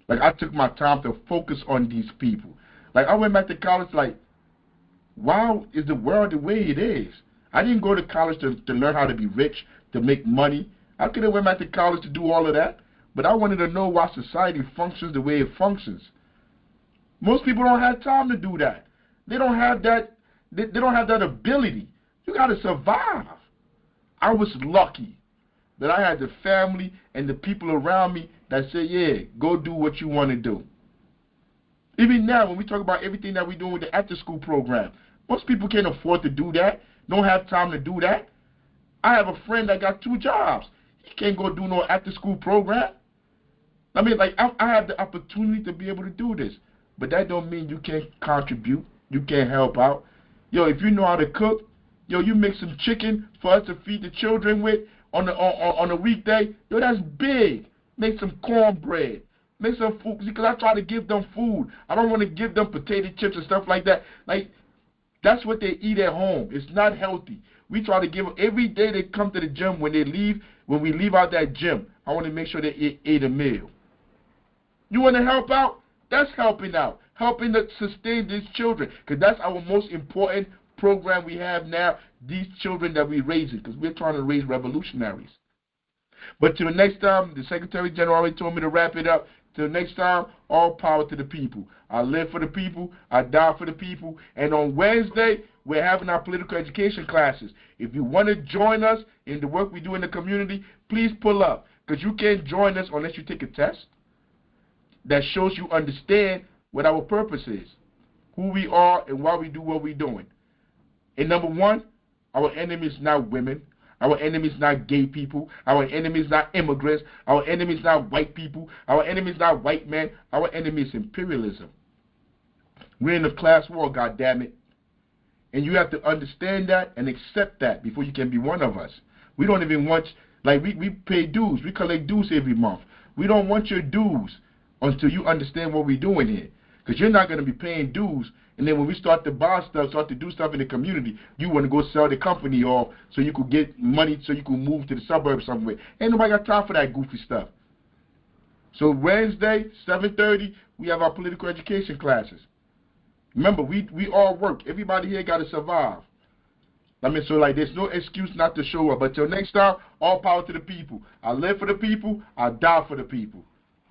Like, I took my time to focus on these people. Like, I went back to college like, why is the world the way it is? I didn't go to college to learn how to be rich, to make money. I could have went back to college to do all of that, but I wanted to know why society functions the way it functions. Most people don't have time to do that. They don't have that. They don't have that ability. You got to survive. I was lucky that I had the family and the people around me that said, yeah, go do what you want to do. Even now, when we talk about everything that we do with the after-school program, most people can't afford to do that, don't have time to do that. I have a friend that got 2 jobs. He can't go do no after-school program. I mean, like, I have the opportunity to be able to do this, but that don't mean you can't contribute, you can't help out. If you know how to cook, you make some chicken for us to feed the children with on a weekday, that's big. Make some cornbread. Make some food, because I try to give them food. I don't want to give them potato chips and stuff like that. Like, that's what they eat at home. It's not healthy. We try to give them, every day they come to the gym, when we leave out that gym, I want to make sure they ate a meal. You want to help out? That's helping out. Helping to sustain these children, because that's our most important program we have now, these children that we're raising, because we're trying to raise revolutionaries. But till next time, the Secretary General already told me to wrap it up. Till next time, all power to the people. I live for the people. I die for the people. And on Wednesday, we're having our political education classes. If you want to join us in the work we do in the community, please pull up, because you can't join us unless you take a test that shows you understand what our purpose is, who we are, and why we do what we're doing. And number 1, our enemy is not women. Our enemy is not gay people. Our enemy is not immigrants. Our enemy is not white people. Our enemy is not white men. Our enemy is imperialism. We're in a class war, goddammit. And you have to understand that and accept that before you can be one of us. We don't even want, like, we pay dues. We collect dues every month. We don't want your dues until you understand what we're doing here. Because you're not going to be paying dues, and then when we start to buy stuff, start to do stuff in the community, you want to go sell the company off so you could get money so you could move to the suburbs somewhere. Ain't nobody got time for that goofy stuff. So Wednesday, 7:30, we have our political education classes. Remember, we all work. Everybody here got to survive. I mean, so like, there's no excuse not to show up. But till next time, all power to the people. I live for the people. I die for the people.